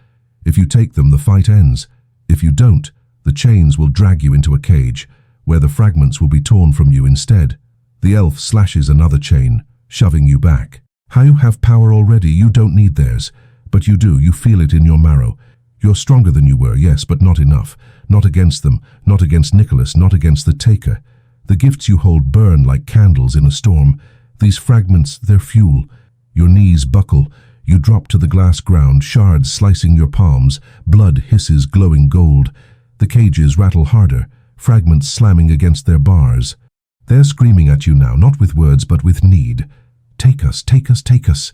If you take them, the fight ends. If you don't, the chains will drag you into a cage, where the fragments will be torn from you instead. The elf slashes another chain, shoving you back. How you have power already, you don't need theirs. But you do, you feel it in your marrow. You're stronger than you were, yes, but not enough. Not against them, not against Nicholas, not against the taker. The gifts you hold burn like candles in a storm. These fragments, they're fuel. Your knees buckle. You drop to the glass ground, shards slicing your palms. Blood hisses glowing gold. The cages rattle harder, fragments slamming against their bars. They're screaming at you now, not with words, but with need. Take us, take us, take us.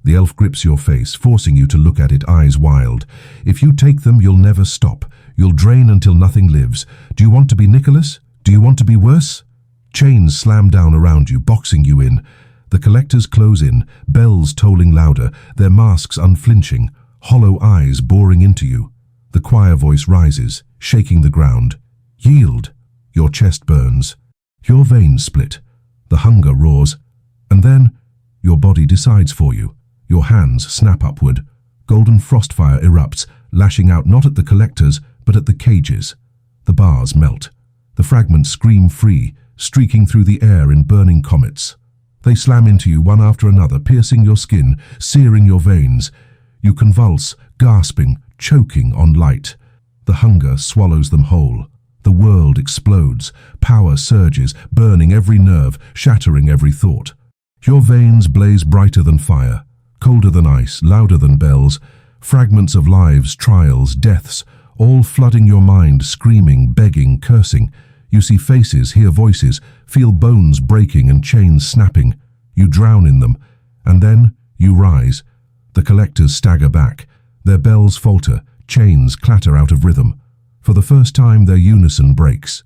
The elf grips your face, forcing you to look at it, eyes wild. If you take them, you'll never stop. You'll drain until nothing lives. Do you want to be Nicholas? Do you want to be worse? Chains slam down around you, boxing you in. The collectors close in, bells tolling louder, their masks unflinching, hollow eyes boring into you. The choir voice rises, shaking the ground. Yield. Your chest burns. Your veins split. The hunger roars. And then, your body decides for you. Your hands snap upward. Golden frostfire erupts, lashing out not at the collectors, but at the cages. The bars melt. The fragments scream free, streaking through the air in burning comets. They slam into you one after another, piercing your skin, searing your veins. You convulse, gasping, choking on light. The hunger swallows them whole. The world explodes. Power surges, burning every nerve, shattering every thought. Your veins blaze brighter than fire, colder than ice, louder than bells. Fragments of lives, trials, deaths, all flooding your mind, screaming, begging, cursing. You see faces, hear voices, feel bones breaking and chains snapping. You drown in them, and then you rise. The collectors stagger back. Their bells falter, chains clatter out of rhythm. For the first time, their unison breaks.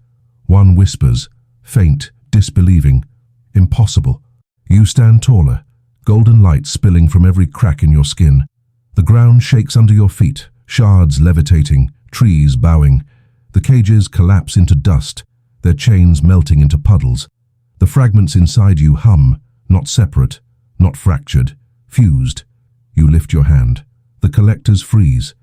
One whispers, faint, disbelieving, impossible. You stand taller, golden light spilling from every crack in your skin. The ground shakes under your feet, shards levitating, trees bowing. The cages collapse into dust, their chains melting into puddles. The fragments inside you hum, not separate, not fractured, fused. You lift your hand. The collectors freeze,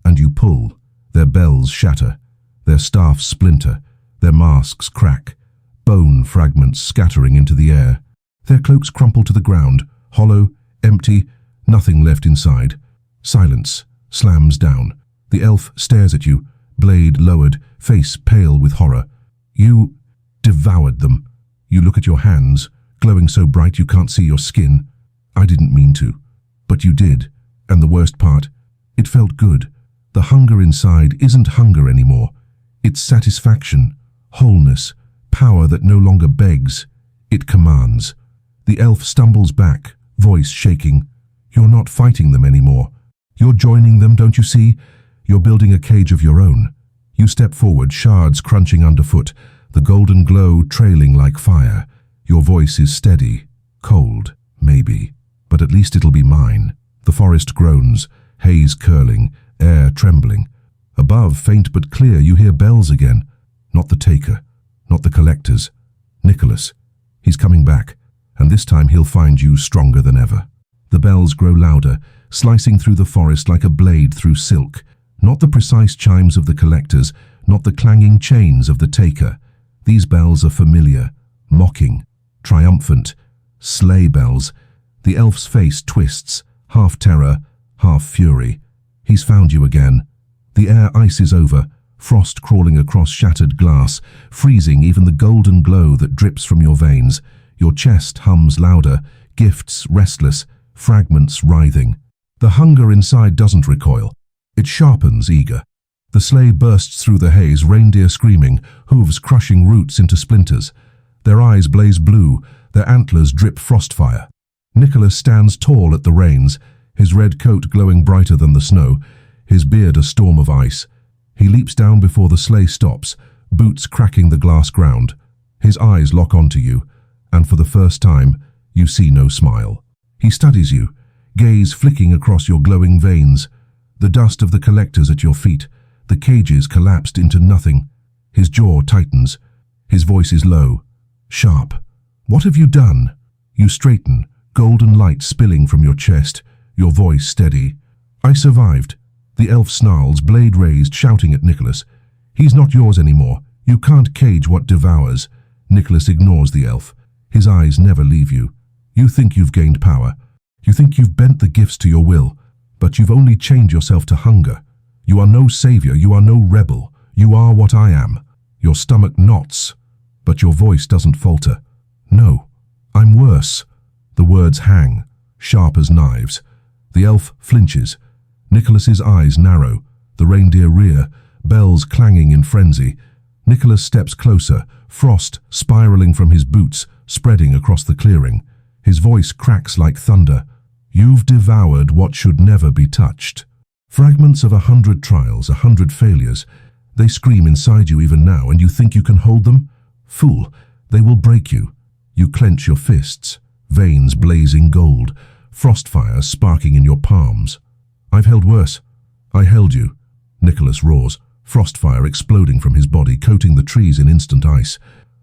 and you pull. Their bells shatter, their staffs splinter, their masks crack, bone fragments scattering into the air. Their cloaks crumple to the ground, hollow, empty, nothing left inside. Silence slams down. The elf stares at you, blade lowered, face pale with horror. You devoured them. You look at your hands, glowing so bright you can't see your skin. I didn't mean to, but you did, and the worst part, it felt good. The hunger inside isn't hunger anymore. It's satisfaction, wholeness, power that no longer begs. It commands. The elf stumbles back, voice shaking. You're not fighting them anymore. You're joining them, don't you see? You're building a cage of your own. You step forward, shards crunching underfoot, the golden glow trailing like fire. Your voice is steady, cold, maybe, but at least it'll be mine. The forest groans, haze curling, air trembling. Above, faint but clear, you hear bells again. Not the taker, not the collectors. Nicholas. He's coming back, and this time he'll find you stronger than ever. The bells grow louder, slicing through the forest like a blade through silk. Not the precise chimes of the collectors, not the clanging chains of the taker. These bells are familiar, mocking, triumphant. Sleigh bells. The elf's face twists, half terror, half fury. He's found you again. The air ices over, frost crawling across shattered glass, freezing even the golden glow that drips from your veins. Your chest hums louder, gifts restless, fragments writhing. The hunger inside doesn't recoil. It sharpens, eager. The sleigh bursts through the haze, reindeer screaming, hooves crushing roots into splinters. Their eyes blaze blue, their antlers drip frostfire. Nicholas stands tall at the reins, his red coat glowing brighter than the snow, his beard a storm of ice. He leaps down before the sleigh stops, boots cracking the glass ground. His eyes lock onto you, and for the first time, you see no smile. He studies you, gaze flicking across your glowing veins. The dust of the collectors at your feet, the cages collapsed into nothing. His jaw tightens. His voice is low, sharp. What have you done? You straighten, golden light spilling from your chest, your voice steady. I survived. The elf snarls, blade raised, shouting at Nicholas. He's not yours anymore. You can't cage what devours. Nicholas ignores the elf. His eyes never leave you. You think you've gained power. You think you've bent the gifts to your will, but you've only chained yourself to hunger. You are no savior, you are no rebel. You are what I am. Your stomach knots, but your voice doesn't falter. No, I'm worse. The words hang, sharp as knives. The elf flinches. Nicholas's eyes narrow, the reindeer rear, bells clanging in frenzy. Nicholas steps closer, frost spiraling from his boots, spreading across the clearing. His voice cracks like thunder. You've devoured what should never be touched. Fragments of 100 trials, 100 failures. They scream inside you even now, and you think you can hold them? Fool, they will break you. You clench your fists, veins blazing gold, frostfire sparking in your palms. I've held worse. I held you. Nicholas roars, frostfire exploding from his body, coating the trees in instant ice.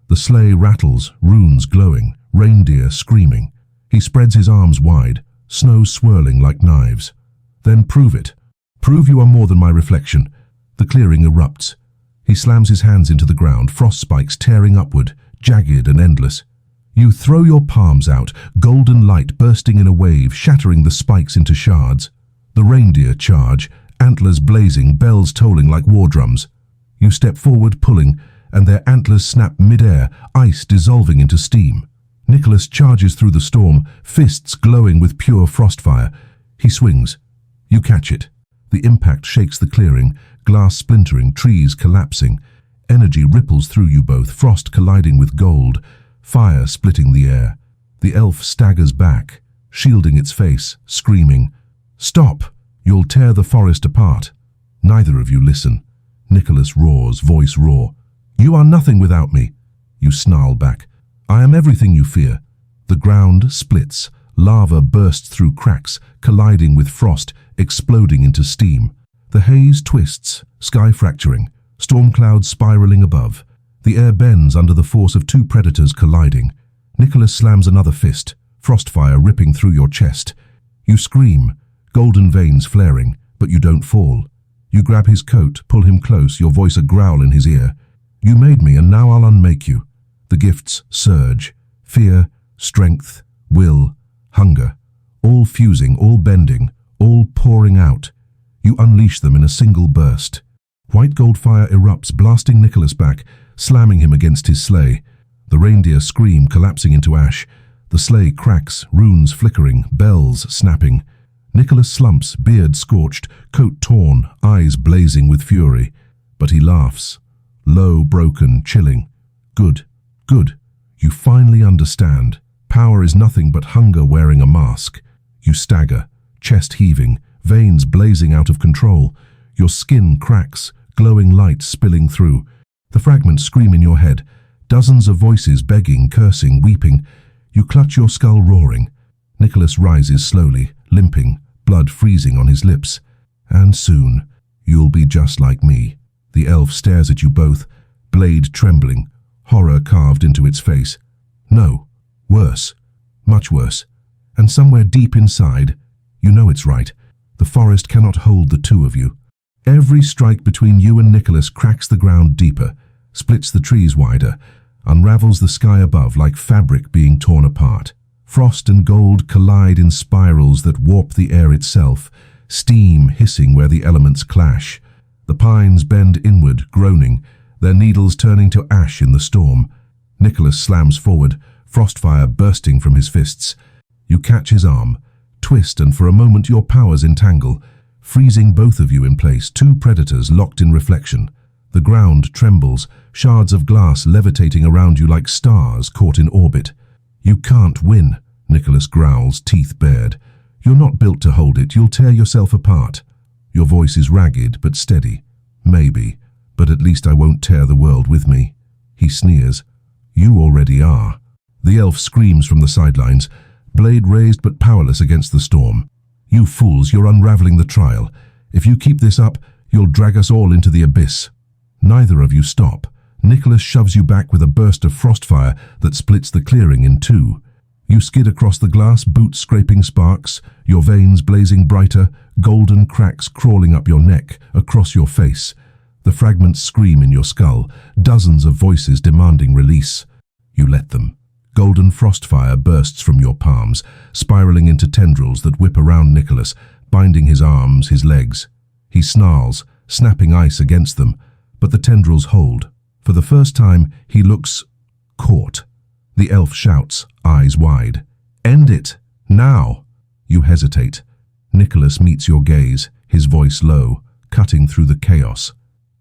The sleigh rattles, runes glowing, reindeer screaming. He spreads his arms wide, snow swirling like knives. Then prove it. Prove you are more than my reflection. The clearing erupts. He slams his hands into the ground, frost spikes tearing upward, jagged and endless. You throw your palms out, golden light bursting in a wave, shattering the spikes into shards. The reindeer charge, antlers blazing, bells tolling like war drums. You step forward, pulling, and their antlers snap mid-air, ice dissolving into steam. Nicholas charges through the storm, fists glowing with pure frostfire. He swings. You catch it. The impact shakes the clearing, glass splintering, trees collapsing. Energy ripples through you both, frost colliding with gold, fire splitting the air. The elf staggers back, shielding its face, screaming, "Stop! You'll tear the forest apart." Neither of you listen. Nicholas roars, voice raw. "You are nothing without me." You snarl back. "I am everything you fear." The ground splits, Lava bursts through cracks, colliding with frost, exploding into steam. The haze twists, sky fracturing, storm clouds spiraling above. The air bends under the force of two predators colliding. Nicholas slams another fist, frostfire ripping through your chest. You scream, golden veins flaring, but you don't fall. You grab his coat, pull him close, your voice a growl in his ear. You made me, and now I'll unmake you. The gifts surge. Fear, strength, will, hunger. All fusing, all bending, all pouring out. You unleash them in a single burst. White gold fire erupts, blasting Nicholas back, slamming him against his sleigh. The reindeer scream, collapsing into ash. The sleigh cracks, runes flickering, bells snapping. Nicholas slumps, beard scorched, coat torn, eyes blazing with fury. But he laughs. Low, broken, chilling. Good, good. You finally understand. Power is nothing but hunger wearing a mask. You stagger, chest heaving, veins blazing out of control. Your skin cracks, glowing light spilling through. The fragments scream in your head. Dozens of voices begging, cursing, weeping. You clutch your skull roaring. Nicholas rises slowly, limping, blood freezing on his lips. And soon, you'll be just like me. The elf stares at you both, blade trembling, horror carved into its face. No, worse, much worse. And somewhere deep inside, you know it's right. The forest cannot hold the two of you. Every strike between you and Nicholas cracks the ground deeper, splits the trees wider, unravels the sky above like fabric being torn apart. Frost and gold collide in spirals that warp the air itself, steam hissing where the elements clash. The pines bend inward, groaning, their needles turning to ash in the storm. Nicholas slams forward, frostfire bursting from his fists. You catch his arm, twist, and for a moment your powers entangle, freezing both of you in place, two predators locked in reflection. The ground trembles, shards of glass levitating around you like stars caught in orbit. You can't win, Nicholas growls, teeth bared. You're not built to hold it, you'll tear yourself apart. Your voice is ragged but steady. Maybe, but at least I won't tear the world with me. He sneers. You already are. The elf screams from the sidelines, blade raised but powerless against the storm. You fools, you're unraveling the trial. If you keep this up, you'll drag us all into the abyss. Neither of you stop. Nicholas shoves you back with a burst of frostfire that splits the clearing in two. You skid across the glass, boots scraping sparks, your veins blazing brighter, golden cracks crawling up your neck, across your face. The fragments scream in your skull, dozens of voices demanding release. You let them. Golden frostfire bursts from your palms, spiraling into tendrils that whip around Nicholas, binding his arms, his legs. He snarls, snapping ice against them, but the tendrils hold. For the first time, he looks caught. The elf shouts, eyes wide. End it! Now! You hesitate. Nicholas meets your gaze, his voice low, cutting through the chaos.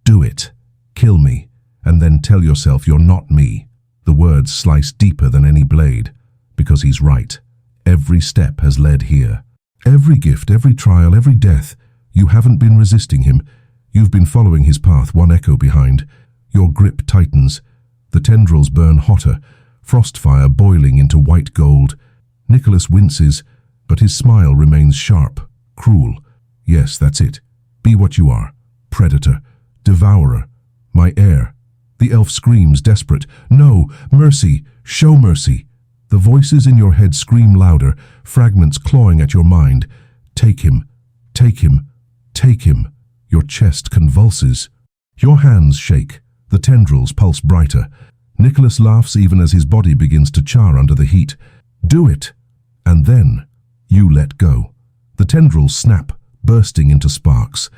Do it. Kill me, and then tell yourself you're not me. The words slice deeper than any blade, because he's right. Every step has led here. Every gift, every trial, every death. You haven't been resisting him. You've been following his path, one echo behind. Your grip tightens. The tendrils burn hotter, frostfire boiling into white gold. Nicholas winces, but his smile remains sharp, cruel. Yes, that's it. Be what you are. Predator. Devourer. My heir. The elf screams, desperate. No! Mercy! Show mercy! The voices in your head scream louder, fragments clawing at your mind. Take him. Take him. Take him. Your chest convulses. Your hands shake. The tendrils pulse brighter. Nicholas laughs even as his body begins to char under the heat. Do it! And then, you let go. The tendrils snap, bursting into sparks.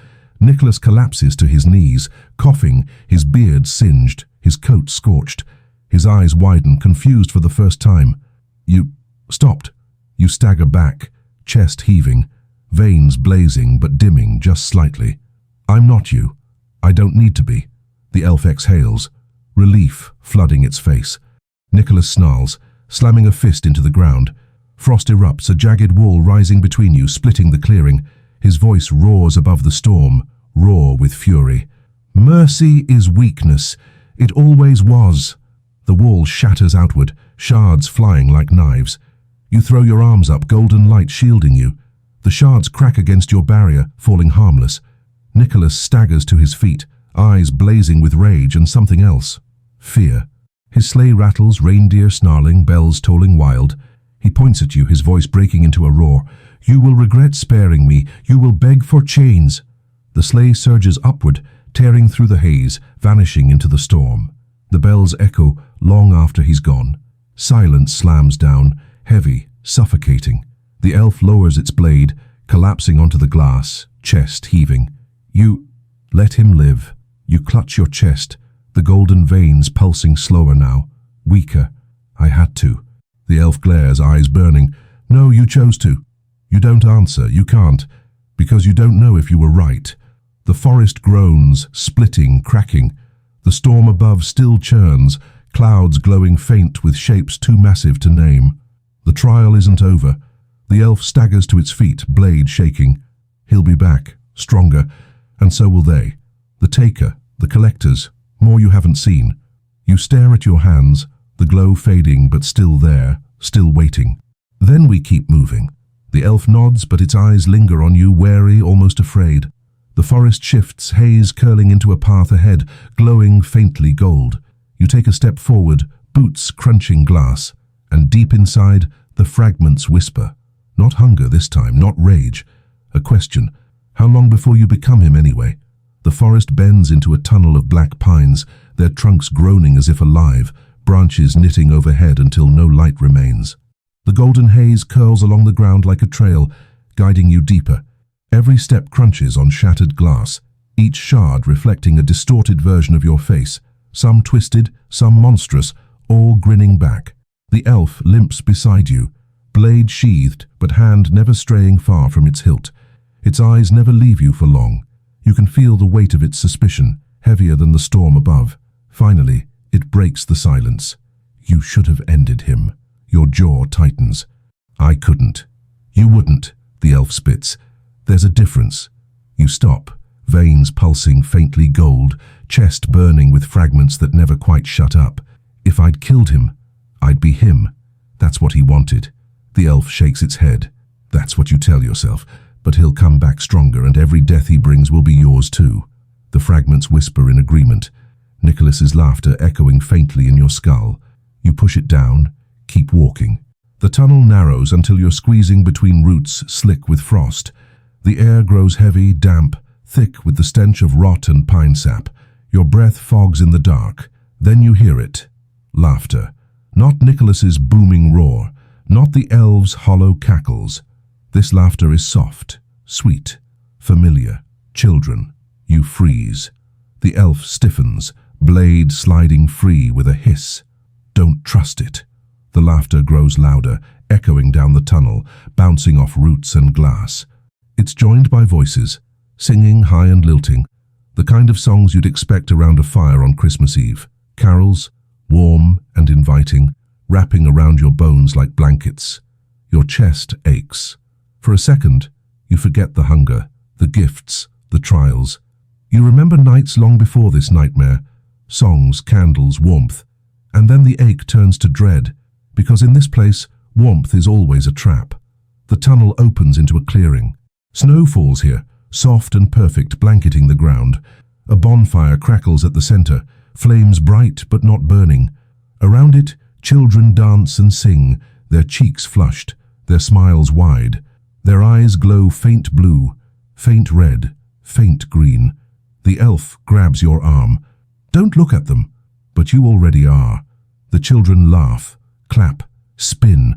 Nicholas collapses to his knees, coughing, his beard singed, his coat scorched. His eyes widen, confused for the first time. You stopped. You stagger back, chest heaving, veins blazing but dimming just slightly. I'm not you. I don't need to be. The elf exhales, relief flooding its face. Nicholas snarls, slamming a fist into the ground. Frost erupts, a jagged wall rising between you, splitting the clearing. His voice roars above the storm, raw with fury. Mercy is weakness. It always was. The wall shatters outward, shards flying like knives. You throw your arms up, golden light shielding you. The shards crack against your barrier, falling harmless. Nicholas staggers to his feet, eyes blazing with rage and something else. Fear. His sleigh rattles, reindeer snarling, bells tolling wild. He points at you, his voice breaking into a roar. You will regret sparing me. You will beg for chains. The sleigh surges upward, tearing through the haze, vanishing into the storm. The bells echo long after he's gone. Silence slams down, heavy, suffocating. The elf lowers its blade, collapsing onto the glass, chest heaving. You let him live. You clutch your chest, the golden veins pulsing slower now, weaker. I had to. The elf glares, eyes burning. No, you chose to. You don't answer, you can't, because you don't know if you were right. The forest groans, splitting, cracking. The storm above still churns, clouds glowing faint with shapes too massive to name. The trial isn't over. The elf staggers to its feet, blade shaking. He'll be back, stronger, and so will they. The taker, the collectors, more you haven't seen. You stare at your hands, the glow fading but still there, still waiting. Then we keep moving. The elf nods, but its eyes linger on you, wary, almost afraid. The forest shifts, haze curling into a path ahead, glowing faintly gold. You take a step forward, boots crunching glass, and deep inside, the fragments whisper. Not hunger this time, not rage. A question. How long before you become him anyway? The forest bends into a tunnel of black pines, their trunks groaning as if alive, branches knitting overhead until no light remains. The golden haze curls along the ground like a trail, guiding you deeper. Every step crunches on shattered glass, each shard reflecting a distorted version of your face, some twisted, some monstrous, all grinning back. The elf limps beside you, blade sheathed, but hand never straying far from its hilt. Its eyes never leave you for long. You can feel the weight of its suspicion, heavier than the storm above. Finally, it breaks the silence. You should have ended him. Your jaw tightens. I couldn't. You wouldn't, the elf spits. There's a difference. You stop, veins pulsing faintly gold, chest burning with fragments that never quite shut up. If I'd killed him, I'd be him. That's what he wanted. The elf shakes its head. That's what you tell yourself, but he'll come back stronger, and every death he brings will be yours too. The fragments whisper in agreement. Nicholas's laughter echoing faintly in your skull. You push it down, keep walking. The tunnel narrows until you're squeezing between roots slick with frost. The air grows heavy, damp, thick with the stench of rot and pine sap. Your breath fogs in the dark. Then you hear it. Laughter. Not Nicholas's booming roar, not the elves' hollow cackles. This laughter is soft, sweet, familiar. Children. You freeze. The elf stiffens, blade sliding free with a hiss. Don't trust it. The laughter grows louder, echoing down the tunnel, bouncing off roots and glass. It's joined by voices, singing high and lilting, the kind of songs you'd expect around a fire on Christmas Eve. Carols, warm and inviting, wrapping around your bones like blankets. Your chest aches. For a second, you forget the hunger, the gifts, the trials. You remember nights long before this nightmare, songs, candles, warmth, and then the ache turns to dread, because in this place, warmth is always a trap. The tunnel opens into a clearing. Snow falls here, soft and perfect, blanketing the ground. A bonfire crackles at the center, flames bright but not burning. Around it, children dance and sing, their cheeks flushed, their smiles wide. Their eyes glow faint blue, faint red, faint green. The elf grabs your arm. Don't look at them, but you already are. The children laugh, clap, spin.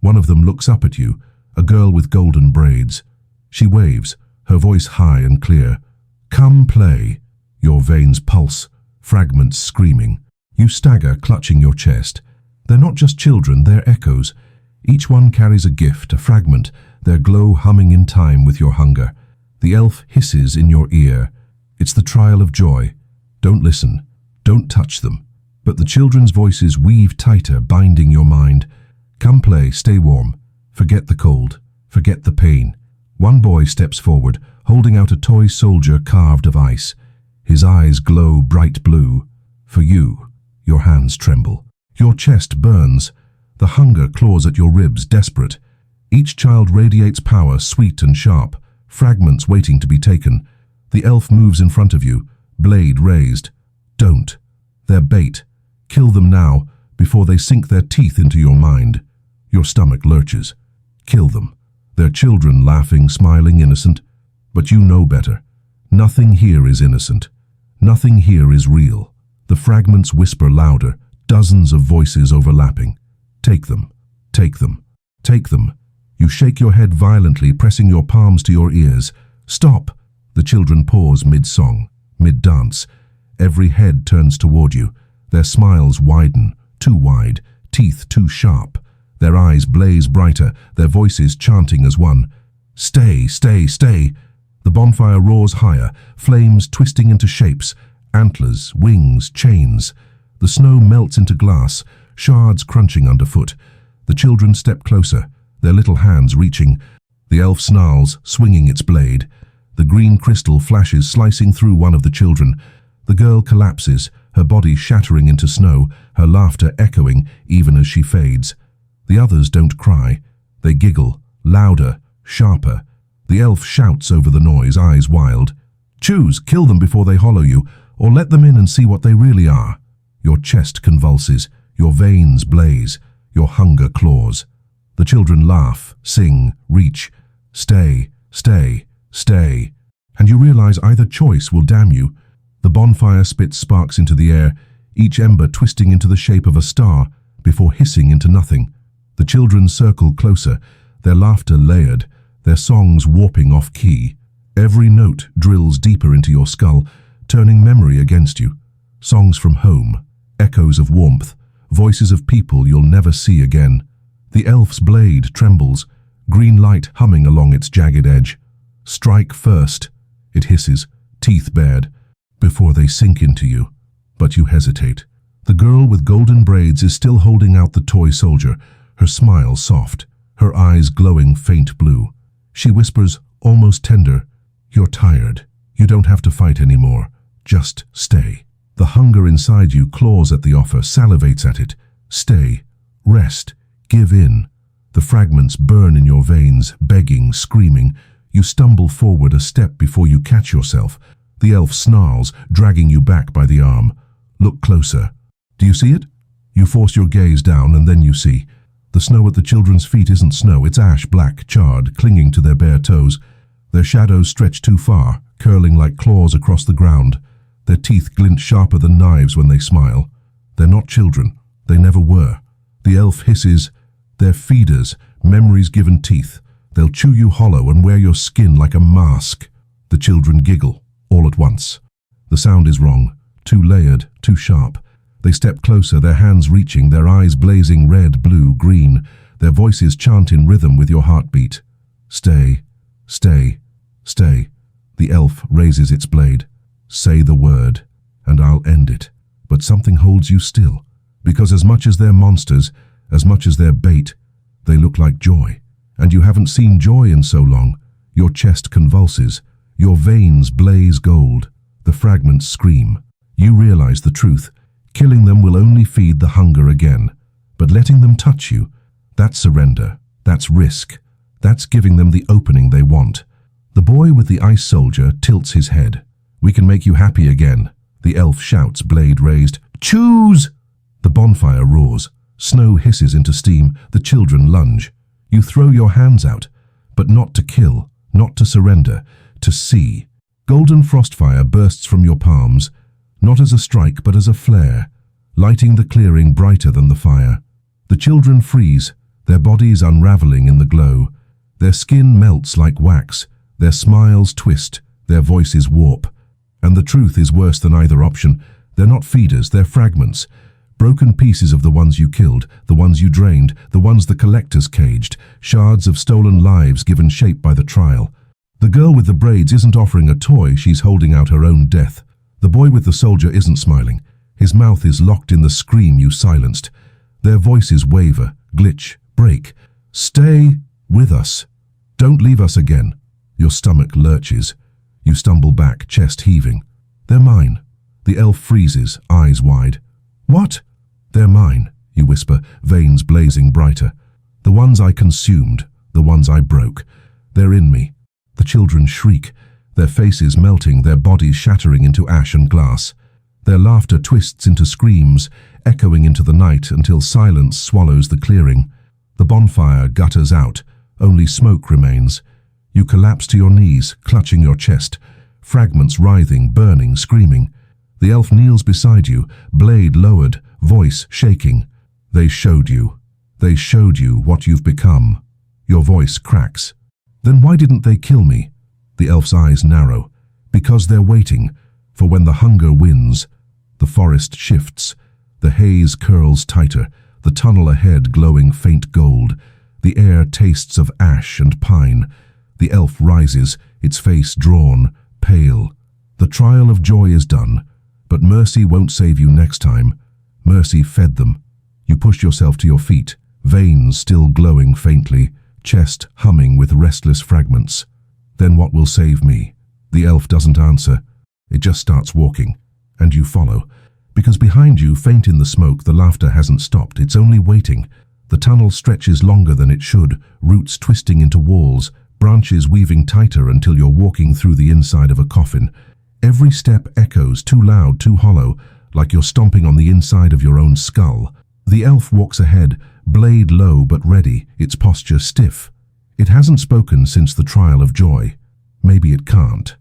One of them looks up at you, a girl with golden braids. She waves, her voice high and clear. Come play. Your veins pulse, fragments screaming. You stagger, clutching your chest. They're not just children, they're echoes. Each one carries a gift, a fragment, their glow humming in time with your hunger. The elf hisses in your ear. It's the trial of joy. Don't listen. Don't touch them. But the children's voices weave tighter, binding your mind. Come play, stay warm. Forget the cold. Forget the pain. One boy steps forward, holding out a toy soldier carved of ice. His eyes glow bright blue. For you, your hands tremble. Your chest burns. The hunger claws at your ribs, desperate. Each child radiates power, sweet and sharp, fragments waiting to be taken. The elf moves in front of you, blade raised. Don't. They're bait. Kill them now, before they sink their teeth into your mind. Your stomach lurches. Kill them. They're children, laughing, smiling, innocent. But you know better. Nothing here is innocent. Nothing here is real. The fragments whisper louder, dozens of voices overlapping. Take them. Take them. Take them. You shake your head violently, pressing your palms to your ears. Stop! The children pause mid-song, mid-dance. Every head turns toward you. Their smiles widen, too wide, teeth too sharp. Their eyes blaze brighter, their voices chanting as one. Stay, stay, stay! The bonfire roars higher, flames twisting into shapes, antlers, wings, chains. The snow melts into glass, shards crunching underfoot. The children step closer, their little hands reaching. The elf snarls, swinging its blade. The green crystal flashes, slicing through one of the children. The girl collapses, her body shattering into snow, her laughter echoing even as she fades. The others don't cry. They giggle, louder, sharper. The elf shouts over the noise, eyes wild. Choose, kill them before they hollow you, or let them in and see what they really are. Your chest convulses, your veins blaze, your hunger claws. The children laugh, sing, reach. Stay, stay, stay. And you realize either choice will damn you. The bonfire spits sparks into the air, each ember twisting into the shape of a star before hissing into nothing. The children circle closer, their laughter layered, their songs warping off key. Every note drills deeper into your skull, turning memory against you. Songs from home, echoes of warmth, voices of people you'll never see again. The elf's blade trembles, green light humming along its jagged edge. Strike first, it hisses, teeth bared, before they sink into you. But you hesitate. The girl with golden braids is still holding out the toy soldier, her smile soft, her eyes glowing faint blue. She whispers, almost tender, "You're tired. You don't have to fight anymore. Just stay." The hunger inside you claws at the offer, salivates at it. Stay. Rest. Give in. The fragments burn in your veins, begging, screaming. You stumble forward a step before you catch yourself. The elf snarls, dragging you back by the arm. Look closer. Do you see it? You force your gaze down and then you see. The snow at the children's feet isn't snow, it's ash black, charred, clinging to their bare toes. Their shadows stretch too far, curling like claws across the ground. Their teeth glint sharper than knives when they smile. They're not children. They never were. The elf hisses, "They're feeders, memories given teeth. They'll chew you hollow and wear your skin like a mask." The children giggle, all at once. The sound is wrong, too layered, too sharp. They step closer, their hands reaching, their eyes blazing red, blue, green. Their voices chant in rhythm with your heartbeat. Stay, stay, stay. The elf raises its blade. Say the word, and I'll end it. But something holds you still, because as much as they're monsters, as much as they're bait, they look like joy. And you haven't seen joy in so long. Your chest convulses. Your veins blaze gold. The fragments scream. You realize the truth. Killing them will only feed the hunger again. But letting them touch you, that's surrender. That's risk. That's giving them the opening they want. The boy with the ice soldier tilts his head. "We can make you happy again." The elf shouts, blade raised. "Choose!" The bonfire roars. Snow hisses into steam. The children lunge. You throw your hands out, but not to kill, not to surrender, to see. Golden frostfire bursts from your palms, not as a strike but as a flare, lighting the clearing brighter than the fire. The children freeze, their bodies unraveling in the glow. Their skin melts like wax, their smiles twist, their voices warp. And the truth is worse than either option. They're not feeders, they're fragments. Broken pieces of the ones you killed, the ones you drained, the ones the collectors caged, shards of stolen lives given shape by the trial. The girl with the braids isn't offering a toy, she's holding out her own death. The boy with the soldier isn't smiling. His mouth is locked in the scream you silenced. Their voices waver, glitch, break. Stay with us. Don't leave us again. Your stomach lurches. You stumble back, chest heaving. They're mine. The elf freezes, eyes wide. What? They're mine. you whisper, veins blazing brighter. The ones I consumed, the ones I broke. They're in me. The children shriek, their faces melting, their bodies shattering into ash and glass. Their laughter twists into screams, echoing into the night until silence swallows the clearing. The bonfire gutters out, only smoke remains. You collapse to your knees, clutching your chest, fragments writhing, burning, screaming. The elf kneels beside you, blade lowered, voice shaking. They showed you. They showed you what you've become. Your voice cracks. Then why didn't they kill me? The elf's eyes narrow. Because they're waiting, for when the hunger wins. The forest shifts. The haze curls tighter, the tunnel ahead glowing faint gold. The air tastes of ash and pine. The elf rises, its face drawn, pale. The trial of joy is done, but mercy won't save you next time. Mercy fed them. You push yourself to your feet, veins still glowing faintly, chest humming with restless fragments. Then what will save me? The elf doesn't answer. It just starts walking, and you follow. Because behind you, faint in the smoke, the laughter hasn't stopped, it's only waiting. The tunnel stretches longer than it should, roots twisting into walls, branches weaving tighter until you're walking through the inside of a coffin. Every step echoes, too loud, too hollow, like you're stomping on the inside of your own skull. The elf walks ahead, blade low but ready, its posture stiff. It hasn't spoken since the trial of joy. Maybe it can't.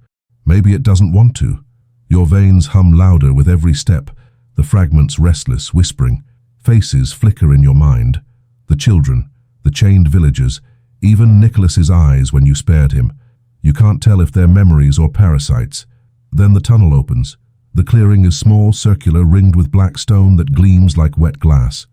Maybe it doesn't want to. Your veins hum louder with every step, the fragments restless, whispering. Faces flicker in your mind. The children, the chained villagers, even Nicholas's eyes when you spared him. You can't tell if they're memories or parasites. Then the tunnel opens. The clearing is small, circular, ringed with black stone that gleams like wet glass.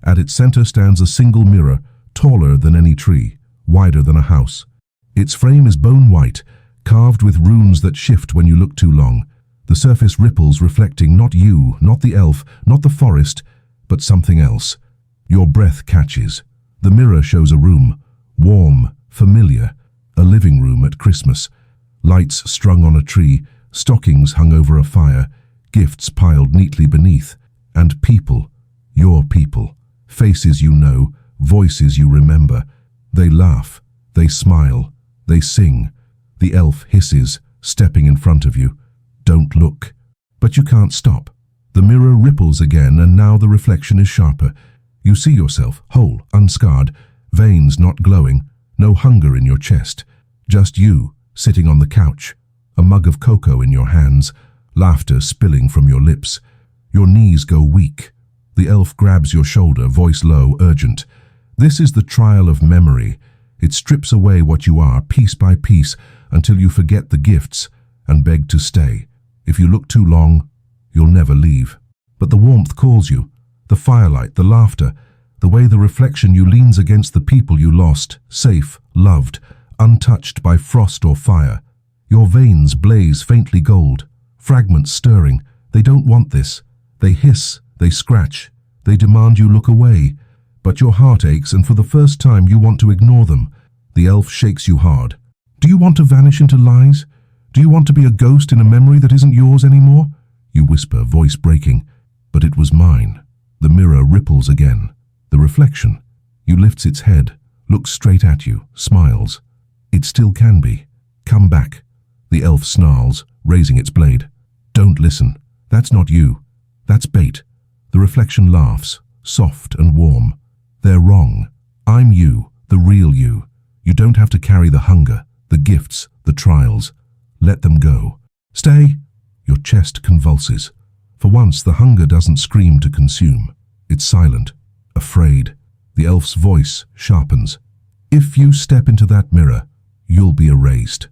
At its center stands a single mirror, taller than any tree, wider than a house. Its frame is bone white, carved with runes that shift when you look too long. The surface ripples, reflecting not you, not the elf, not the forest, but something else. Your breath catches. The mirror shows a room, warm, familiar, a living room at Christmas. Lights strung on a tree, stockings hung over a fire, gifts piled neatly beneath, and people, your people, faces you know, voices you remember. They laugh, they smile, they sing. The elf hisses, stepping in front of you. Don't look. But you can't stop. The mirror ripples again, and now the reflection is sharper. You see yourself, whole, unscarred, veins not glowing, no hunger in your chest. Just you, sitting on the couch, a mug of cocoa in your hands, laughter spilling from your lips. Your knees go weak. The elf grabs your shoulder, voice low, urgent. This is the trial of memory. It strips away what you are, piece by piece, until you forget the gifts and beg to stay. If you look too long, you'll never leave. But the warmth calls you, the firelight, the laughter, the way the reflection you leans against the people you lost, safe, loved, untouched by frost or fire. Your veins blaze faintly gold, fragments stirring. They don't want this. They hiss, they scratch, they demand you look away. But your heart aches, and for the first time you want to ignore them. The elf shakes you hard. Do you want to vanish into lies? Do you want to be a ghost in a memory that isn't yours anymore? You whisper, voice breaking. But it was mine. The mirror ripples again. The reflection. You lifts its head, looks straight at you, smiles. It still can be. Come back. The elf snarls, raising its blade. Don't listen. That's not you. That's bait. The reflection laughs, soft and warm. They're wrong. I'm you, the real you. You don't have to carry the hunger, the gifts, the trials. Let them go. Stay. Your chest convulses. For once, the hunger doesn't scream to consume. It's silent, afraid. The elf's voice sharpens. If you step into that mirror, you'll be erased.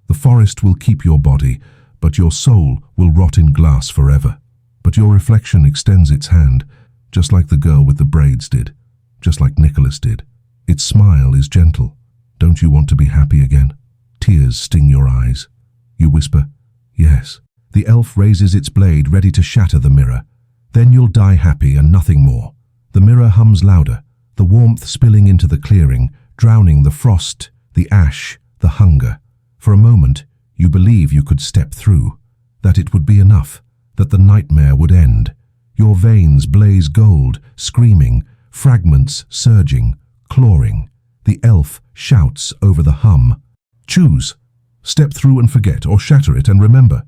The forest will keep your body, but your soul will rot in glass forever. But your reflection extends its hand, just like the girl with the braids did, just like Nicholas did. Its smile is gentle. Don't you want to be happy again? Tears sting your eyes. You whisper, yes. The elf raises its blade, ready to shatter the mirror. Then you'll die happy and nothing more. The mirror hums louder, the warmth spilling into the clearing, drowning the frost, the ash, the hunger. For a moment, you believe you could step through, that it would be enough, that the nightmare would end. Your veins blaze gold, screaming, fragments surging, clawing. The elf shouts over the hum. Choose. Step through and forget, or shatter it and remember.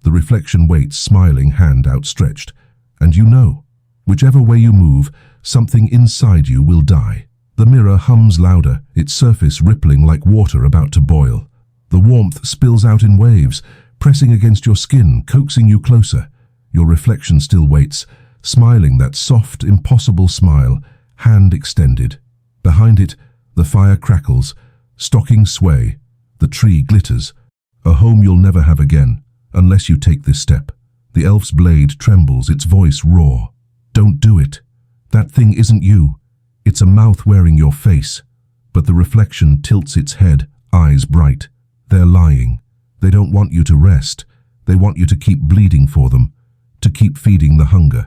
The reflection waits, smiling, hand outstretched. And you know, whichever way you move, something inside you will die. The mirror hums louder, its surface rippling like water about to boil. The warmth spills out in waves, pressing against your skin, coaxing you closer. Your reflection still waits, smiling that soft, impossible smile, hand extended. Behind it, the fire crackles, stockings sway, the tree glitters. A home you'll never have again, unless you take this step. The elf's blade trembles, its voice raw. Don't do it. That thing isn't you. It's a mouth wearing your face. But the reflection tilts its head, eyes bright. They're lying. They don't want you to rest. They want you to keep bleeding for them, to keep feeding the hunger.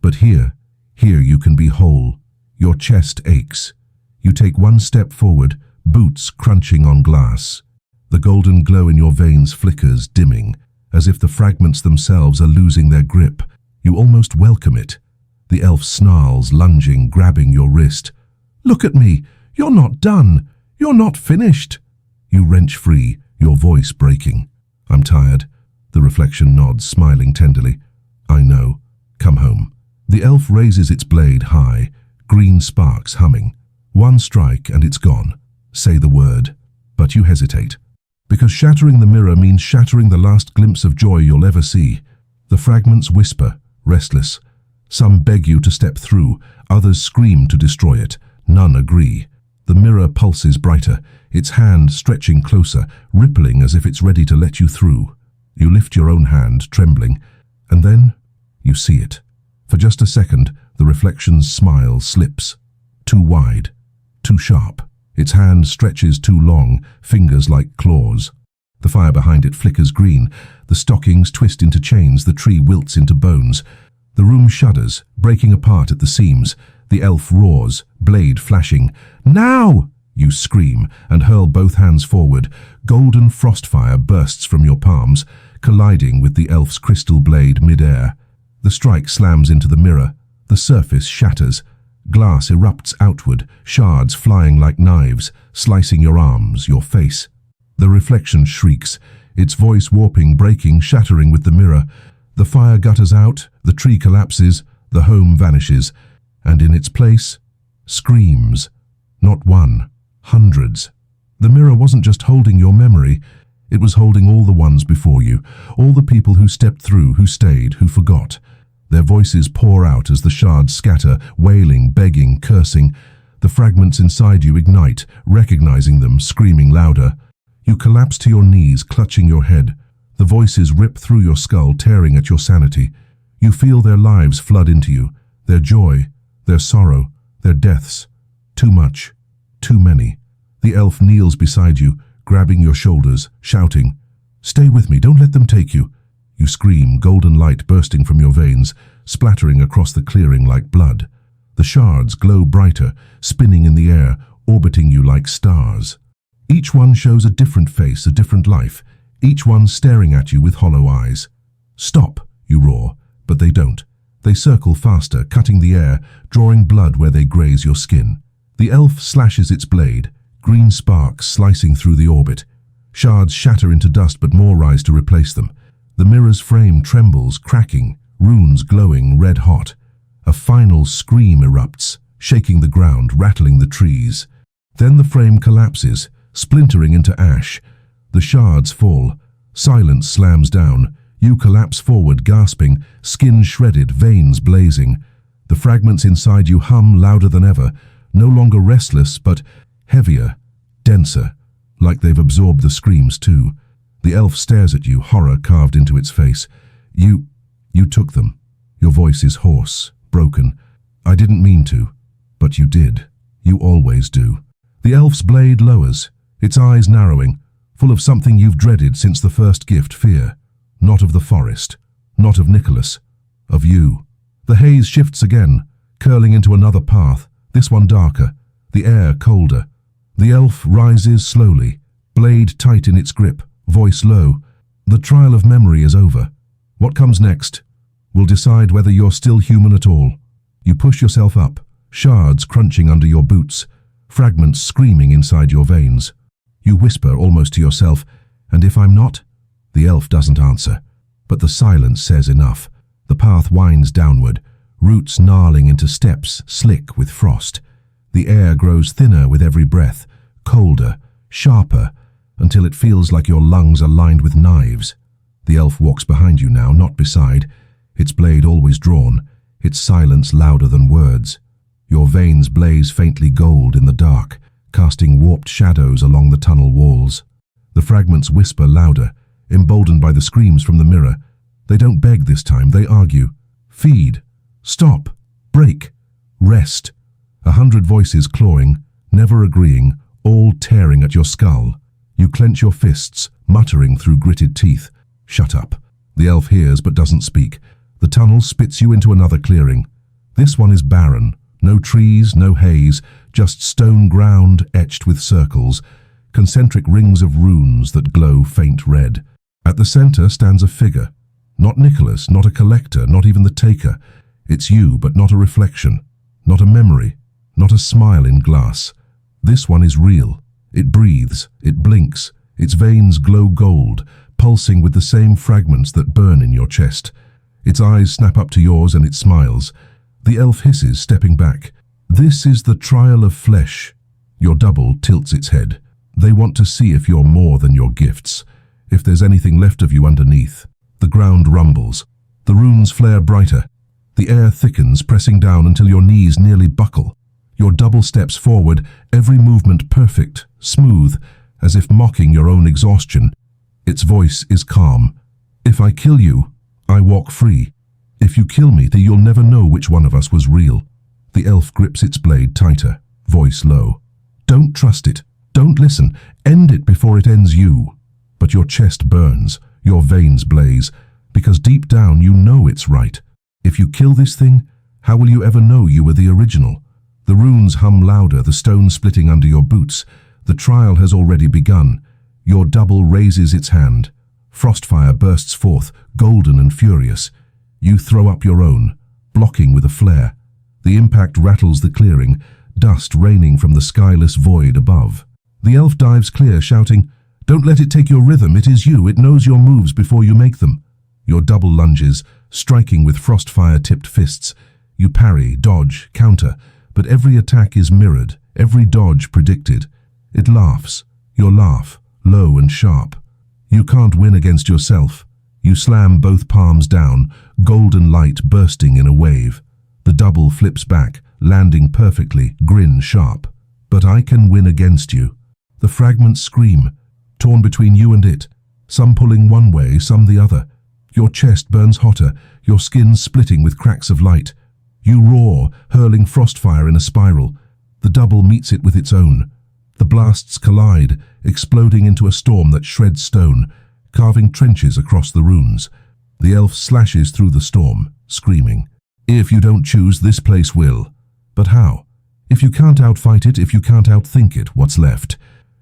But here you can be whole. Your chest aches. You take one step forward, boots crunching on glass. The golden glow in your veins flickers, dimming, as if the fragments themselves are losing their grip. You almost welcome it. The elf snarls, lunging, grabbing your wrist. Look at me! You're not done! You're not finished! You wrench free, your voice breaking. I'm tired. The reflection nods, smiling tenderly. I know. Come home. The elf raises its blade high, green sparks humming. One strike and it's gone. Say the word. But you hesitate. Because shattering the mirror means shattering the last glimpse of joy you'll ever see. The fragments whisper, restless. Some beg you to step through, others scream to destroy it. None agree. The mirror pulses brighter, its hand stretching closer, rippling as if it's ready to let you through. You lift your own hand, trembling, and then you see it. For just a second, the reflection's smile slips. Too wide, too sharp. Its hand stretches too long, fingers like claws. The fire behind it flickers green. The stockings twist into chains, the tree wilts into bones. The room shudders, breaking apart at the seams. The elf roars, blade flashing. Now! You scream and hurl both hands forward. Golden frostfire bursts from your palms, colliding with the elf's crystal blade mid-air. The strike slams into the mirror. The surface shatters. Glass erupts outward, shards flying like knives, slicing your arms, your face. The reflection shrieks, its voice warping, breaking, shattering with the mirror. The fire gutters out, the tree collapses, the home vanishes, and in its place, screams. Not one, hundreds. The mirror wasn't just holding your memory, it was holding all the ones before you, all the people who stepped through, who stayed, who forgot. Their voices pour out as the shards scatter, wailing, begging, cursing. The fragments inside you ignite, recognizing them, screaming louder. You collapse to your knees, clutching your head. The voices rip through your skull, tearing at your sanity. You feel their lives flood into you, their joy, their sorrow, their deaths. Too much, too many. The elf kneels beside you, grabbing your shoulders, shouting, "Stay with me, don't let them take you." You scream, golden light bursting from your veins, splattering across the clearing like blood. The shards glow brighter, spinning in the air, orbiting you like stars. Each one shows a different face, a different life, each one staring at you with hollow eyes. "Stop," you roar, but they don't. They circle faster, cutting the air, drawing blood where they graze your skin. The elf slashes its blade, green sparks slicing through the orbit. Shards shatter into dust, but more rise to replace them. The mirror's frame trembles, cracking, runes glowing red hot. A final scream erupts, shaking the ground, rattling the trees. Then the frame collapses, splintering into ash. The shards fall. Silence slams down. You collapse forward, gasping, skin shredded, veins blazing. The fragments inside you hum louder than ever, no longer restless, but heavier, denser, like they've absorbed the screams too. The elf stares at you, horror carved into its face. You took them. Your voice is hoarse, broken. I didn't mean to, but you did. You always do. The elf's blade lowers, its eyes narrowing, full of something you've dreaded since the first gift, fear. Not of the forest, not of Nicholas, of you. The haze shifts again, curling into another path, this one darker, the air colder. The elf rises slowly, blade tight in its grip, voice low. The trial of memory is over. What comes next? will decide whether you're still human at all. You push yourself up, shards crunching under your boots, fragments screaming inside your veins. You whisper almost to yourself, "And if I'm not?" The elf doesn't answer, but the silence says enough. The path winds downward, roots gnarling into steps slick with frost. The air grows thinner with every breath, colder, sharper, until it feels like your lungs are lined with knives. The elf walks behind you now, not beside, its blade always drawn, its silence louder than words. Your veins blaze faintly gold in the dark, casting warped shadows along the tunnel walls. The fragments whisper louder, emboldened by the screams from the mirror. They don't beg this time, they argue. Feed. Stop. Break. Rest. 100 voices clawing, never agreeing, all tearing at your skull. You clench your fists, muttering through gritted teeth. Shut up. The elf hears but doesn't speak. The tunnel spits you into another clearing. This one is barren. No trees, no haze, just stone ground etched with circles, concentric rings of runes that glow faint red. At the center stands a figure. Not Nicholas, not a collector, not even the taker. It's you, but not a reflection, not a memory, not a smile in glass. This one is real. It breathes, it blinks, its veins glow gold, pulsing with the same fragments that burn in your chest. Its eyes snap up to yours and it smiles. The elf hisses, stepping back. This is the trial of flesh. Your double tilts its head. They want to see if you're more than your gifts, if there's anything left of you underneath. The ground rumbles. The runes flare brighter. The air thickens, pressing down until your knees nearly buckle. Your double steps forward, every movement perfect, smooth, as if mocking your own exhaustion. Its voice is calm. If I kill you, I walk free. If you kill me, then you'll never know which one of us was real. The elf grips its blade tighter, voice low. Don't trust it. Don't listen. End it before it ends you. But your chest burns, your veins blaze, because deep down you know it's right. If you kill this thing, how will you ever know you were the original? The runes hum louder, the stone splitting under your boots. The trial has already begun. Your double raises its hand. Frostfire bursts forth, golden and furious. You throw up your own, blocking with a flare. The impact rattles the clearing, dust raining from the skyless void above. The elf dives clear, shouting, "Don't let it take your rhythm, it is you, it knows your moves before you make them." Your double lunges, striking with frostfire-tipped fists. You parry, dodge, counter, but every attack is mirrored, every dodge predicted. It laughs, your laugh, low and sharp. You can't win against yourself. You slam both palms down, golden light bursting in a wave. The double flips back, landing perfectly, grin sharp. But I can win against you. The fragments scream, torn between you and it, some pulling one way, some the other. Your chest burns hotter, your skin splitting with cracks of light. You roar, hurling frostfire in a spiral. The double meets it with its own. The blasts collide, exploding into a storm that shreds stone, carving trenches across the runes. The elf slashes through the storm, screaming, "If you don't choose, this place will." But how? If you can't outfight it, if you can't outthink it, what's left?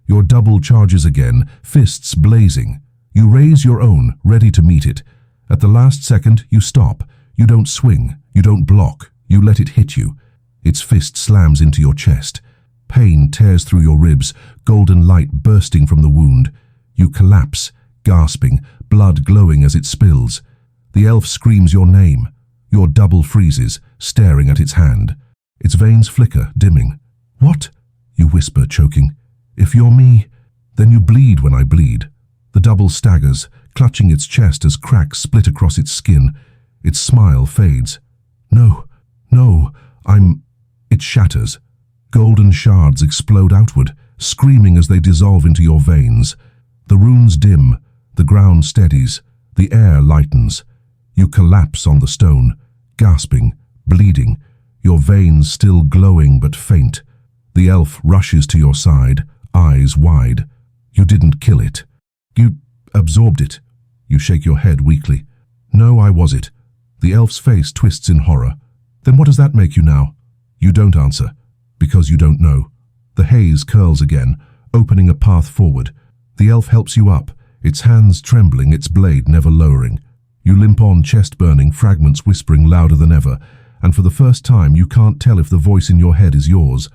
Your double charges again, fists blazing. You raise your own, ready to meet it. At the last second, you stop. You don't swing, you don't block, you let it hit you. Its fist slams into your chest. Pain tears through your ribs, golden light bursting from the wound. You collapse, gasping, blood glowing as it spills. The elf screams your name. Your double freezes, staring at its hand. Its veins flicker, dimming. "What?" you whisper, choking. "If you're me, then you bleed when I bleed." The double staggers, clutching its chest as cracks split across its skin. Its smile fades. "No, no, It shatters. Golden shards explode outward, screaming as they dissolve into your veins. The runes dim, the ground steadies, the air lightens. You collapse on the stone, gasping, bleeding, your veins still glowing but faint. The elf rushes to your side, eyes wide. You didn't kill it. You absorbed it. You shake your head weakly. "No, I was it." The elf's face twists in horror. "Then what does that make you now?" You don't answer, because you don't know. The haze curls again, opening a path forward. The elf helps you up, its hands trembling, its blade never lowering. You limp on, chest burning, fragments whispering louder than ever, and for the first time you can't tell if the voice in your head is yours.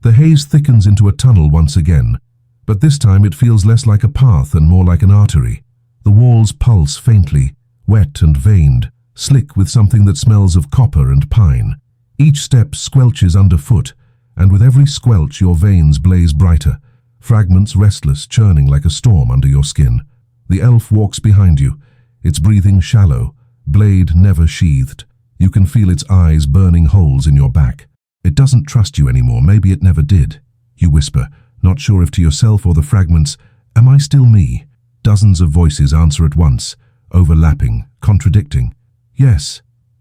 The haze thickens into a tunnel once again, but this time it feels less like a path and more like an artery. The walls pulse faintly, wet and veined, slick with something that smells of copper and pine. Each step squelches underfoot, and with every squelch your veins blaze brighter, fragments restless, churning like a storm under your skin. The elf walks behind you, its breathing shallow, blade never sheathed. You can feel its eyes burning holes in your back. It doesn't trust you anymore, maybe it never did. You whisper, not sure if to yourself or the fragments, "Am I still me?" Dozens of voices answer at once, overlapping, contradicting. Yes,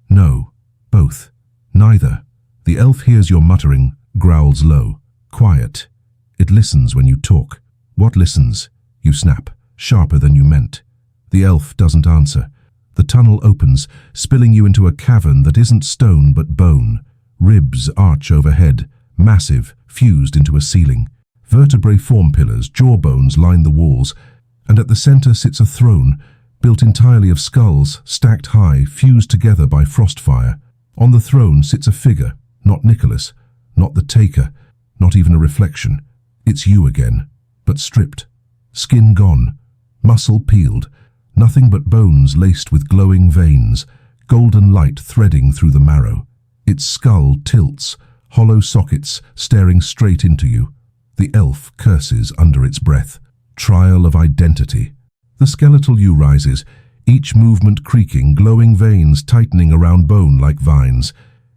no, both, neither. The elf hears your muttering, growls low. Quiet. It listens when you talk. What listens? You snap, sharper than you meant. The elf doesn't answer. The tunnel opens, spilling you into a cavern that isn't stone but bone. Ribs arch overhead, massive, fused into a ceiling. Vertebrae form pillars, jawbones line the walls, and at the center sits a throne, built entirely of skulls, stacked high, fused together by frostfire. On the throne sits a figure, not Nicholas, not the taker, not even a reflection. It's you again, but stripped. Skin gone, muscle peeled, nothing but bones laced with glowing veins, golden light threading through the marrow. Its skull tilts, hollow sockets staring straight into you. The elf curses under its breath. Trial of identity. The skeletal you rises, each movement creaking, glowing veins tightening around bone like vines.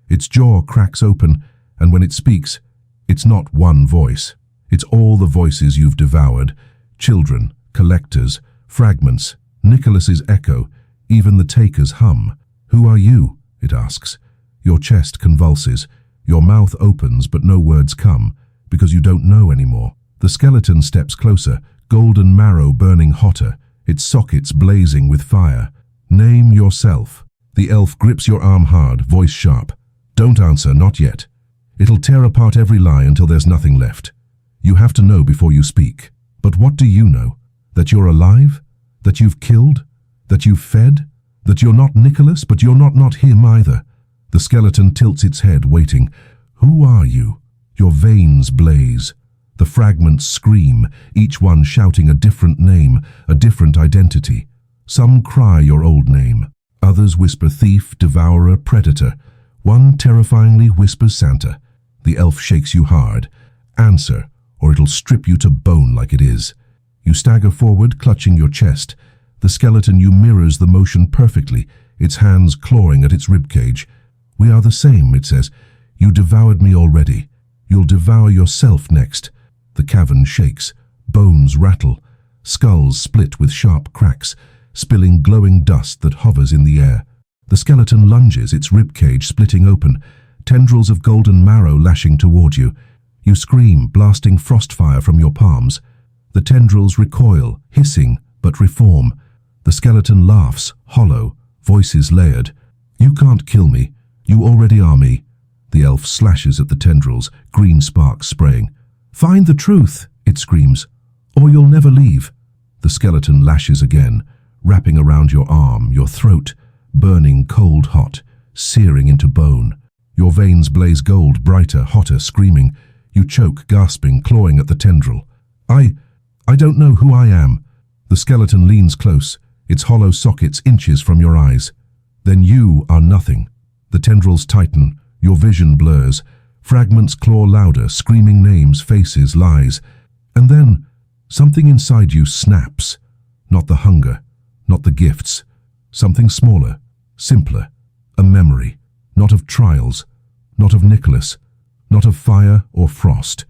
Its jaw cracks open, and when it speaks, it's not one voice. It's all the voices you've devoured. Children, collectors, fragments, Nicholas's echo, even the taker's hum. Who are you? It asks. Your chest convulses. Your mouth opens, but no words come, because you don't know anymore. The skeleton steps closer, golden marrow burning hotter, its sockets blazing with fire. Name yourself. The elf grips your arm hard, voice sharp. Don't answer, not yet. It'll tear apart every lie until there's nothing left. You have to know before you speak. But what do you know? That you're alive? That you've killed? That you've fed? That you're not Nicholas, but you're not him either? The skeleton tilts its head, waiting. Who are you? Your veins blaze. The fragments scream, each one shouting a different name, a different identity. Some cry your old name. Others whisper thief, devourer, predator. One terrifyingly whispers Santa. The elf shakes you hard. Answer, or it'll strip you to bone like it is. You stagger forward, clutching your chest. The skeleton you mirrors the motion perfectly, its hands clawing at its ribcage. We are the same, it says. You devoured me already. You'll devour yourself next. The cavern shakes. Bones rattle. Skulls split with sharp cracks, spilling glowing dust that hovers in the air. The skeleton lunges, its ribcage splitting open, tendrils of golden marrow lashing toward you. You scream, blasting frostfire from your palms. The tendrils recoil, hissing, but reform. The skeleton laughs, hollow, voices layered. You can't kill me. You already are me. The elf slashes at the tendrils, green sparks spraying. Find the truth, it screams, or you'll never leave. The skeleton lashes again, wrapping around your arm, your throat, burning cold hot, searing into bone. Your veins blaze gold, brighter, hotter, screaming. You choke, gasping, clawing at the tendril. I don't know who I am. The skeleton leans close, its hollow sockets inches from your eyes. Then you are nothing. The tendrils tighten, your vision blurs. Fragments claw louder, screaming names, faces, lies. And then, something inside you snaps. Not the hunger, not the gifts. Something smaller, simpler. A memory, not of trials, not of Nicholas, not of fire or frost.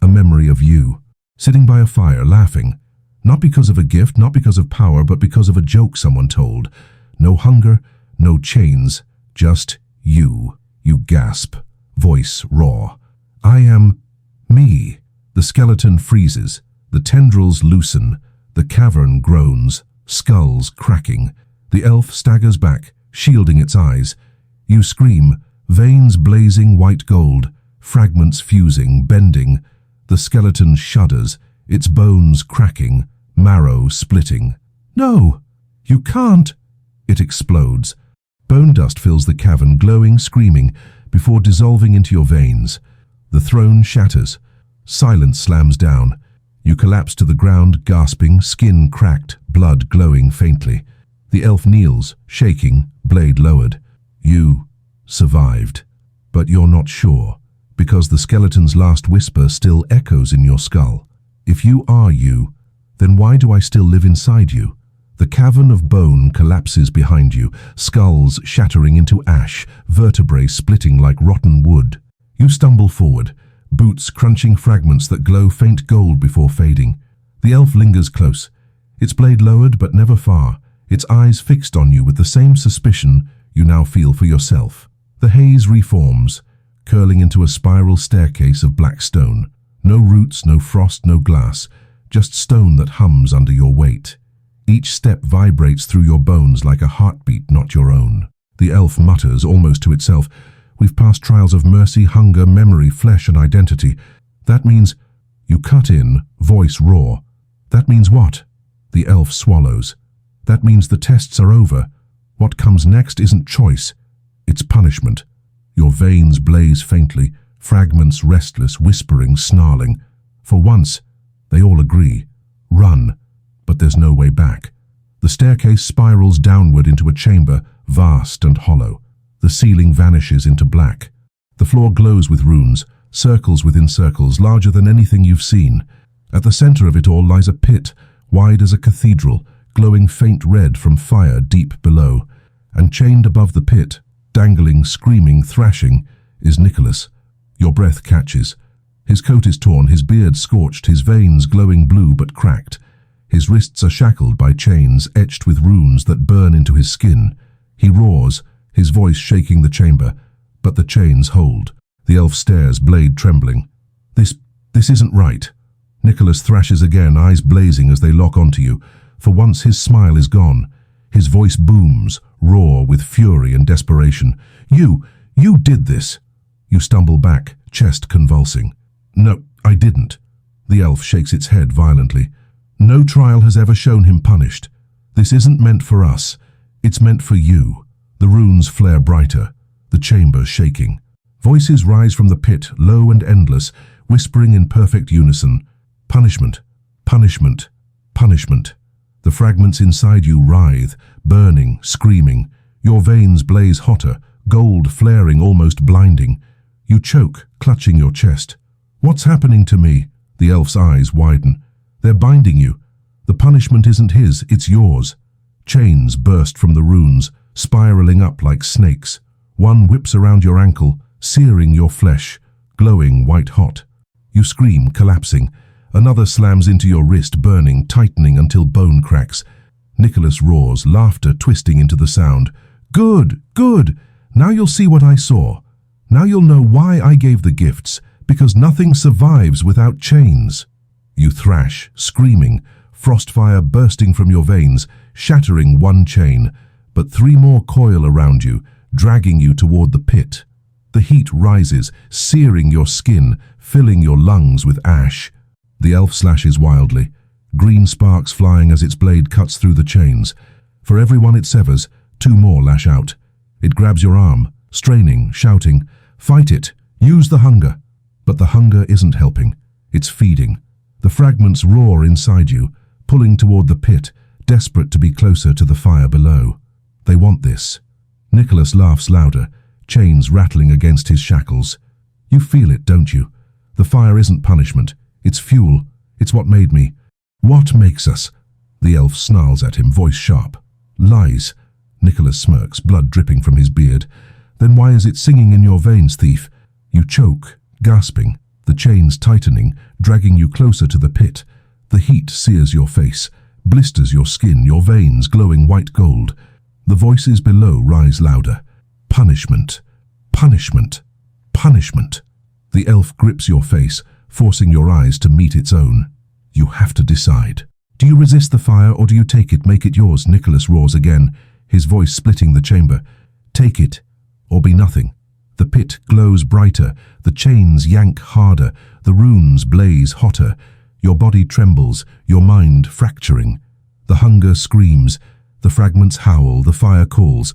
A memory of you, sitting by a fire, laughing. Not because of a gift, not because of power, but because of a joke someone told. No hunger, no chains, just you. You gasp, voice raw. I am me. The skeleton freezes. The tendrils loosen. The cavern groans, skulls cracking. The elf staggers back, shielding its eyes. You scream, veins blazing white gold, fragments fusing, bending. The skeleton shudders, its bones cracking, marrow splitting. No, you can't. It explodes. Bone dust fills the cavern, glowing, screaming, before dissolving into your veins. The throne shatters. Silence slams down. You collapse to the ground, gasping, skin cracked, blood glowing faintly. The elf kneels, shaking, blade lowered. You survived. But you're not sure, because the skeleton's last whisper still echoes in your skull. If you are you, then why do I still live inside you? The cavern of bone collapses behind you, skulls shattering into ash, vertebrae splitting like rotten wood. You stumble forward, boots crunching fragments that glow faint gold before fading. The elf lingers close, its blade lowered but never far, its eyes fixed on you with the same suspicion you now feel for yourself. The haze reforms, curling into a spiral staircase of black stone. No roots, no frost, no glass, just stone that hums under your weight. Each step vibrates through your bones like a heartbeat not your own. The elf mutters, almost to itself, "We've passed trials of mercy, hunger, memory, flesh, and identity. That means..." You cut in, voice raw. "That means what?" The elf swallows. "That means the tests are over. What comes next isn't choice. It's punishment." Your veins blaze faintly, fragments restless, whispering, snarling. For once, they all agree. Run. But there's no way back. The staircase spirals downward into a chamber, vast and hollow. The ceiling vanishes into black. The floor glows with runes, circles within circles, larger than anything you've seen. At the center of it all lies a pit, wide as a cathedral, glowing faint red from fire deep below. And chained above the pit, dangling, screaming, thrashing, is Nicholas. Your breath catches. His coat is torn, his beard scorched, his veins glowing blue but cracked. His wrists are shackled by chains etched with runes that burn into his skin. He roars, his voice shaking the chamber, but the chains hold. The elf stares, blade trembling. This isn't right." Nicholas thrashes again, eyes blazing as they lock onto you. For once his smile is gone. His voice booms, raw with fury and desperation. You did this." You stumble back, chest convulsing. "No, I didn't." The elf shakes its head violently. "No trial has ever shown him punished. This isn't meant for us. It's meant for you." The runes flare brighter, the chamber shaking. Voices rise from the pit, low and endless, whispering in perfect unison. "Punishment, punishment, punishment." The fragments inside you writhe, burning, screaming. Your veins blaze hotter, gold flaring, almost blinding. You choke, clutching your chest. "What's happening to me?" The elf's eyes widen. "They're binding you. The punishment isn't his, it's yours." Chains burst from the runes, spiraling up like snakes. One whips around your ankle, searing your flesh, glowing white-hot. You scream, collapsing. Another slams into your wrist, burning, tightening until bone cracks. Nicholas roars, laughter twisting into the sound. "Good, good! Now you'll see what I saw. Now you'll know why I gave the gifts, because nothing survives without chains." You thrash, screaming, frostfire bursting from your veins, shattering one chain, but three more coil around you, dragging you toward the pit. The heat rises, searing your skin, filling your lungs with ash. The elf slashes wildly, green sparks flying as its blade cuts through the chains. For every one it severs, two more lash out. It grabs your arm, straining, shouting, "Fight it! Use the hunger!" But the hunger isn't helping. It's feeding. The fragments roar inside you, pulling toward the pit, desperate to be closer to the fire below. They want this. Nicholas laughs louder, chains rattling against his shackles. You feel it, don't you? The fire isn't punishment. It's fuel. It's what made me. "What makes us?" The elf snarls at him, voice sharp. "Lies." Nicholas smirks, blood dripping from his beard. "Then why is it singing in your veins, thief?" You choke, gasping, the chains tightening, dragging you closer to the pit. The heat sears your face, blisters your skin, your veins glowing white gold. The voices below rise louder. "Punishment, punishment, punishment." The elf grips your face, forcing your eyes to meet its own. You have to decide. Do you resist the fire or do you take it, make it yours? Nicholas roars again, his voice splitting the chamber. Take it, or be nothing. The pit glows brighter, the chains yank harder, the runes blaze hotter. Your body trembles, your mind fracturing. The hunger screams, The fragments howl, the fire calls,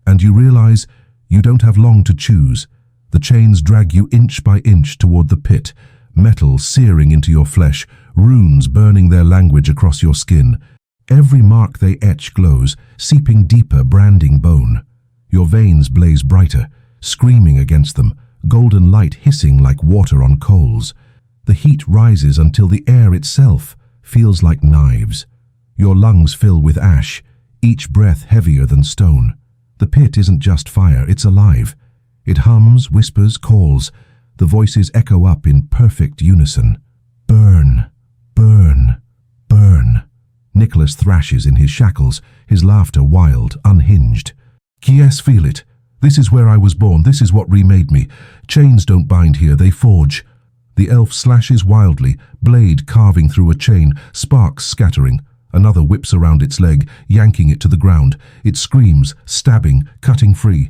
and you realize you don't have long to choose. The chains drag you inch by inch toward the pit, metal searing into your flesh, runes burning their language across your skin. Every mark they etch glows, seeping deeper, branding bone. Your veins blaze brighter, screaming against them, golden light hissing like water on coals. The heat rises until the air itself feels like knives. Your lungs fill with ash, each breath heavier than stone. The pit isn't just fire, it's alive. It hums, whispers, calls. The voices echo up in perfect unison. Burn, burn, burn. Nicholas thrashes in his shackles, his laughter wild, unhinged. Yes, feel it. This is where I was born, this is what remade me. Chains don't bind here, they forge. The elf slashes wildly, blade carving through a chain, sparks scattering. Another whips around its leg, yanking it to the ground. It screams, stabbing, cutting free.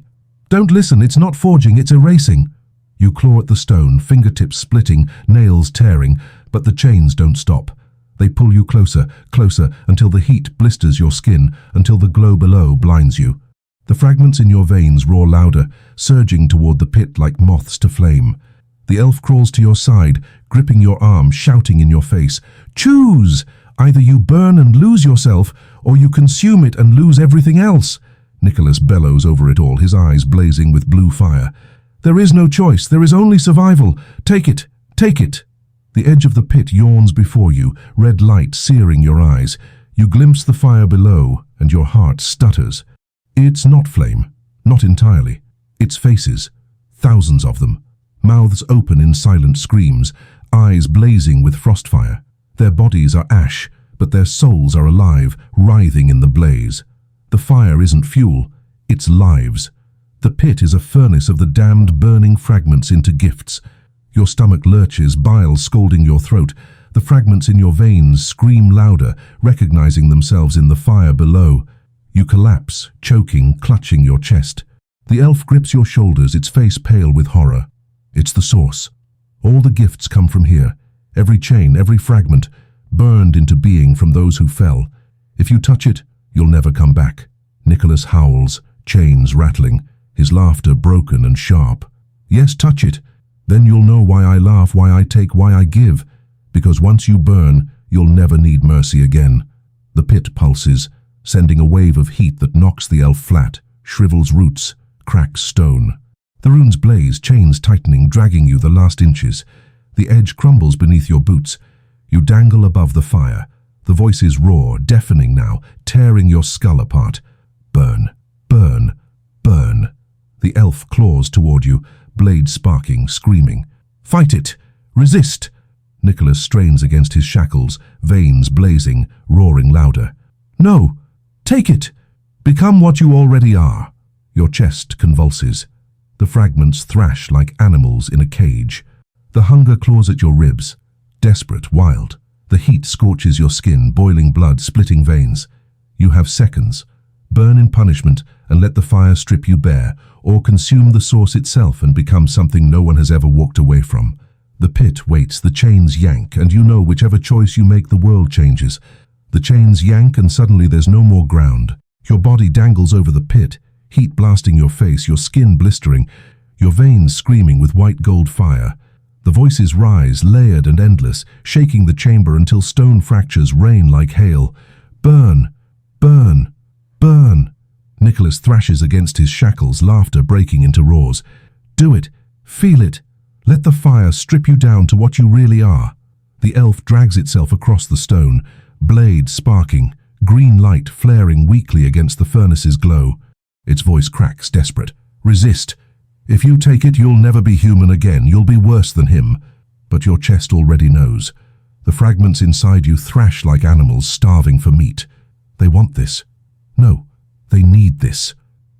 Don't listen, it's not forging, it's erasing. You claw at the stone, fingertips splitting, nails tearing, but the chains don't stop. They pull you closer, closer, until the heat blisters your skin, until the glow below blinds you. The fragments in your veins roar louder, surging toward the pit like moths to flame. The elf crawls to your side, gripping your arm, shouting in your face. Choose! Either you burn and lose yourself, or you consume it and lose everything else. Nicholas bellows over it all, his eyes blazing with blue fire. There is no choice, there is only survival. Take it, take it. The edge of the pit yawns before you, red light searing your eyes. You glimpse the fire below, and your heart stutters. It's not flame, not entirely. It's faces, thousands of them. Mouths open in silent screams, eyes blazing with frostfire. Their bodies are ash, but their souls are alive, writhing in the blaze. The fire isn't fuel, it's lives. The pit is a furnace of the damned burning fragments into gifts. Your stomach lurches, bile scalding your throat. The fragments in your veins scream louder, recognizing themselves in the fire below. You collapse, choking, clutching your chest. The elf grips your shoulders, its face pale with horror. It's the source. All the gifts come from here. Every chain, every fragment, burned into being from those who fell. If you touch it, you'll never come back. Nicholas howls, chains rattling, his laughter broken and sharp. Yes, touch it. Then you'll know why I laugh, why I take, why I give. Because once you burn, you'll never need mercy again. The pit pulses, sending a wave of heat that knocks the elf flat, shrivels roots, cracks stone. The runes blaze, chains tightening, dragging you the last inches. The edge crumbles beneath your boots. You dangle above the fire. The voices roar, deafening now, tearing your skull apart. Burn, burn, burn. The elf claws toward you, blade sparking, screaming. Fight it! Resist! Nicholas strains against his shackles, veins blazing, roaring louder. No! Take it! Become what you already are. Your chest convulses. The fragments thrash like animals in a cage. The hunger claws at your ribs. Desperate, wild. The heat scorches your skin, boiling blood, splitting veins. You have seconds. Burn in punishment and let the fire strip you bare, or consume the source itself and become something no one has ever walked away from. The pit waits, the chains yank, and you know whichever choice you make, the world changes. The chains yank and suddenly there's no more ground. Your body dangles over the pit, heat blasting your face, your skin blistering, your veins screaming with white gold fire. The voices rise, layered and endless, shaking the chamber until stone fractures rain like hail. Burn! Burn! Burn! Nicholas thrashes against his shackles, laughter breaking into roars. Do it! Feel it! Let the fire strip you down to what you really are. The elf drags itself across the stone, blade sparking, green light flaring weakly against the furnace's glow. Its voice cracks, desperate. Resist! If you take it, you'll never be human again. You'll be worse than him. But your chest already knows. The fragments inside you thrash like animals starving for meat. They want this. No, they need this.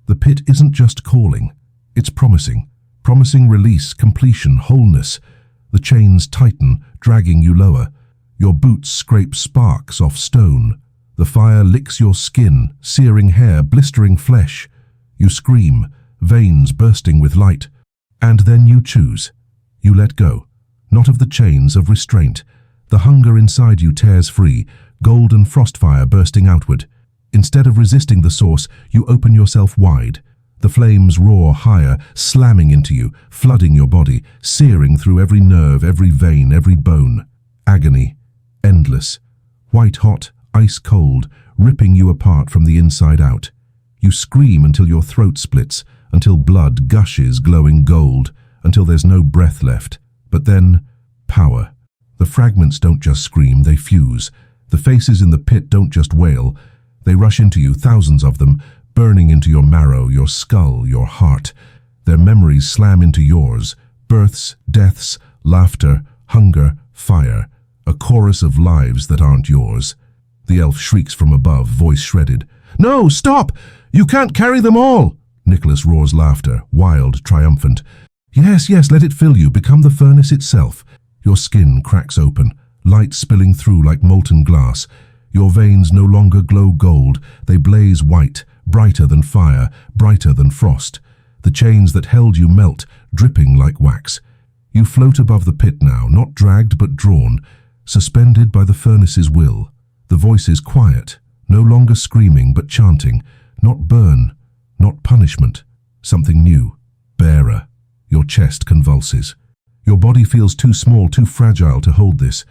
The pit isn't just calling. It's promising. Promising release, completion, wholeness. The chains tighten, dragging you lower. Your boots scrape sparks off stone. The fire licks your skin, searing hair, blistering flesh. You scream, veins bursting with light. And then you choose. You let go. Not of the chains, of restraint. The hunger inside you tears free, golden frostfire bursting outward. Instead of resisting the source, you open yourself wide. The flames roar higher, slamming into you, flooding your body, searing through every nerve, every vein, every bone. Agony, endless, white-hot, ice-cold, ripping you apart from the inside out. You scream until your throat splits, until blood gushes glowing gold, until there's no breath left. But then, power. The fragments don't just scream, they fuse. The faces in the pit don't just wail. They rush into you, thousands of them, burning into your marrow, your skull, your heart. Their memories slam into yours. Births, deaths, laughter, hunger, fire. A chorus of lives that aren't yours. The elf shrieks from above, voice shredded. "No, stop! You can't carry them all!" Nicholas roars laughter, wild, triumphant. Yes, yes, let it fill you, become the furnace itself. Your skin cracks open, light spilling through like molten glass. Your veins no longer glow gold, they blaze white, brighter than fire, brighter than frost. The chains that held you melt, dripping like wax. You float above the pit now, not dragged but drawn, suspended by the furnace's will. The voice is quiet, no longer screaming but chanting, not burn, not punishment, something new. Bearer. Your chest convulses. Your body feels too small, too fragile to hold this.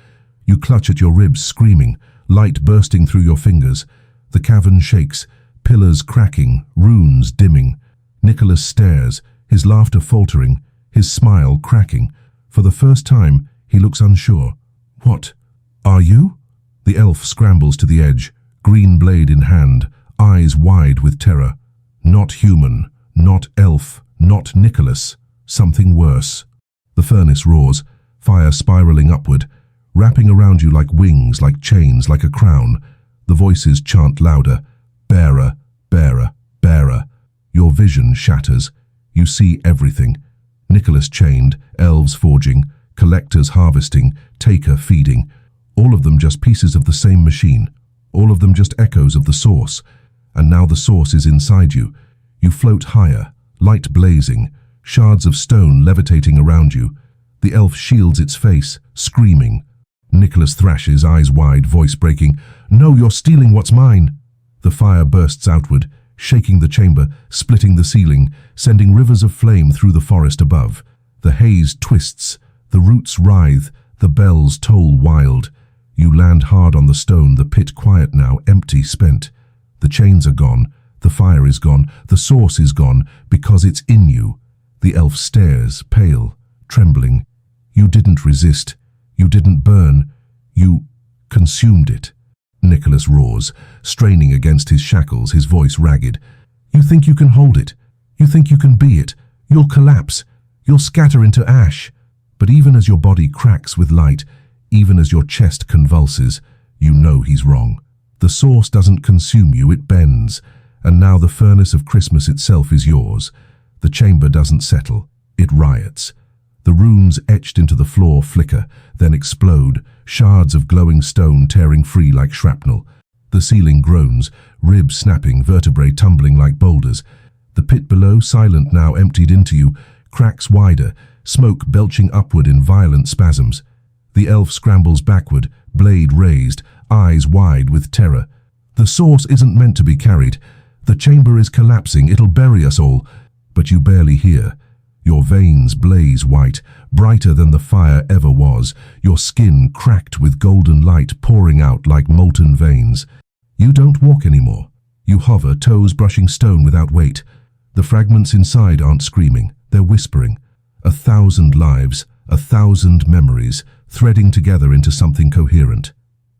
You clutch at your ribs, screaming, light bursting through your fingers. The cavern shakes, pillars cracking, runes dimming. Nicholas stares, his laughter faltering, his smile cracking. For the first time, he looks unsure. What? Are you? The elf scrambles to the edge, green blade in hand, eyes wide with terror. Not human, not elf, not Nicholas. Something worse. The furnace roars, fire spiraling upward, wrapping around you like wings, like chains, like a crown. The voices chant louder. Bearer, bearer, bearer. Your vision shatters. You see everything. Nicholas chained, elves forging, collectors harvesting, taker feeding. All of them just pieces of the same machine. All of them just echoes of the source. And now the source is inside you. You float higher, light blazing, shards of stone levitating around you. The elf shields its face, screaming. Nicholas thrashes, eyes wide, voice breaking. "No, you're stealing what's mine!" The fire bursts outward, shaking the chamber, splitting the ceiling, sending rivers of flame through the forest above. The haze twists, the roots writhe, the bells toll wild. You land hard on the stone, the pit quiet now, empty, spent. The chains are gone, the fire is gone, the source is gone, because it's in you. The elf stares, pale, trembling. You didn't resist. You didn't burn. You consumed it. Nicholas roars, straining against his shackles, his voice ragged. You think you can hold it. You think you can be it. You'll collapse. You'll scatter into ash. But even as your body cracks with light, even as your chest convulses, you know he's wrong. The source doesn't consume you, it bends. And now the furnace of Christmas itself is yours. The chamber doesn't settle, it riots. The runes etched into the floor flicker, then explode, shards of glowing stone tearing free like shrapnel. The ceiling groans, ribs snapping, vertebrae tumbling like boulders. The pit below, silent now, emptied into you, cracks wider, smoke belching upward in violent spasms. The elf scrambles backward, blade raised, eyes wide with terror. The source isn't meant to be carried. The chamber is collapsing, it'll bury us all. But you barely hear. Your veins blaze white, brighter than the fire ever was, your skin cracked with golden light pouring out like molten veins. You don't walk anymore. You hover, toes brushing stone without weight. The fragments inside aren't screaming, they're whispering. 1,000 lives, 1,000 memories, threading together into something coherent.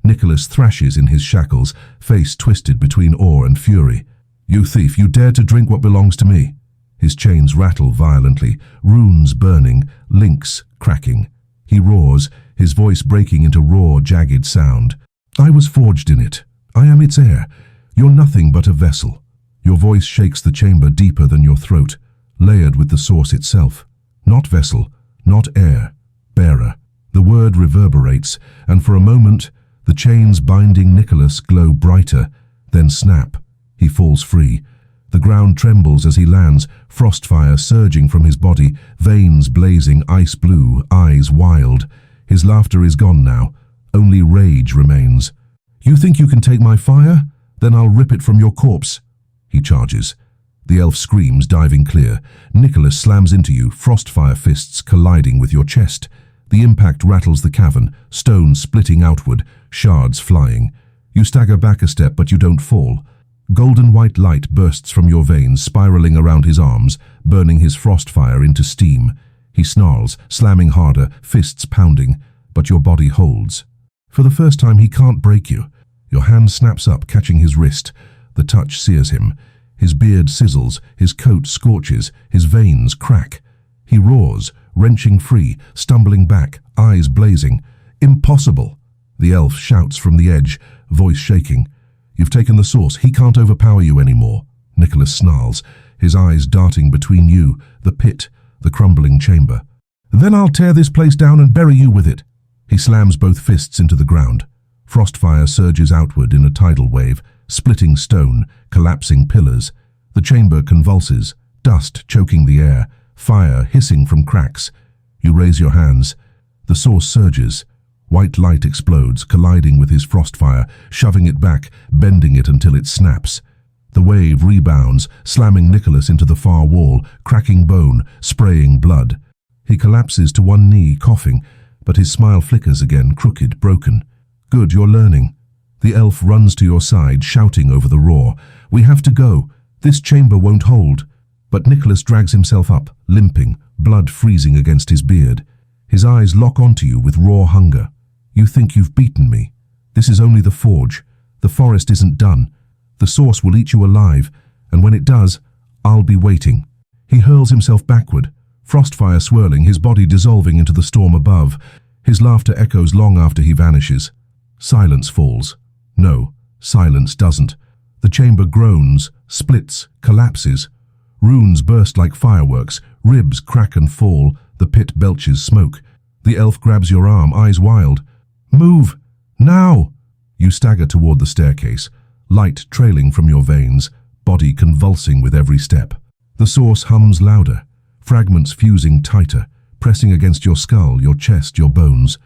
Nicholas thrashes in his shackles, face twisted between awe and fury. You thief, you dare to drink what belongs to me. His chains rattle violently, runes burning, links cracking. He roars, his voice breaking into raw, jagged sound. I was forged in it. I am its heir. You're nothing but a vessel. Your voice shakes the chamber deeper than your throat, layered with the source itself. Not vessel, not heir, bearer. The word reverberates, and for a moment, the chains binding Nicholas glow brighter, then snap. He falls free. The ground trembles as he lands, frostfire surging from his body, veins blazing ice blue, eyes wild. His laughter is gone now. Only rage remains. You think you can take my fire? Then I'll rip it from your corpse. He charges. The elf screams, diving clear. Nicholas slams into you, frostfire fists colliding with your chest. The impact rattles the cavern, stones splitting outward, shards flying. You stagger back a step, but you don't fall. Golden white light bursts from your veins, spiraling around his arms, burning his frostfire into steam. He snarls, slamming harder, fists pounding, but your body holds. For the first time, he can't break you. Your hand snaps up, catching his wrist. The touch sears him. His beard sizzles, his coat scorches, his veins crack. He roars, wrenching free, stumbling back, eyes blazing. Impossible! The elf shouts from the edge, voice shaking. You've taken the source. He can't overpower you anymore. Nicholas snarls, his eyes darting between you, the pit, the crumbling chamber. Then I'll tear this place down and bury you with it. He slams both fists into the ground. Frostfire surges outward in a tidal wave, splitting stone, collapsing pillars. The chamber convulses, dust choking the air, fire hissing from cracks. You raise your hands. The source surges. White light explodes, colliding with his frostfire, shoving it back, bending it until it snaps. The wave rebounds, slamming Nicholas into the far wall, cracking bone, spraying blood. He collapses to one knee, coughing, but his smile flickers again, crooked, broken. Good, you're learning. The elf runs to your side, shouting over the roar. We have to go. This chamber won't hold. But Nicholas drags himself up, limping, blood freezing against his beard. His eyes lock onto you with raw hunger. You think you've beaten me. This is only the forge. The forest isn't done. The source will eat you alive, and when it does, I'll be waiting. He hurls himself backward, frostfire swirling, his body dissolving into the storm above. His laughter echoes long after he vanishes. Silence falls. No, silence doesn't. The chamber groans, splits, collapses. Runes burst like fireworks, ribs crack and fall, the pit belches smoke. The elf grabs your arm, eyes wild. Move! Now! You stagger toward the staircase, light trailing from your veins, body convulsing with every step. The source hums louder, fragments fusing tighter, pressing against your skull, your chest, your bones.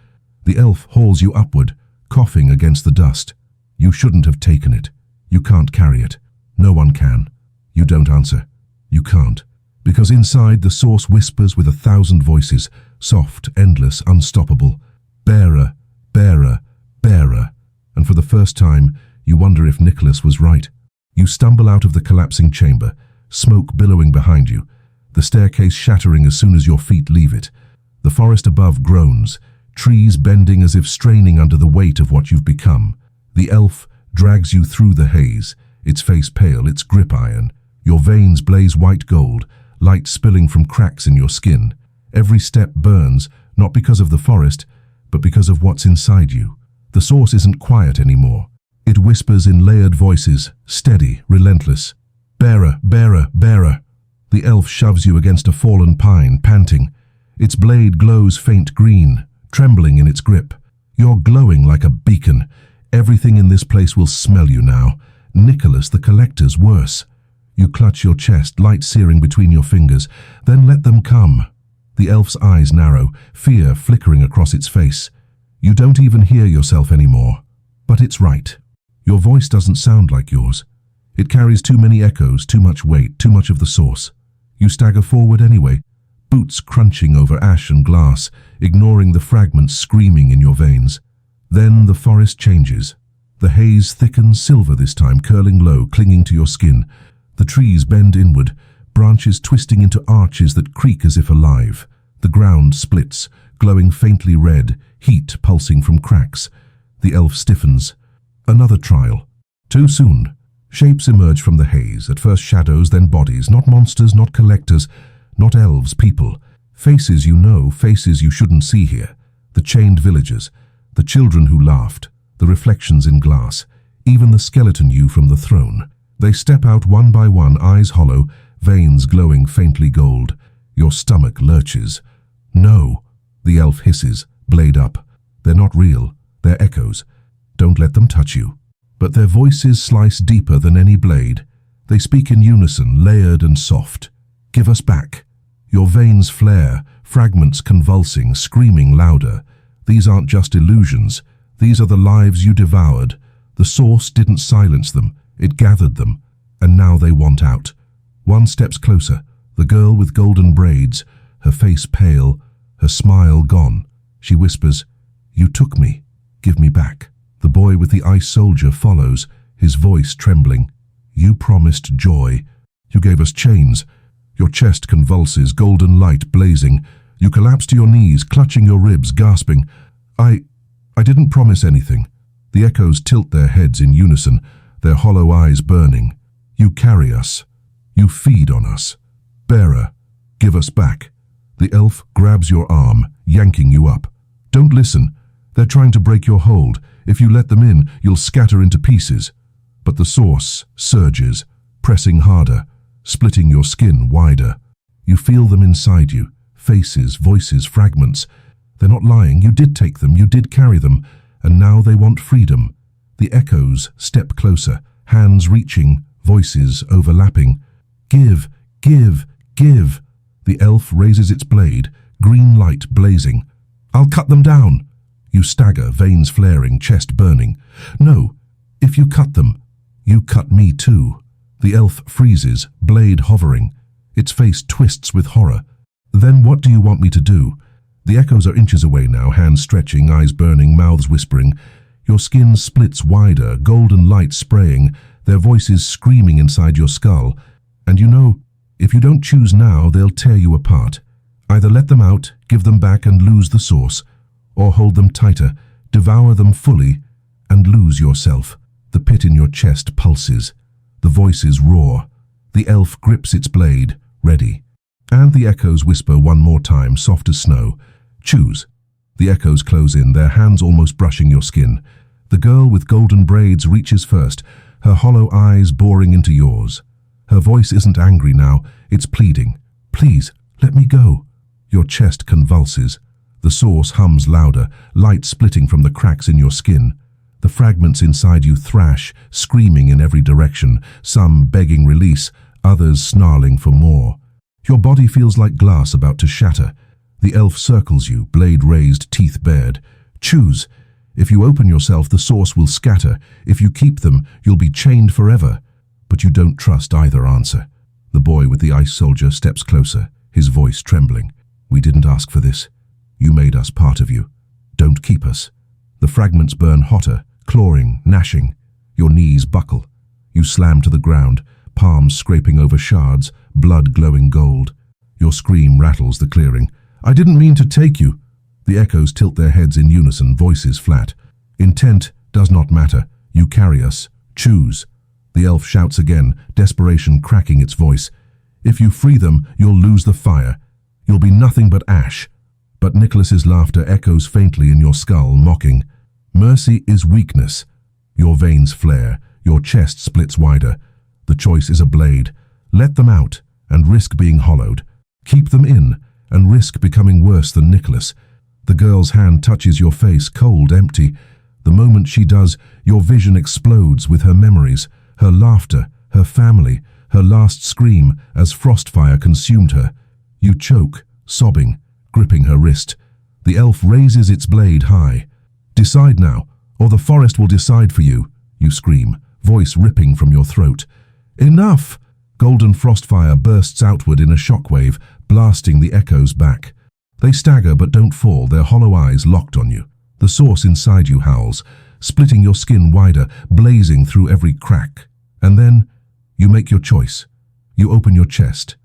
The elf hauls you upward, coughing against the dust. You shouldn't have taken it. You can't carry it. No one can. You don't answer. You can't. Because inside the source whispers with 1,000 voices, soft, endless, unstoppable. Bearer, bearer, bearer. And for the first time, you wonder if Nicholas was right. You stumble out of the collapsing chamber, smoke billowing behind you, the staircase shattering as soon as your feet leave it. The forest above groans, trees bending as if straining under the weight of what you've become. The elf drags you through the haze, its face pale, its grip iron. Your veins blaze white gold, light spilling from cracks in your skin. Every step burns, not because of the forest, but because of what's inside you. The source isn't quiet anymore. It whispers in layered voices, steady, relentless. Bearer, bearer, bearer. The elf shoves you against a fallen pine, panting. Its blade glows faint green, trembling in its grip. You're glowing like a beacon. Everything in this place will smell you now. Nicholas the Collector's worse. You clutch your chest, light searing between your fingers. Then let them come. The elf's eyes narrow, fear flickering across its face. You don't even hear yourself anymore. But it's right. Your voice doesn't sound like yours. It carries too many echoes, too much weight, too much of the source. You stagger forward anyway, boots crunching over ash and glass, ignoring the fragments screaming in your veins. Then the forest changes. The haze thickens, silver this time, curling low, clinging to your skin. The trees bend inward, branches twisting into arches that creak as if alive. The ground splits, glowing faintly red, heat pulsing from cracks. The elf stiffens. Another trial. Too soon. Shapes emerge from the haze, at first shadows, then bodies, not monsters, not collectors, not elves, people. Faces you know, faces you shouldn't see here. The chained villagers, the children who laughed, the reflections in glass, even the skeleton you from the throne. They step out one by one, eyes hollow, veins glowing faintly gold. Your stomach lurches. No, the elf hisses, blade up. They're not real, they're echoes. Don't let them touch you. But their voices slice deeper than any blade. They speak in unison, layered and soft. Give us back. Your veins flare, fragments convulsing, screaming louder. These aren't just illusions. These are the lives you devoured. The source didn't silence them. It gathered them, and now they want out. One steps closer, the girl with golden braids, her face pale, her smile gone. She whispers, "You took me. Give me back." The boy with the ice soldier follows, his voice trembling. "You promised joy. You gave us chains." Your chest convulses, golden light blazing. You collapse to your knees, clutching your ribs, gasping, I didn't promise anything." The echoes tilt their heads in unison, their hollow eyes burning. "You carry us. You feed on us. Bearer, give us back." The elf grabs your arm, yanking you up. "Don't listen. They're trying to break your hold. If you let them in, you'll scatter into pieces." But the source surges, pressing harder, splitting your skin wider. You feel them inside you, faces, voices, fragments. They're not lying. You did take them, you did carry them, and now they want freedom. The echoes step closer, hands reaching, voices overlapping. "Give, give, give." The elf raises its blade, green light blazing. "I'll cut them down." You stagger, veins flaring, chest burning. "No, if you cut them, you cut me too." The elf freezes, blade hovering. Its face twists with horror. "Then what do you want me to do?" The echoes are inches away now, hands stretching, eyes burning, mouths whispering. Your skin splits wider, golden light spraying, their voices screaming inside your skull. And you know, if you don't choose now, they'll tear you apart. Either let them out, give them back and lose the source, or hold them tighter, devour them fully, and lose yourself. The pit in your chest pulses. The voices roar. The elf grips its blade, ready. And the echoes whisper one more time, soft as snow. "Choose." The echoes close in, their hands almost brushing your skin. The girl with golden braids reaches first, her hollow eyes boring into yours. Her voice isn't angry now, it's pleading. "Please, let me go." Your chest convulses. The source hums louder, light splitting from the cracks in your skin. The fragments inside you thrash, screaming in every direction, some begging release, others snarling for more. Your body feels like glass about to shatter. The elf circles you, blade raised, teeth bared. "Choose. If you open yourself, the source will scatter. If you keep them, you'll be chained forever." But you don't trust either answer. The boy with the ice soldier steps closer, his voice trembling. "We didn't ask for this. You made us part of you. Don't keep us." The fragments burn hotter, clawing, gnashing. Your knees buckle. You slam to the ground, palms scraping over shards, blood glowing gold. Your scream rattles the clearing. "I didn't mean to take you." The echoes tilt their heads in unison, voices flat. "Intent does not matter. You carry us. Choose." The elf shouts again, desperation cracking its voice. "If you free them, you'll lose the fire. You'll be nothing but ash." But Nicholas's laughter echoes faintly in your skull, mocking. "Mercy is weakness." Your veins flare, your chest splits wider. The choice is a blade. Let them out, and risk being hollowed. Keep them in, and risk becoming worse than Nicholas. The girl's hand touches your face, cold, empty. The moment she does, your vision explodes with her memories, her laughter, her family, her last scream as frostfire consumed her. You choke, sobbing, gripping her wrist. The elf raises its blade high. "Decide now, or the forest will decide for you," you scream, voice ripping from your throat. "Enough!" Golden frostfire bursts outward in a shockwave, blasting the echoes back. They stagger but don't fall, their hollow eyes locked on you. The source inside you howls, splitting your skin wider, blazing through every crack. And then, you make your choice. You open your chest.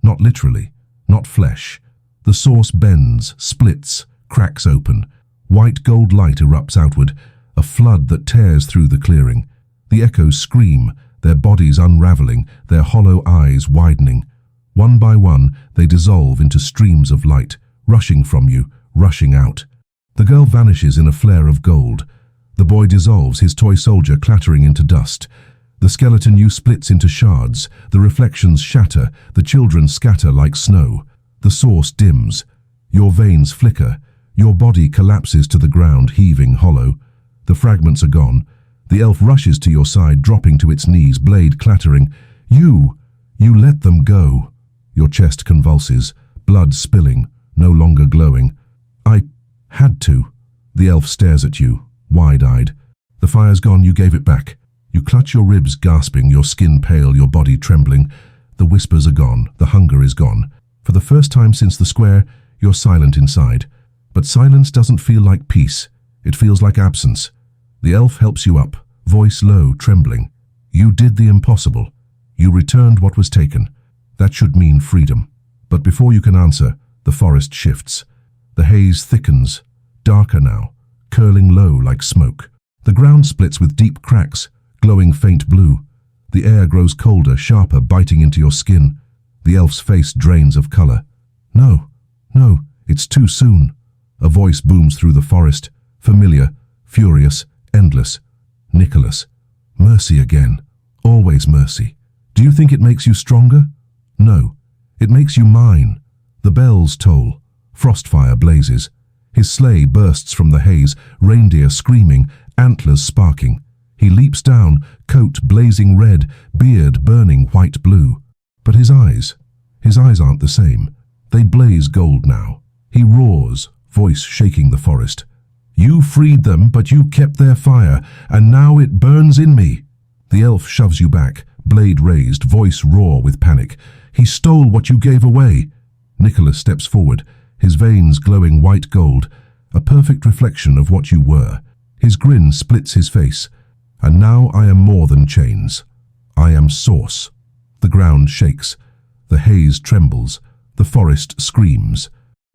Not literally, not flesh. The source bends, splits, cracks open. White gold light erupts outward, a flood that tears through the clearing. The echoes scream, their bodies unraveling, their hollow eyes widening. One by one, they dissolve into streams of light, rushing from you, rushing out. The girl vanishes in a flare of gold. The boy dissolves, his toy soldier clattering into dust. The skeleton you splits into shards, the reflections shatter, the children scatter like snow. The source dims. Your veins flicker. Your body collapses to the ground, heaving hollow. The fragments are gone. The elf rushes to your side, dropping to its knees, blade clattering. You let them go. Your chest convulses, blood spilling, no longer glowing. "I had to." The elf stares at you, wide-eyed. "The fire's gone, you gave it back. You clutch your ribs, gasping, your skin pale, your body trembling. The whispers are gone, the hunger is gone. For the first time since the square, you're silent inside. But silence doesn't feel like peace. It feels like absence. The elf helps you up, voice low, trembling. You did the impossible. You returned what was taken. That should mean freedom. But before you can answer, the forest shifts. The haze thickens, darker now, curling low like smoke. The ground splits with deep cracks, glowing faint blue. The air grows colder, sharper, biting into your skin. The elf's face drains of color. No, no, it's too soon. A voice booms through the forest, familiar, furious, endless. Nicholas. Mercy again. Always mercy. Do you think it makes you stronger? No. It makes you mine. The bells toll. Frostfire blazes. His sleigh bursts from the haze, reindeer screaming, antlers sparking. He leaps down, coat blazing red, beard burning white-blue. But his eyes aren't the same. They blaze gold now. He roars, voice shaking the forest. You freed them, but you kept their fire, and now it burns in me. The elf shoves you back, blade raised, voice raw with panic. He stole what you gave away. Nicholas steps forward, his veins glowing white gold, a perfect reflection of what you were. His grin splits his face. And now I am more than chains. I am source. The ground shakes. The haze trembles. The forest screams.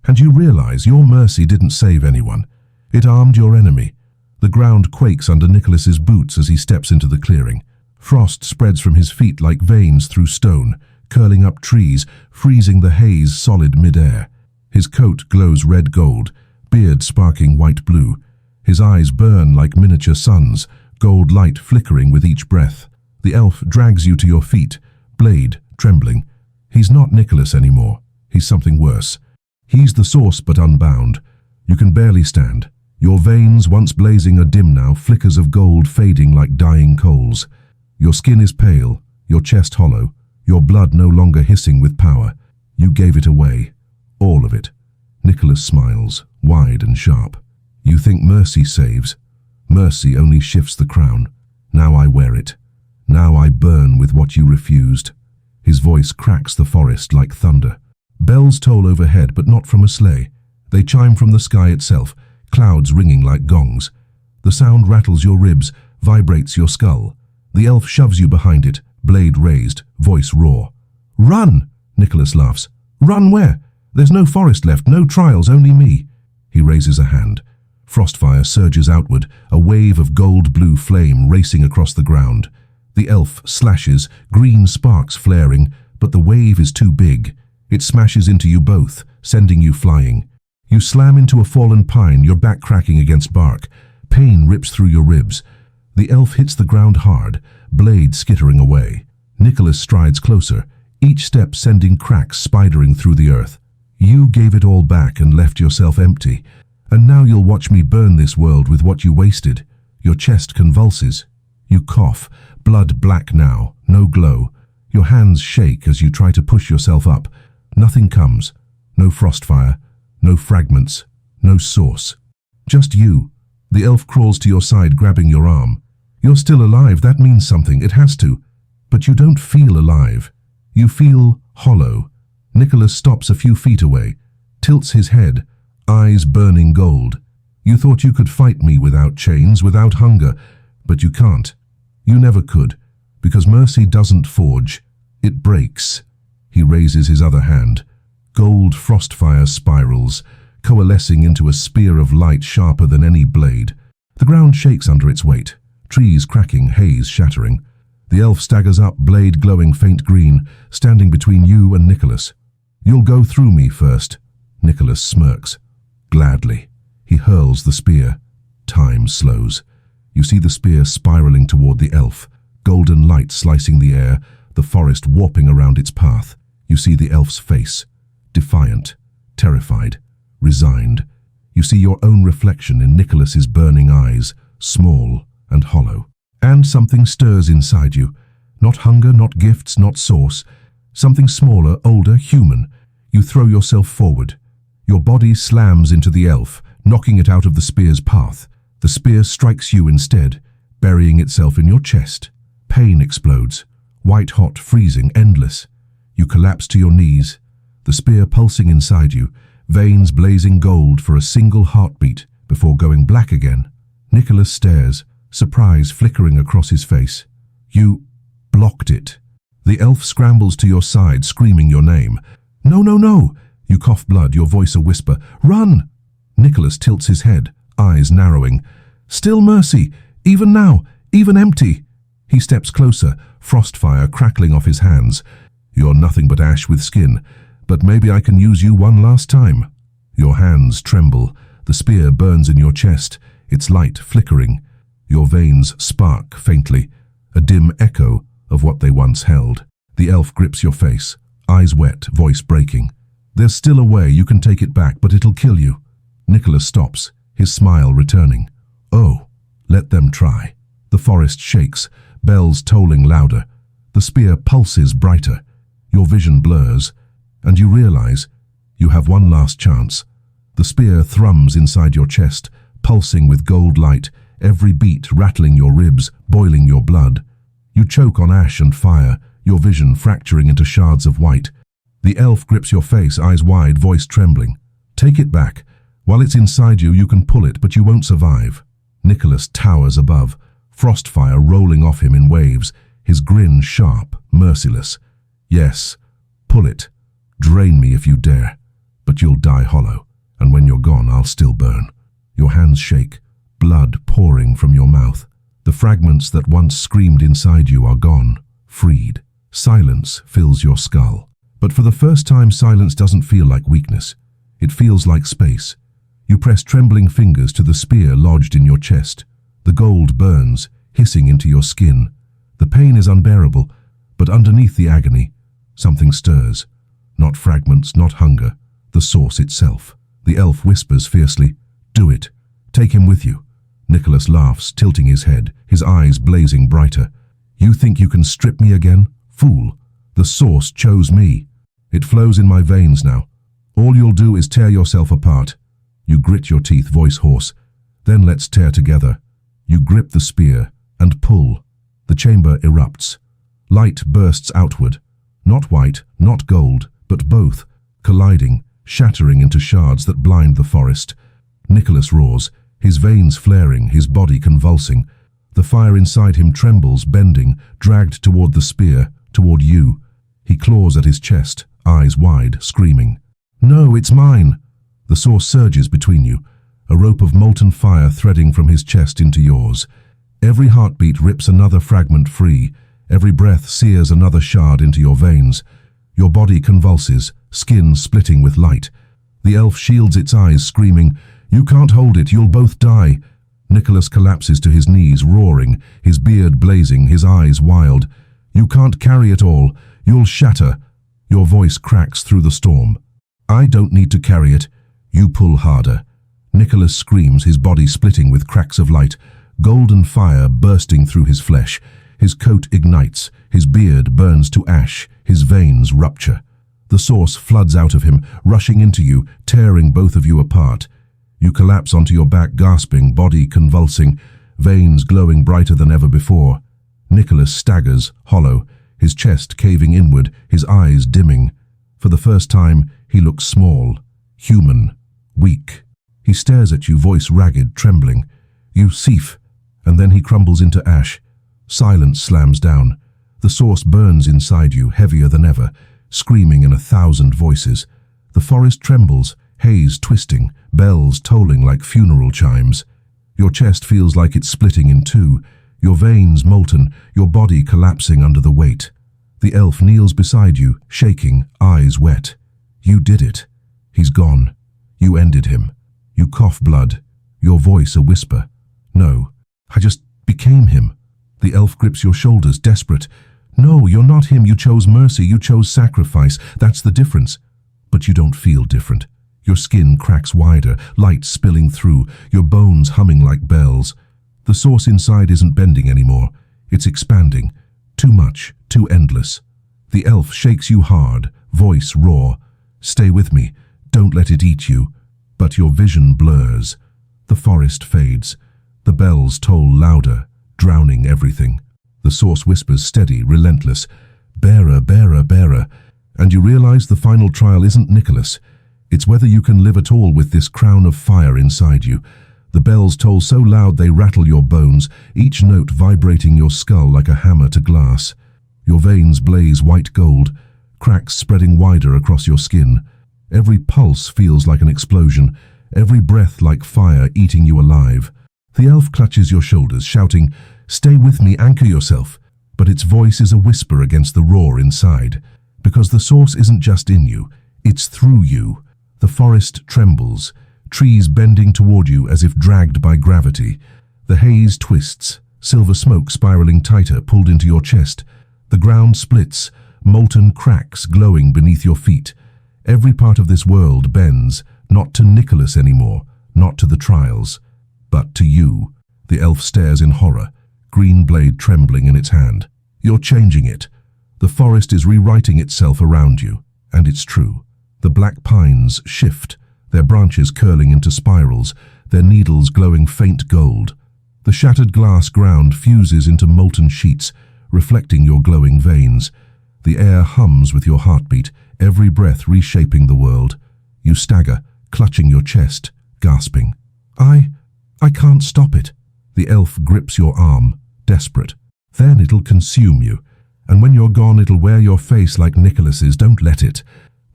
And you realize your mercy didn't save anyone. It armed your enemy. The ground quakes under Nicholas's boots as he steps into the clearing. Frost spreads from his feet like veins through stone, curling up trees, freezing the haze solid mid-air. His coat glows red gold, beard sparking white-blue. His eyes burn like miniature suns, gold light flickering with each breath. The elf drags you to your feet, blade trembling. He's not Nicholas anymore. He's something worse. He's the source but unbound. You can barely stand. Your veins, once blazing, are dim now, flickers of gold fading like dying coals. Your skin is pale, your chest hollow, your blood no longer hissing with power. You gave it away. All of it. Nicholas smiles, wide and sharp. You think mercy saves. Mercy only shifts the crown. Now I wear it. Now I burn with what you refused. His voice cracks the forest like thunder. Bells toll overhead, but not from a sleigh. They chime from the sky itself, clouds ringing like gongs. The sound rattles your ribs, vibrates your skull. The elf shoves you behind it, blade raised, voice raw. Run! Nicholas laughs. Run where? There's no forest left, no trials, only me. He raises a hand. Frostfire surges outward, a wave of gold-blue flame racing across the ground. The elf slashes, green sparks flaring, but the wave is too big. It smashes into you both, sending you flying. You slam into a fallen pine, your back cracking against bark. Pain rips through your ribs. The elf hits the ground hard, blade skittering away. Nicholas strides closer, each step sending cracks spidering through the earth. You gave it all back and left yourself empty. And now you'll watch me burn this world with what you wasted. Your chest convulses. You cough, blood black now, no glow. Your hands shake as you try to push yourself up. Nothing comes. No frostfire, no fragments, no source. Just you. The elf crawls to your side, grabbing your arm. You're still alive, that means something, it has to. But you don't feel alive. You feel hollow. Nicholas stops a few feet away, tilts his head, eyes burning gold. You thought you could fight me without chains, without hunger, but you can't. You never could, because mercy doesn't forge, it breaks. He raises his other hand. Gold frostfire spirals, coalescing into a spear of light sharper than any blade. The ground shakes under its weight, trees cracking, haze shattering. The elf staggers up, blade glowing faint green, standing between you and Nicholas. You'll go through me first. Nicholas smirks. Gladly. He hurls the spear. Time slows. You see the spear spiraling toward the elf, golden light slicing the air, the forest warping around its path. You see the elf's face, defiant, terrified, resigned. You see your own reflection in Nicholas's burning eyes, small and hollow. And something stirs inside you. Not hunger, not gifts, not source. Something smaller, older, human. You throw yourself forward. Your body slams into the elf, knocking it out of the spear's path. The spear strikes you instead, burying itself in your chest. Pain explodes, white-hot, freezing, endless. You collapse to your knees, the spear pulsing inside you, veins blazing gold for a single heartbeat before going black again. Nicholas stares, surprise flickering across his face. You blocked it. The elf scrambles to your side, screaming your name. No, no, no! You cough blood, your voice a whisper. Run! Nicholas tilts his head, eyes narrowing. Still mercy, even now, even empty. He steps closer, frostfire crackling off his hands. You're nothing but ash with skin, but maybe I can use you one last time. Your hands tremble, the spear burns in your chest, its light flickering. Your veins spark faintly, a dim echo of what they once held. The elf grips your face, eyes wet, voice breaking. There's still a way, you can take it back, but it'll kill you. Nicholas stops, his smile returning. Oh, let them try. The forest shakes, bells tolling louder. The spear pulses brighter. Your vision blurs, and you realize you have one last chance. The spear thrums inside your chest, pulsing with gold light, every beat rattling your ribs, boiling your blood. You choke on ash and fire, your vision fracturing into shards of white. The elf grips your face, eyes wide, voice trembling. Take it back. While it's inside you, you can pull it, but you won't survive. Nicholas towers above, frostfire rolling off him in waves, his grin sharp, merciless. Yes, pull it. Drain me if you dare. But you'll die hollow, and when you're gone, I'll still burn. Your hands shake, blood pouring from your mouth. The fragments that once screamed inside you are gone, freed. Silence fills your skull. But for the first time, silence doesn't feel like weakness. It feels like space. You press trembling fingers to the spear lodged in your chest. The gold burns, hissing into your skin. The pain is unbearable, but underneath the agony, something stirs. Not fragments, not hunger, the source itself. The elf whispers fiercely, "Do it. Take him with you." Nicholas laughs, tilting his head, his eyes blazing brighter. "You think you can strip me again? Fool. The source chose me. It flows in my veins now. All you'll do is tear yourself apart." You grit your teeth, voice hoarse. "Then let's tear together." You grip the spear and pull. The chamber erupts. Light bursts outward. Not white, not gold, but both, colliding, shattering into shards that blind the forest. Nicholas roars, his veins flaring, his body convulsing. The fire inside him trembles, bending, dragged toward the spear, toward you. He claws at his chest, eyes wide, screaming. "No, it's mine!" The source surges between you, a rope of molten fire threading from his chest into yours. Every heartbeat rips another fragment free. Every breath sears another shard into your veins. Your body convulses, skin splitting with light. The elf shields its eyes, screaming, "You can't hold it, you'll both die." Nicholas collapses to his knees, roaring, his beard blazing, his eyes wild. "You can't carry it all. You'll shatter." Your voice cracks through the storm. "I don't need to carry it. You pull harder." Nicholas screams, his body splitting with cracks of light, golden fire bursting through his flesh. His coat ignites, his beard burns to ash, his veins rupture. The source floods out of him, rushing into you, tearing both of you apart. You collapse onto your back, gasping, body convulsing, veins glowing brighter than ever before. Nicholas staggers, hollow, his chest caving inward, his eyes dimming. For the first time, he looks small, human, weak. He stares at you, voice ragged, trembling. You seethe, and then he crumbles into ash. Silence slams down. The source burns inside you, heavier than ever, screaming in 1,000 voices. The forest trembles, haze twisting, bells tolling like funeral chimes. Your chest feels like it's splitting in two, your veins molten, your body collapsing under the weight. The elf kneels beside you, shaking, eyes wet. You did it. He's gone. You ended him. You cough blood, your voice a whisper. "No, I just became him." The elf grips your shoulders, desperate. "No, you're not him. You chose mercy. You chose sacrifice. That's the difference." But you don't feel different. Your skin cracks wider, light spilling through, your bones humming like bells. The source inside isn't bending anymore. It's expanding. Too much, too endless. The elf shakes you hard, voice raw. "Stay with me. Don't let it eat you." But your vision blurs. The forest fades. The bells toll louder, drowning everything. The source whispers, steady, relentless, "Bearer, bearer, bearer," and you realize the final trial isn't Nicholas. It's whether you can live at all with this crown of fire inside you. The bells toll so loud they rattle your bones, each note vibrating your skull like a hammer to glass. Your veins blaze white gold, cracks spreading wider across your skin. Every pulse feels like an explosion, every breath like fire eating you alive. The elf clutches your shoulders, shouting, "Stay with me, anchor yourself." But its voice is a whisper against the roar inside. Because the source isn't just in you, it's through you. The forest trembles, trees bending toward you as if dragged by gravity. The haze twists, silver smoke spiraling tighter, pulled into your chest. The ground splits, molten cracks glowing beneath your feet. Every part of this world bends, not to Nicholas anymore, not to the trials, but to you. The elf stares in horror, green blade trembling in its hand. You're changing it. The forest is rewriting itself around you, and it's true. The black pines shift, their branches curling into spirals, their needles glowing faint gold. The shattered glass ground fuses into molten sheets, reflecting your glowing veins. The air hums with your heartbeat, every breath reshaping the world. You stagger, clutching your chest, gasping. I can't stop it." The elf grips your arm, desperate. "Then it'll consume you. And when you're gone, it'll wear your face like Nicholas's. Don't let it."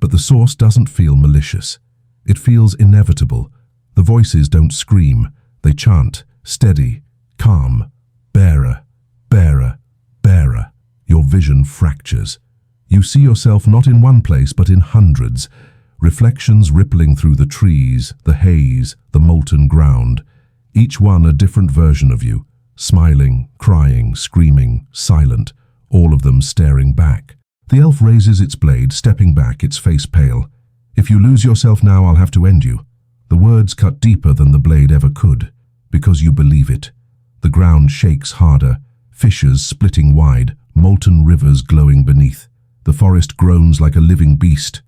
But the source doesn't feel malicious. It feels inevitable. The voices don't scream. They chant, steady, calm. "Bearer, bearer, bearer." Your vision fractures. You see yourself not in one place, but in hundreds. Reflections rippling through the trees, the haze, the molten ground. Each one a different version of you. Smiling, crying, screaming, silent. All of them staring back. The elf raises its blade, stepping back, its face pale. "If you lose yourself now, I'll have to end you." The words cut deeper than the blade ever could, because you believe it. The ground shakes harder, fissures splitting wide, molten rivers glowing beneath. The forest groans like a living beast.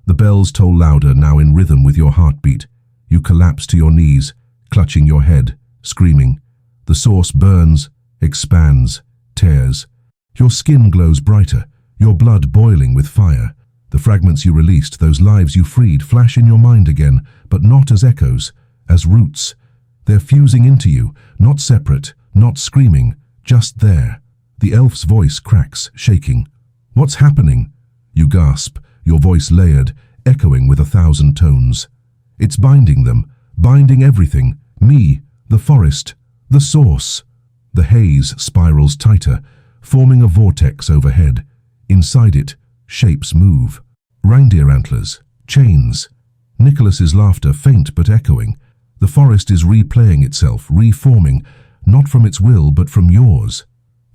The bells toll louder, now in rhythm with your heartbeat. You collapse to your knees, clutching your head, screaming. The source burns, expands, tears. Your skin glows brighter, your blood boiling with fire. The fragments you released, those lives you freed, flash in your mind again, but not as echoes, as roots. They're fusing into you, not separate, not screaming, just there. The elf's voice cracks, shaking. "What's happening?" You gasp, your voice layered, echoing with 1,000 tones. It's binding them, binding everything. Me, the forest, the source. The haze spirals tighter, forming a vortex overhead. Inside it, shapes move. Reindeer antlers, chains. Nicholas's laughter, faint but echoing. The forest is replaying itself, reforming, not from its will but from yours.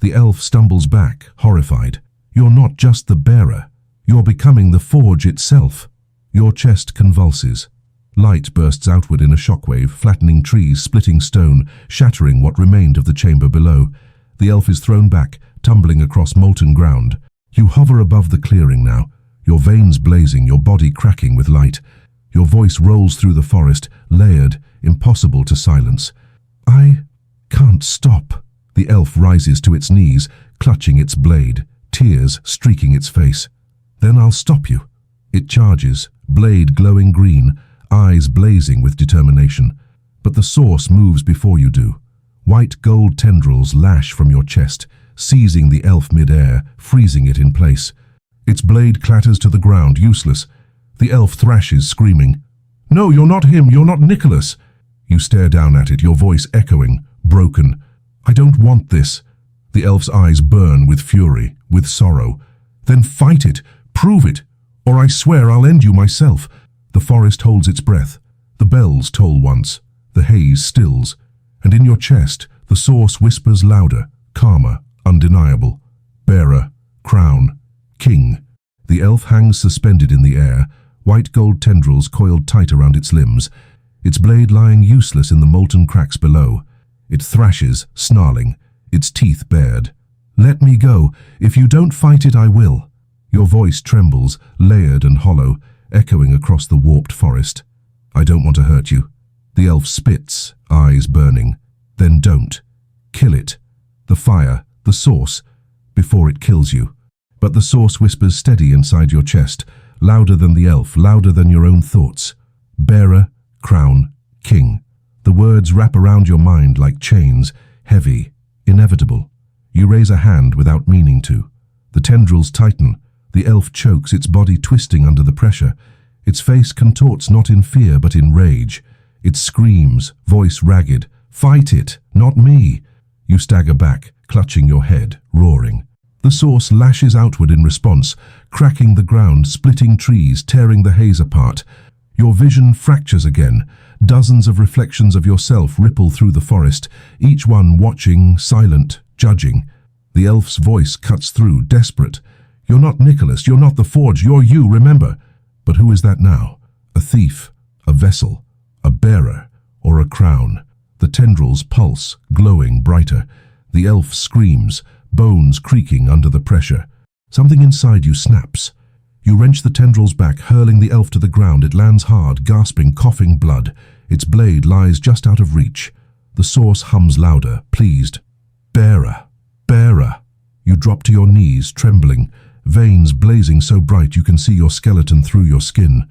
The elf stumbles back, horrified. You're not just the bearer. You're becoming the forge itself. Your chest convulses. Light bursts outward in a shockwave, flattening trees, splitting stone, shattering what remained of the chamber below. The elf is thrown back, tumbling across molten ground. You hover above the clearing now, your veins blazing, your body cracking with light. Your voice rolls through the forest, layered, impossible to silence. "I can't stop." The elf rises to its knees, clutching its blade, tears streaking its face. "Then I'll stop you." It charges, blade glowing green, eyes blazing with determination. But the source moves before you do. White gold tendrils lash from your chest, seizing the elf mid-air, freezing it in place. Its blade clatters to the ground, useless. The elf thrashes, screaming. "No, you're not him, you're not Nicholas." You stare down at it, your voice echoing, broken. "I don't want this." The elf's eyes burn with fury, with sorrow. "Then fight it, prove it, or I swear I'll end you myself." The forest holds its breath. The bells toll once. The haze stills. And in your chest, the source whispers louder, calmer, undeniable. "Bearer, crown, king." The elf hangs suspended in the air, white gold tendrils coiled tight around its limbs, its blade lying useless in the molten cracks below. It thrashes, snarling, its teeth bared. "Let me go. If you don't fight it, I will." Your voice trembles, layered and hollow, echoing across the warped forest. "I don't want to hurt you." The elf spits, eyes burning. "Then don't. Kill it." the fire, the source, before it kills you. But the source whispers steady inside your chest, louder than the elf, louder than your own thoughts. Bearer, crown, king. The words wrap around your mind like chains, heavy, inevitable. You raise a hand without meaning to. The tendrils tighten. The elf chokes, its body twisting under the pressure. Its face contorts not in fear but in rage. It screams, voice ragged, "Fight it, not me!" You stagger back, clutching your head, roaring. The source lashes outward in response, cracking the ground, splitting trees, tearing the haze apart. Your vision fractures again. Dozens of reflections of yourself ripple through the forest, each one watching, silent, judging. The elf's voice cuts through, desperate. "You're not Nicholas, you're not the forge, you're you, remember." But who is that now? A thief, a vessel, a bearer, or a crown? The tendrils pulse, glowing brighter. The elf screams, bones creaking under the pressure. Something inside you snaps. You wrench the tendrils back, hurling the elf to the ground. It lands hard, gasping, coughing blood. Its blade lies just out of reach. The source hums louder, pleased. "Bearer, bearer." You drop to your knees, trembling, veins blazing so bright you can see your skeleton through your skin.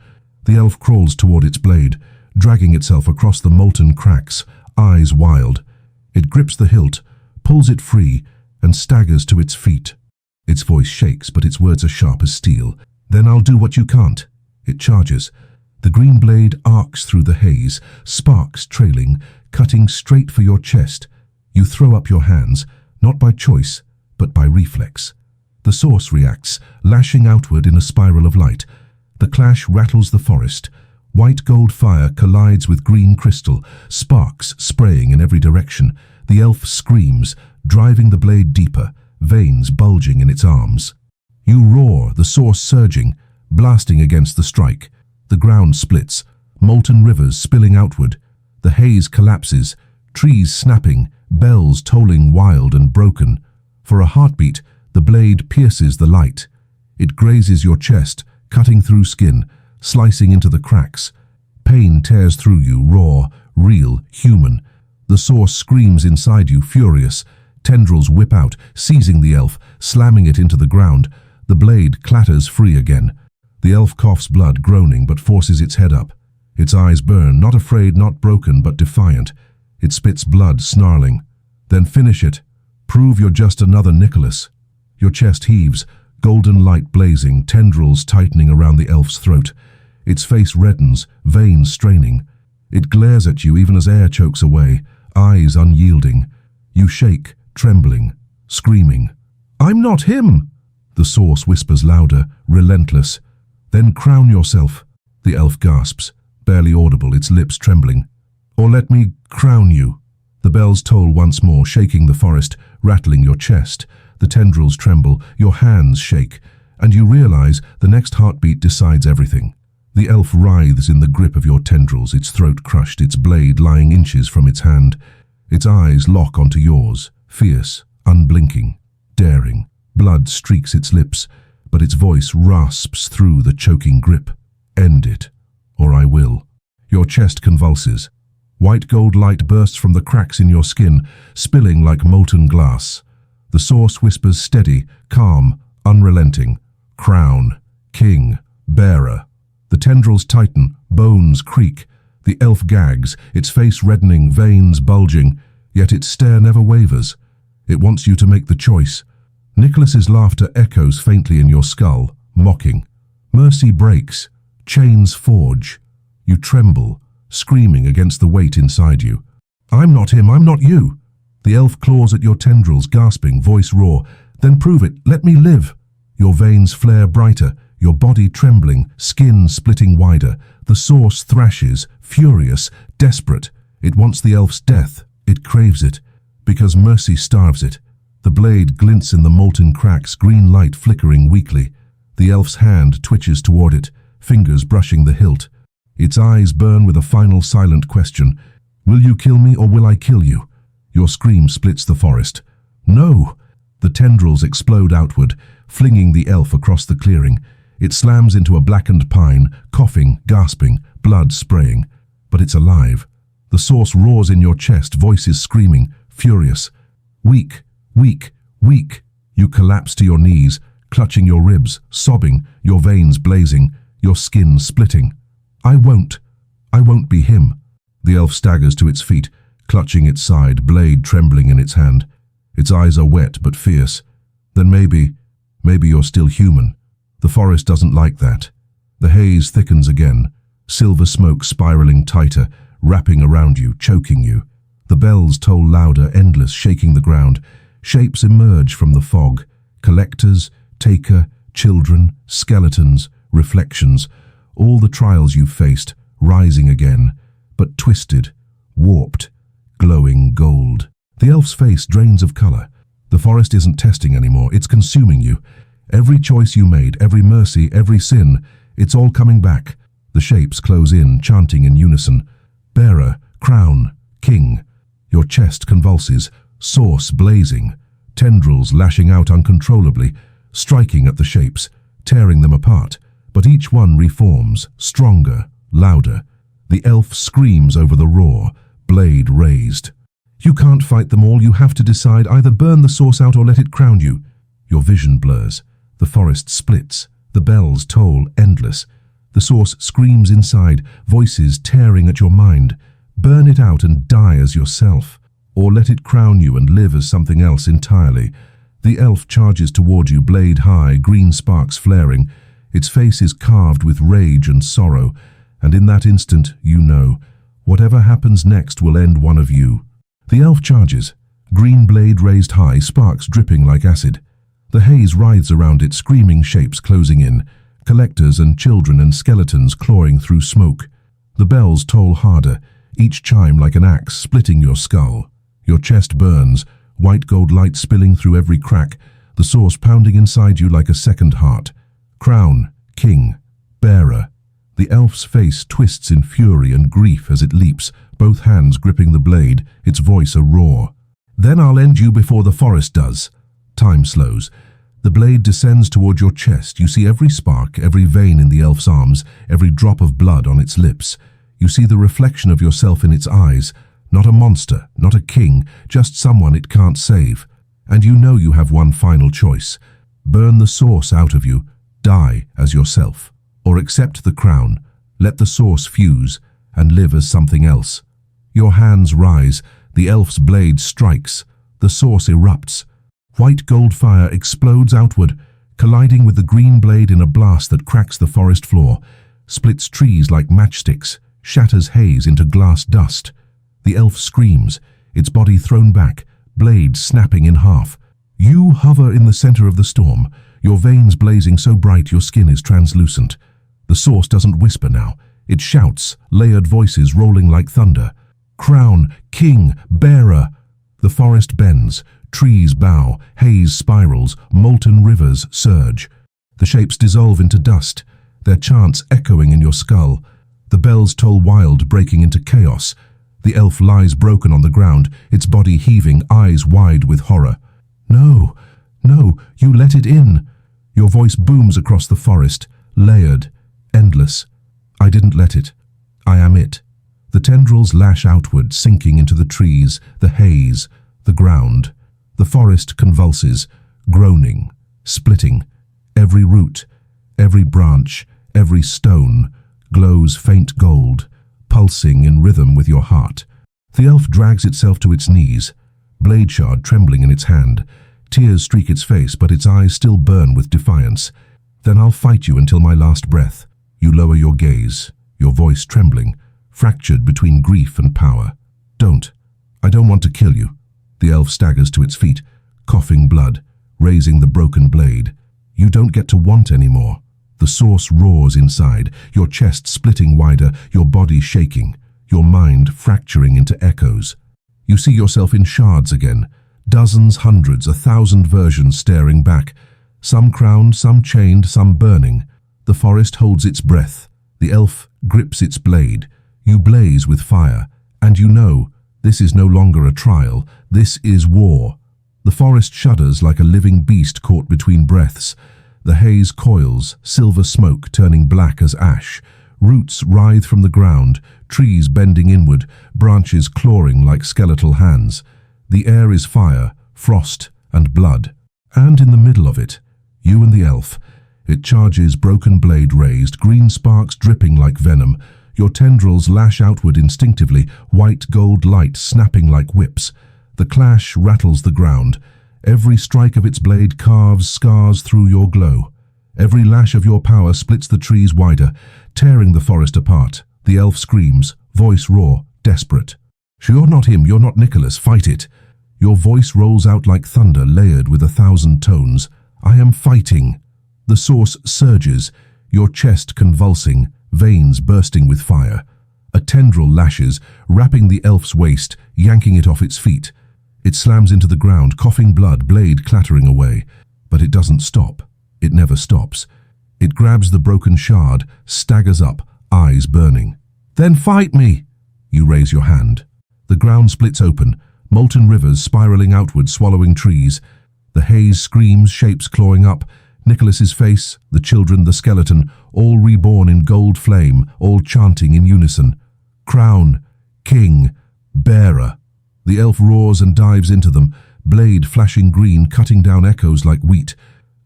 The elf crawls toward its blade, dragging itself across the molten cracks, eyes wild. It grips the hilt, pulls it free, and staggers to its feet. Its voice shakes, but its words are sharp as steel. "Then I'll do what you can't." It charges. The green blade arcs through the haze, sparks trailing, cutting straight for your chest. You throw up your hands, not by choice, but by reflex. The source reacts, lashing outward in a spiral of light. The clash rattles the forest. White gold fire collides with green crystal, sparks spraying in every direction. The elf screams, driving the blade deeper, veins bulging in its arms. You roar, the source surging, blasting against the strike. The ground splits, molten rivers spilling outward. The haze collapses, trees snapping, bells tolling wild and broken. For a heartbeat, the blade pierces the light. It grazes your chest, cutting through skin, slicing into the cracks. Pain tears through you, raw, real, human. The source screams inside you, furious. Tendrils whip out, seizing the elf, slamming it into the ground. The blade clatters free again. The elf coughs blood, groaning, but forces its head up. Its eyes burn, not afraid, not broken, but defiant. It spits blood, snarling. "Then finish it. Prove you're just another Nicholas." Your chest heaves, golden light blazing, tendrils tightening around the elf's throat. Its face reddens, veins straining. It glares at you even as air chokes away, eyes unyielding. You shake, trembling, screaming. "I'm not him!" The source whispers louder, relentless. "Then crown yourself," the elf gasps, barely audible, its lips trembling. "Or let me crown you." The bells toll once more, shaking the forest, rattling your chest. The tendrils tremble, your hands shake, and you realize the next heartbeat decides everything. The elf writhes in the grip of your tendrils, its throat crushed, its blade lying inches from its hand. Its eyes lock onto yours, fierce, unblinking, daring. Blood streaks its lips, but its voice rasps through the choking grip. "End it, or I will." Your chest convulses. White gold light bursts from the cracks in your skin, spilling like molten glass. The source whispers steady, calm, unrelenting. "Crown, king, bearer." The tendrils tighten, bones creak. The elf gags, its face reddening, veins bulging, yet its stare never wavers. It wants you to make the choice. Nicholas's laughter echoes faintly in your skull, mocking. Mercy breaks. Chains forge. You tremble, screaming against the weight inside you. "I'm not him, I'm not you." The elf claws at your tendrils, gasping, voice raw. "Then prove it, let me live." Your veins flare brighter, your body trembling, skin splitting wider. The source thrashes, furious, desperate. It wants the elf's death. It craves it, because mercy starves it. The blade glints in the molten cracks, green light flickering weakly. The elf's hand twitches toward it, fingers brushing the hilt. Its eyes burn with a final silent question. "Will you kill me or will I kill you?" Your scream splits the forest. "No!" The tendrils explode outward, flinging the elf across the clearing. It slams into a blackened pine, coughing, gasping, blood spraying. But it's alive. The source roars in your chest, voices screaming, furious. Weak, Weak, weak. You collapse to your knees, clutching your ribs, sobbing, your veins blazing, your skin splitting. I won't be him. The elf staggers to its feet, clutching its side, blade trembling in its hand. Its eyes are wet but fierce. Then maybe you're still human. The forest doesn't like that. The haze thickens again, silver smoke spiraling tighter, wrapping around you, choking you. The bells toll louder, endless, shaking the ground. Shapes emerge from the fog. Collectors, taker, children, skeletons, reflections. All the trials you've faced, rising again, but twisted, warped, glowing gold. The elf's face drains of color. The forest isn't testing anymore, it's consuming you. Every choice you made, every mercy, every sin, it's all coming back. The shapes close in, chanting in unison. Bearer, crown, king. Your chest convulses, source blazing, tendrils lashing out uncontrollably, striking at the shapes, tearing them apart. But each one reforms, stronger, louder. The elf screams over the roar, blade raised. You can't fight them all, you have to decide, either burn the source out or let it crown you. Your vision blurs. The forest splits. The bells toll, endless. The source screams inside, voices tearing at your mind. Burn it out and die as yourself, or let it crown you and live as something else entirely. The elf charges toward you, blade high, green sparks flaring. Its face is carved with rage and sorrow, and in that instant, you know, whatever happens next will end one of you. The elf charges, green blade raised high, sparks dripping like acid. The haze writhes around it, screaming shapes closing in, collectors and children and skeletons clawing through smoke. The bells toll harder, each chime like an axe splitting your skull. Your chest burns, white gold light spilling through every crack, the source pounding inside you like a second heart. Crown, king, bearer. The elf's face twists in fury and grief as it leaps, both hands gripping the blade, its voice a roar. Then I'll end you before the forest does. Time slows. The blade descends toward your chest. You see every spark, every vein in the elf's arms, every drop of blood on its lips. You see the reflection of yourself in its eyes. Not a monster, not a king, just someone it can't save. And you know you have one final choice. Burn the source out of you, die as yourself. Or accept the crown, let the source fuse, and live as something else. Your hands rise, the elf's blade strikes, the source erupts. White gold fire explodes outward, colliding with the green blade in a blast that cracks the forest floor, splits trees like matchsticks, shatters haze into glass dust. The elf screams, its body thrown back, blade snapping in half. You hover in the center of the storm, your veins blazing so bright your skin is translucent. The source doesn't whisper now. It shouts, layered voices rolling like thunder. Crown, king, bearer. The forest bends, trees bow, haze spirals, molten rivers surge. The shapes dissolve into dust, their chants echoing in your skull. The bells toll wild, breaking into chaos. The elf lies broken on the ground, its body heaving, eyes wide with horror. No, no, you let it in. Your voice booms across the forest, layered, endless. I didn't let it. I am it. The tendrils lash outward, sinking into the trees, the haze, the ground. The forest convulses, groaning, splitting. Every root, every branch, every stone glows faint gold, pulsing in rhythm with your heart. The elf drags itself to its knees, blade shard trembling in its hand. Tears streak its face, but its eyes still burn with defiance. Then I'll fight you until my last breath. You lower your gaze, your voice trembling, fractured between grief and power. Don't. I don't want to kill you. The elf staggers to its feet, coughing blood, raising the broken blade. You don't get to want anymore. The source roars inside, your chest splitting wider, your body shaking, your mind fracturing into echoes. You see yourself in shards again, dozens, hundreds, 1,000 versions staring back, some crowned, some chained, some burning. The forest holds its breath. The elf grips its blade. You blaze with fire, and you know this is no longer a trial. This is war. The forest shudders like a living beast caught between breaths. The haze coils, silver smoke turning black as ash. Roots writhe from the ground, trees bending inward, branches clawing like skeletal hands. The air is fire, frost, and blood. And in the middle of it, you and the elf. It charges, broken blade raised, green sparks dripping like venom. Your tendrils lash outward instinctively, white gold light snapping like whips. The clash rattles the ground. Every strike of its blade carves scars through your glow. Every lash of your power splits the trees wider, tearing the forest apart. The elf screams, voice raw, desperate. You're not him, you're not Nicholas, fight it. Your voice rolls out like thunder, layered with 1,000 tones. I am fighting. The source surges, your chest convulsing, veins bursting with fire. A tendril lashes, wrapping the elf's waist, yanking it off its feet. It slams into the ground, coughing blood, blade clattering away. But it doesn't stop. It never stops. It grabs the broken shard, staggers up, eyes burning. Then fight me! You raise your hand. The ground splits open, molten rivers spiraling outward, swallowing trees. The haze screams, shapes clawing up. Nicholas's face, the children, the skeleton, all reborn in gold flame, all chanting in unison. Crown, king, bearer. The elf roars and dives into them, blade flashing green, cutting down echoes like wheat.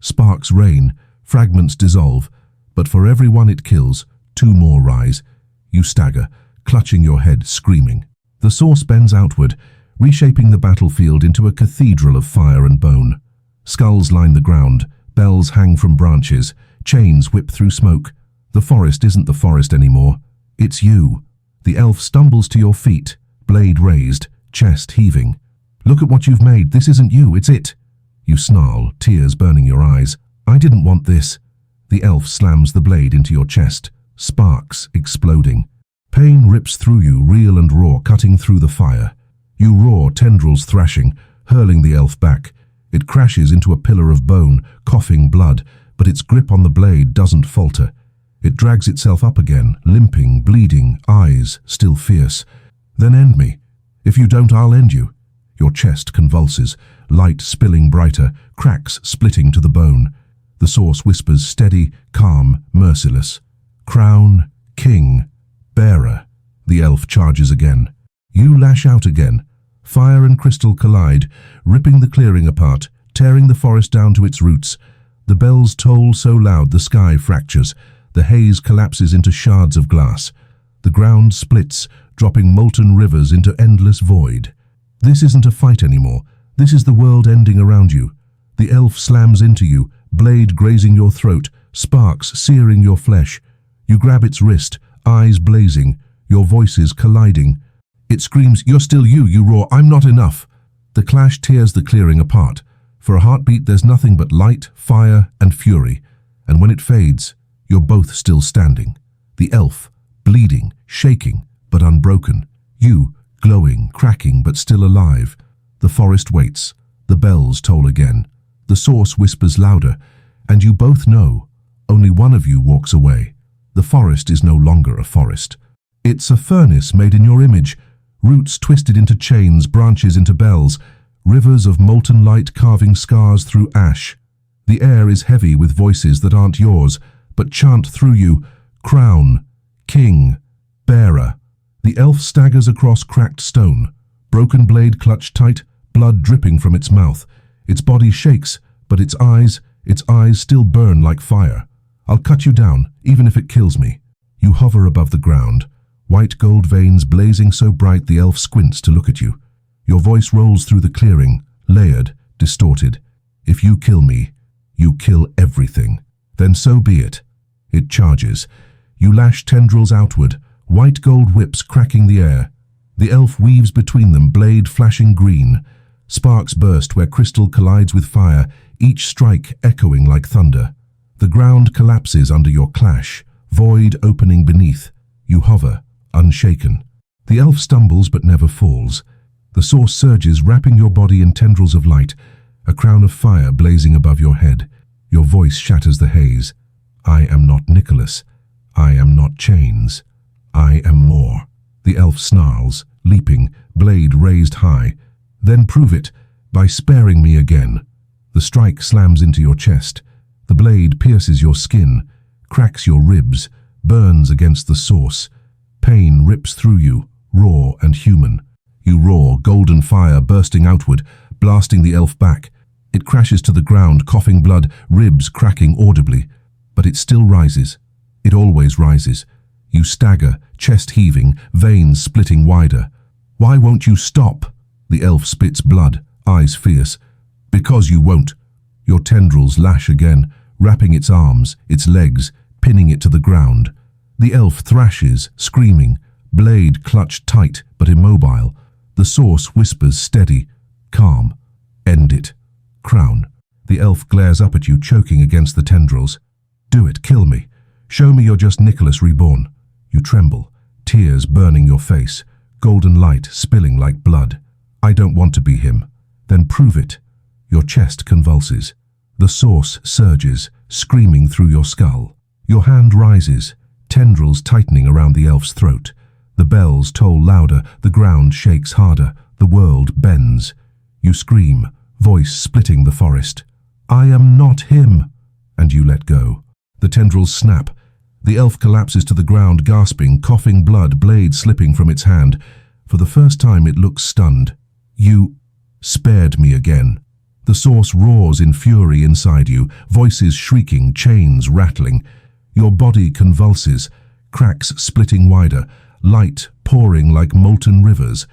Sparks rain, fragments dissolve, but for every one it kills, 2 more rise. You stagger, clutching your head, screaming. The source bends outward, reshaping the battlefield into a cathedral of fire and bone. Skulls line the ground, bells hang from branches, chains whip through smoke. The forest isn't the forest anymore. It's you. The elf stumbles to your feet, blade raised, chest heaving. Look at what you've made. This isn't you, it's it. You snarl, tears burning your eyes. I didn't want this. The elf slams the blade into your chest, sparks exploding. Pain rips through you, real and raw, cutting through the fire. You roar, tendrils thrashing, hurling the elf back. It crashes into a pillar of bone, coughing blood, but its grip on the blade doesn't falter. It drags itself up again, limping, bleeding, eyes still fierce. Then end me. If you don't, I'll end you. Your chest convulses, light spilling brighter, cracks splitting to the bone. The source whispers, steady, calm, merciless. Crown, king, bearer. The elf charges again. You lash out again. Fire and crystal collide, ripping the clearing apart, tearing the forest down to its roots. The bells toll so loud the sky fractures. The haze collapses into shards of glass. The ground splits, dropping molten rivers into endless void. This isn't a fight anymore. This is the world ending around you. The elf slams into you, blade grazing your throat, sparks searing your flesh. You grab its wrist, eyes blazing, your voices colliding. It screams, you're still you, you roar, I'm not enough. The clash tears the clearing apart. For a heartbeat there's nothing but light, fire, and fury. And when it fades, you're both still standing. The elf, bleeding, shaking, but unbroken. You, glowing, cracking, but still alive. The forest waits. The bells toll again. The source whispers louder, and you both know. Only one of you walks away. The forest is no longer a forest. It's a furnace made in your image, roots twisted into chains, branches into bells, rivers of molten light carving scars through ash. The air is heavy with voices that aren't yours, but chant through you, crown, king, bearer. The elf staggers across cracked stone, broken blade clutched tight, blood dripping from its mouth. Its body shakes, but its eyes still burn like fire. I'll cut you down, even if it kills me. You hover above the ground, white gold veins blazing so bright the elf squints to look at you. Your voice rolls through the clearing, layered, distorted. If you kill me, you kill everything. Then so be it. It charges. You lash tendrils outward, white gold whips cracking the air. The elf weaves between them, blade flashing green. Sparks burst where crystal collides with fire, each strike echoing like thunder. The ground collapses under your clash, void opening beneath. You hover, unshaken. The elf stumbles but never falls. The source surges, wrapping your body in tendrils of light, a crown of fire blazing above your head. Your voice shatters the haze. I am not Nicholas. I am not chains. I am more. The elf snarls, leaping, blade raised high. Then prove it, by sparing me again. The strike slams into your chest. The blade pierces your skin, cracks your ribs, burns against the source. Pain rips through you, raw and human. You roar, golden fire bursting outward, blasting the elf back. It crashes to the ground, coughing blood, ribs cracking audibly. But it still rises. It always rises. You stagger, chest heaving, veins splitting wider. "Why won't you stop?" The elf spits blood, eyes fierce. "Because you won't." Your tendrils lash again, wrapping its arms, its legs, pinning it to the ground. The elf thrashes, screaming, blade clutched tight but immobile. The source whispers steady, calm. "End it. Crown." The elf glares up at you, choking against the tendrils. "Do it, kill me. Show me you're just Nicholas reborn." You tremble, tears burning your face, golden light spilling like blood. "I don't want to be him." "Then prove it." Your chest convulses. The source surges, screaming through your skull. Your hand rises, tendrils tightening around the elf's throat. The bells toll louder, the ground shakes harder, the world bends. You scream, voice splitting the forest. "I am not him!" And you let go. The tendrils snap. The elf collapses to the ground, gasping, coughing blood, blade slipping from its hand. For the first time it looks stunned. "You spared me again." The source roars in fury inside you, voices shrieking, chains rattling. Your body convulses, cracks splitting wider, light pouring like molten rivers.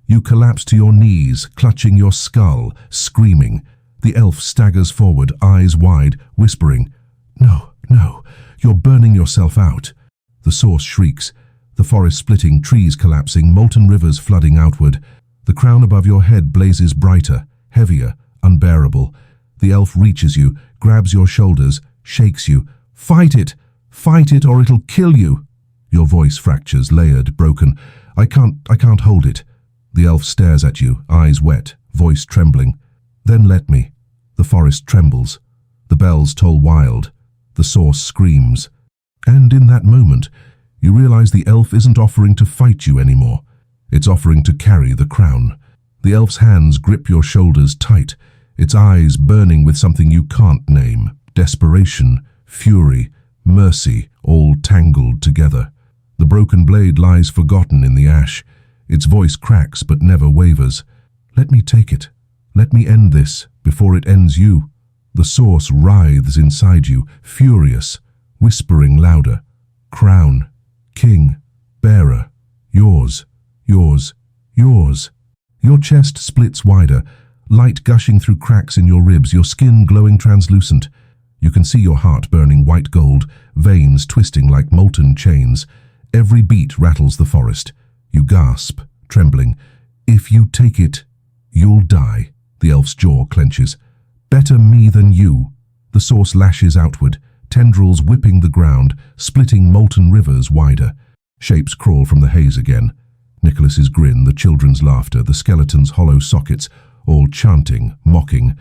You collapse to your knees, clutching your skull, screaming. The elf staggers forward, eyes wide, whispering, "No, no, you're burning yourself out." The source shrieks, the forest splitting, trees collapsing, molten rivers flooding outward. The crown above your head blazes brighter, heavier, unbearable. The elf reaches you, grabs your shoulders, shakes you. Fight it or it'll kill you." Your voice fractures, layered, broken. I can't hold it." The elf stares at you, eyes wet, voice trembling. "Then let me." The forest trembles. The bells toll wild. The source screams. And in that moment, you realize the elf isn't offering to fight you anymore. It's offering to carry the crown. The elf's hands grip your shoulders tight, its eyes burning with something you can't name. Desperation, fury, mercy, all tangled together. The broken blade lies forgotten in the ash. Its voice cracks but never wavers. "Let me take it. Let me end this before it ends you." The source writhes inside you, furious, whispering louder. "Crown, king, bearer, yours, yours, yours." Your chest splits wider, light gushing through cracks in your ribs, your skin glowing translucent. You can see your heart burning white gold, veins twisting like molten chains. Every beat rattles the forest. You gasp, trembling. "If you take it, you'll die." The elf's jaw clenches. "Better me than you." The source lashes outward, tendrils whipping the ground, splitting molten rivers wider. Shapes crawl from the haze again. Nicholas's grin, the children's laughter, the skeleton's hollow sockets, all chanting, mocking.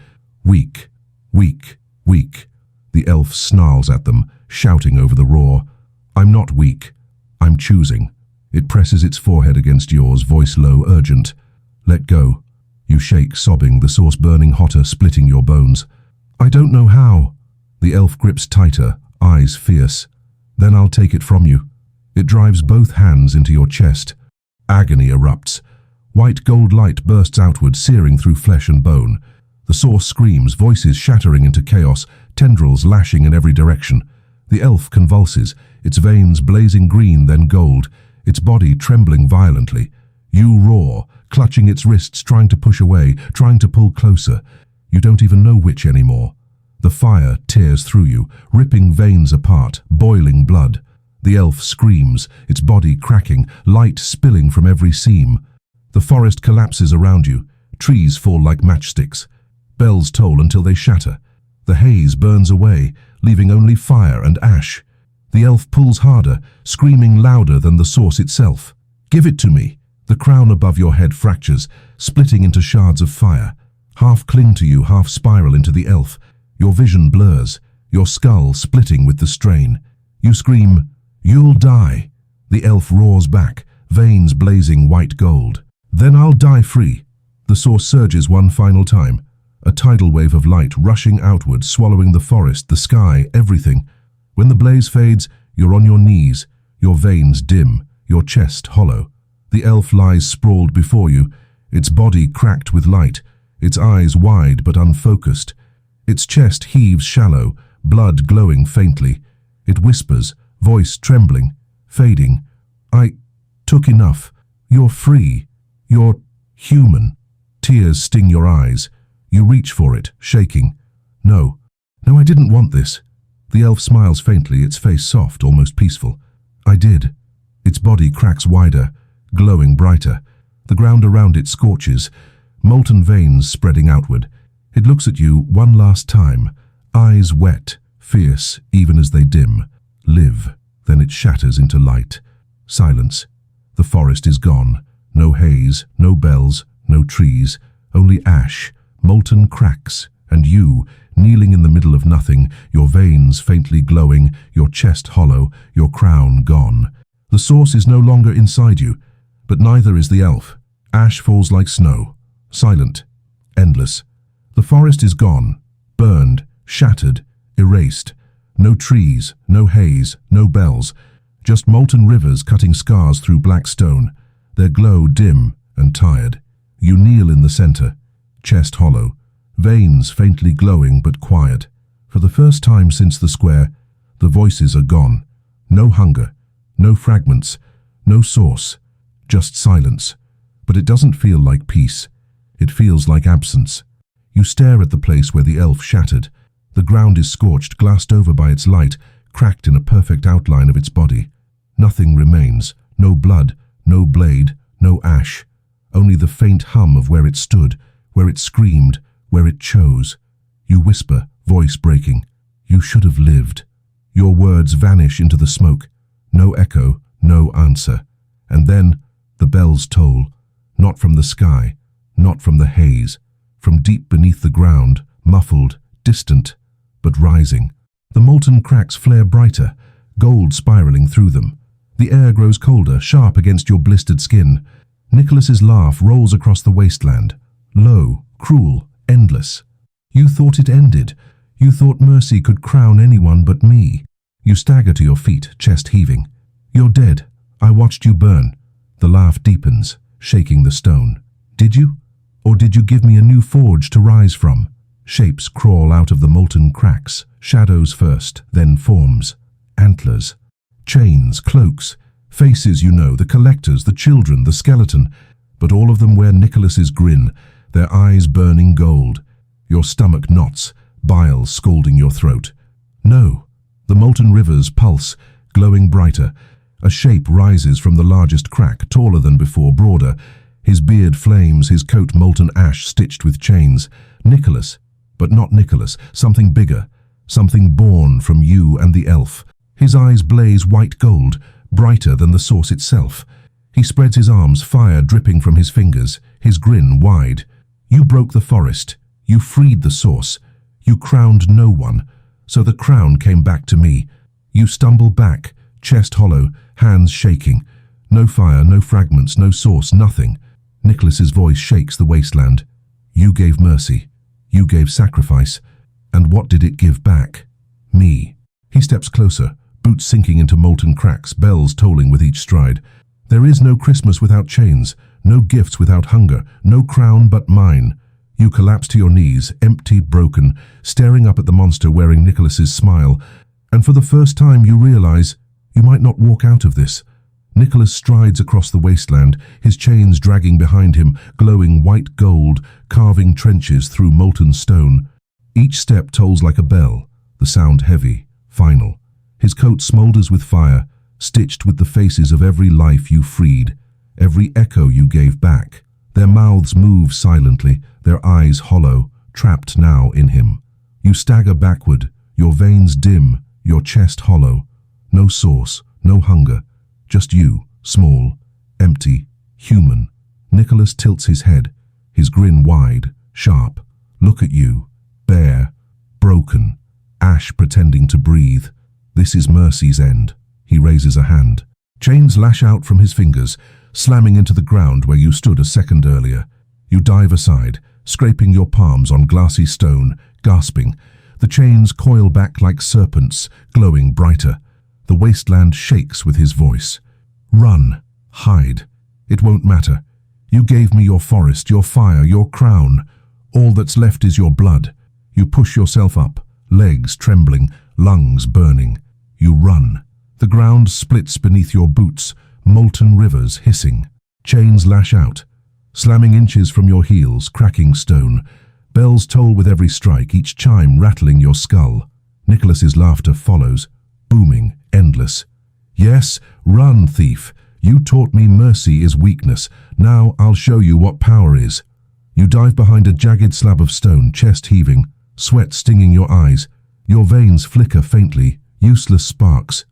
"Weak, weak, weak." The elf snarls at them, shouting over the roar. "I'm not weak. I'm choosing." It presses its forehead against yours, voice low, urgent. "Let go." You shake, sobbing, the source burning hotter, splitting your bones. "I don't know how." The elf grips tighter, eyes fierce. "Then I'll take it from you." It drives both hands into your chest. Agony erupts. White gold light bursts outward, searing through flesh and bone. The source screams, voices shattering into chaos, tendrils lashing in every direction. The elf convulses, its veins blazing green then gold, its body trembling violently. You roar, clutching its wrists, trying to push away, trying to pull closer. You don't even know which anymore. The fire tears through you, ripping veins apart, boiling blood. The elf screams, its body cracking, light spilling from every seam. The forest collapses around you. Trees fall like matchsticks. Bells toll until they shatter. The haze burns away, leaving only fire and ash. The elf pulls harder, screaming louder than the source itself. "Give it to me." The crown above your head fractures, splitting into shards of fire. Half cling to you, half spiral into the elf. Your vision blurs, your skull splitting with the strain. You scream, "You'll die." The elf roars back, veins blazing white gold. "Then I'll die free." The source surges one final time, a tidal wave of light rushing outward, swallowing the forest, the sky, everything. When the blaze fades, you're on your knees, your veins dim, your chest hollow. The elf lies sprawled before you, its body cracked with light, its eyes wide but unfocused. Its chest heaves shallow, blood glowing faintly. It whispers, voice trembling, fading. "I took enough. You're free. You're human." Tears sting your eyes. You reach for it, shaking. "No, no, I didn't want this." The elf smiles faintly, its face soft, almost peaceful. "I did." Its body cracks wider, glowing brighter. The ground around it scorches, molten veins spreading outward. It looks at you one last time, eyes wet, fierce even as they dim. "Live." Then it shatters into light. Silence. The forest is gone. No haze, no bells, no trees, only ash, molten cracks, and you, kneeling in the middle of nothing, your veins faintly glowing, your chest hollow, your crown gone. The source is no longer inside you, but neither is the elf. Ash falls like snow, silent, endless. The forest is gone, burned, shattered, erased. No trees, no haze, no bells, just molten rivers cutting scars through black stone, their glow dim and tired. You kneel in the center, chest hollow, veins faintly glowing but quiet. For the first time since the square, the voices are gone. No hunger, no fragments, no source, just silence. But it doesn't feel like peace. It feels like absence. You stare at the place where the elf shattered. The ground is scorched, glassed over by its light, cracked in a perfect outline of its body. Nothing remains. No blood, no blade, no ash. Only the faint hum of where it stood, where it screamed, where it chose. You whisper, voice breaking. "You should have lived." Your words vanish into the smoke. No echo, no answer. And then the bells toll. Not from the sky, not from the haze. From deep beneath the ground, muffled, distant, but rising. The molten cracks flare brighter, gold spiraling through them. The air grows colder, sharp against your blistered skin. Nicholas's laugh rolls across the wasteland. Low, cruel, endless. You thought it ended. You thought mercy could crown anyone but me. You stagger to your feet, chest heaving. "You're dead. I watched you burn." The laugh deepens, shaking the stone. "Did you? Or did you give me a new forge to rise from?" Shapes crawl out of the molten cracks, shadows first, then forms. Antlers, chains, cloaks, faces you know, the collectors, the children, the skeleton. But all of them wear Nicholas's grin, their eyes burning gold. Your stomach knots, bile scalding your throat. No, the molten rivers pulse, glowing brighter. A shape rises from the largest crack, taller than before, broader. His beard flames, his coat molten ash stitched with chains. Nicholas, but not Nicholas, something bigger, something born from you and the elf. His eyes blaze white gold, brighter than the source itself. He spreads his arms, fire dripping from his fingers, his grin wide. You broke the forest. You freed the source. You crowned no one, so the crown came back to me. You stumble back, chest hollow, hands shaking. No fire, no fragments, no source, nothing. Nicholas's voice shakes the wasteland. You gave mercy. You gave sacrifice. And what did it give back? Me. He steps closer, boots sinking into molten cracks, bells tolling with each stride. There is no Christmas without chains, no gifts without hunger, no crown but mine. You collapse to your knees, empty, broken, staring up at the monster wearing Nicholas's smile. And for the first time you realize you might not walk out of this. Nicholas strides across the wasteland, his chains dragging behind him, glowing white gold, carving trenches through molten stone. Each step tolls like a bell, the sound heavy, final. His coat smolders with fire, stitched with the faces of every life you freed, every echo you gave back. Their mouths move silently, their eyes hollow, trapped now in him. You stagger backward, your veins dim, your chest hollow. No source, no hunger, just you, small, empty, human. Nicholas tilts his head, his grin wide, sharp. Look at you, bare, broken, ash pretending to breathe. This is mercy's end. He raises a hand. Chains lash out from his fingers, slamming into the ground where you stood a second earlier. You dive aside, scraping your palms on glassy stone, gasping. The chains coil back like serpents, glowing brighter. The wasteland shakes with his voice. Run, hide. It won't matter. You gave me your forest, your fire, your crown. All that's left is your blood. You push yourself up, legs trembling, lungs burning. You run. The ground splits beneath your boots, molten rivers hissing. Chains lash out, slamming inches from your heels, cracking stone. Bells toll with every strike, each chime rattling your skull. Nicholas's laughter follows, booming, endless. Yes, run, thief. You taught me mercy is weakness. Now I'll show you what power is. You dive behind a jagged slab of stone, chest heaving, sweat stinging your eyes. Your veins flicker faintly, useless sparks.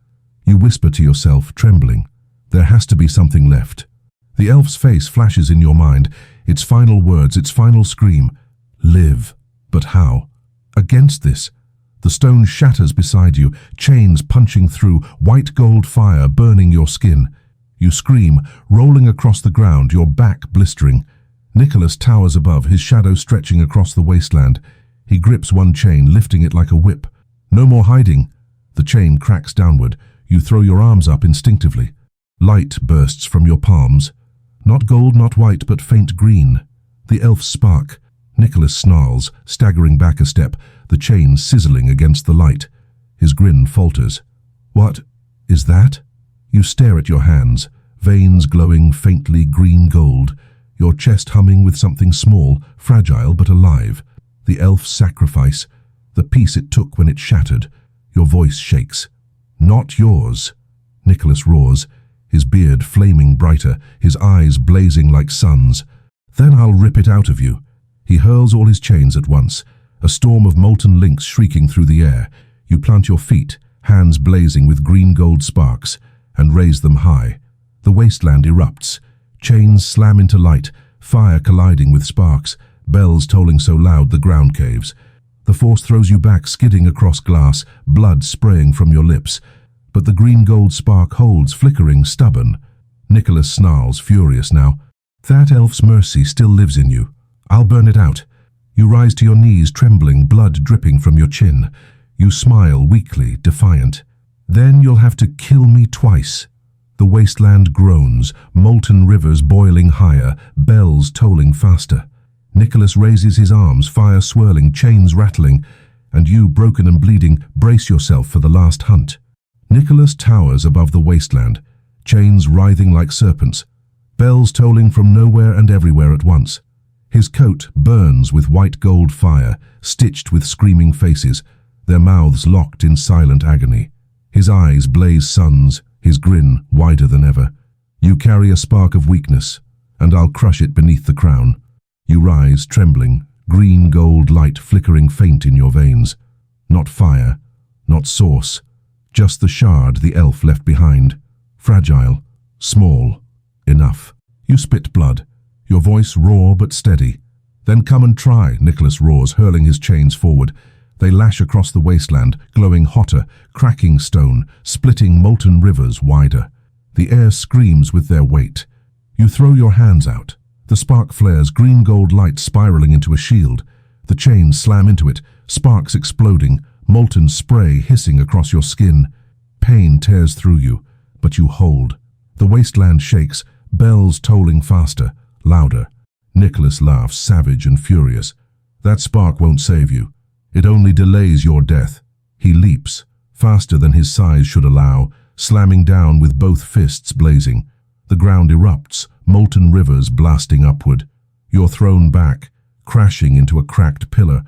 You whisper to yourself, trembling. There has to be something left. The elf's face flashes in your mind, its final words, its final scream. Live. But how? Against this. The stone shatters beside you, chains punching through, white gold fire burning your skin. You scream, rolling across the ground, your back blistering. Nicholas towers above, his shadow stretching across the wasteland. He grips one chain, lifting it like a whip. No more hiding. The chain cracks downward. You throw your arms up instinctively. Light bursts from your palms. Not gold, not white, but faint green. The elf's spark. Nicholas snarls, staggering back a step, the chain sizzling against the light. His grin falters. What is that? You stare at your hands, veins glowing faintly green-gold, your chest humming with something small, fragile but alive. The elf's sacrifice, the piece it took when it shattered. Your voice shakes. Not yours. Nicholas roars, his beard flaming brighter, his eyes blazing like suns. Then I'll rip it out of you. He hurls all his chains at once, a storm of molten links shrieking through the air. You plant your feet, hands blazing with green-gold sparks, and raise them high. The wasteland erupts. Chains slam into light, fire colliding with sparks, bells tolling so loud the ground caves. The force throws you back, skidding across glass, blood spraying from your lips. But the green-gold spark holds, flickering, stubborn. Nicholas snarls, furious now. That elf's mercy still lives in you. I'll burn it out. You rise to your knees, trembling, blood dripping from your chin. You smile, weakly, defiant. Then you'll have to kill me twice. The wasteland groans, molten rivers boiling higher, bells tolling faster. Nicholas raises his arms, fire swirling, chains rattling, and you, broken and bleeding, brace yourself for the last hunt. Nicholas towers above the wasteland, chains writhing like serpents, bells tolling from nowhere and everywhere at once. His coat burns with white gold fire, stitched with screaming faces, their mouths locked in silent agony. His eyes blaze suns, his grin wider than ever. You carry a spark of weakness, and I'll crush it beneath the crown. You rise, trembling, green-gold light flickering faint in your veins. Not fire, not source, just the shard the elf left behind. Fragile, small, enough. You spit blood, your voice raw but steady. Then come and try, Nicholas roars, hurling his chains forward. They lash across the wasteland, glowing hotter, cracking stone, splitting molten rivers wider. The air screams with their weight. You throw your hands out. The spark flares, green-gold light spiraling into a shield. The chains slam into it, sparks exploding, molten spray hissing across your skin. Pain tears through you, but you hold. The wasteland shakes, bells tolling faster, louder. Nicholas laughs, savage and furious. That spark won't save you. It only delays your death. He leaps, faster than his size should allow, slamming down with both fists blazing. The ground erupts, molten rivers blasting upward. You're thrown back, crashing into a cracked pillar.